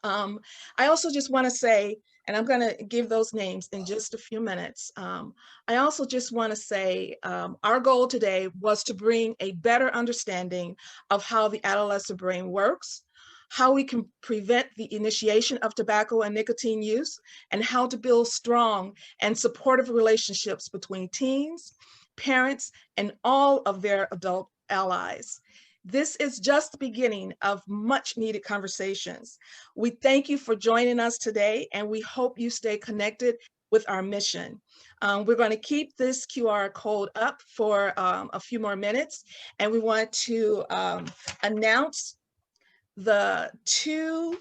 I also just want to say, and I'm going to give those names in just a few minutes. I also just want to say our goal today was to bring a better understanding of how the adolescent brain works, how we can prevent the initiation of tobacco and nicotine use, and how to build strong and supportive relationships between teens, parents, and all of their adult allies. This is just the beginning of much needed conversations. We thank you for joining us today, and we hope you stay connected with our mission. We're going to keep this QR code up for a few more minutes, and we want to announce the two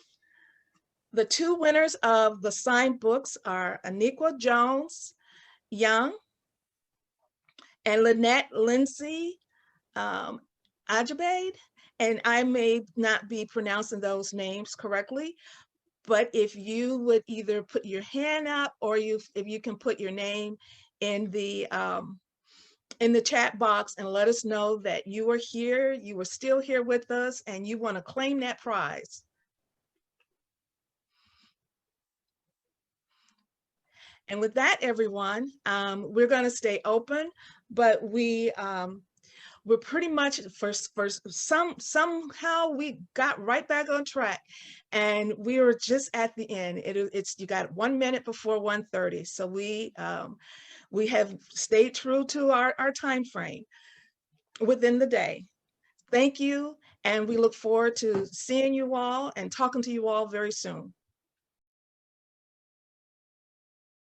winners of the signed books are Aniqua Jones Young and Lynette Lindsay Ajabade, and I may not be pronouncing those names correctly, but if you would either put your hand up or if you can put your name in the chat box and let us know that you are here, you are still here with us, and you want to claim that prize. And with that, everyone, we're going to stay open, but we're pretty much somehow we got right back on track, and we were just at the end. You got 1 minute before 1:30, so we have stayed true to our time frame within the day. Thank you, and we look forward to seeing you all and talking to you all very soon.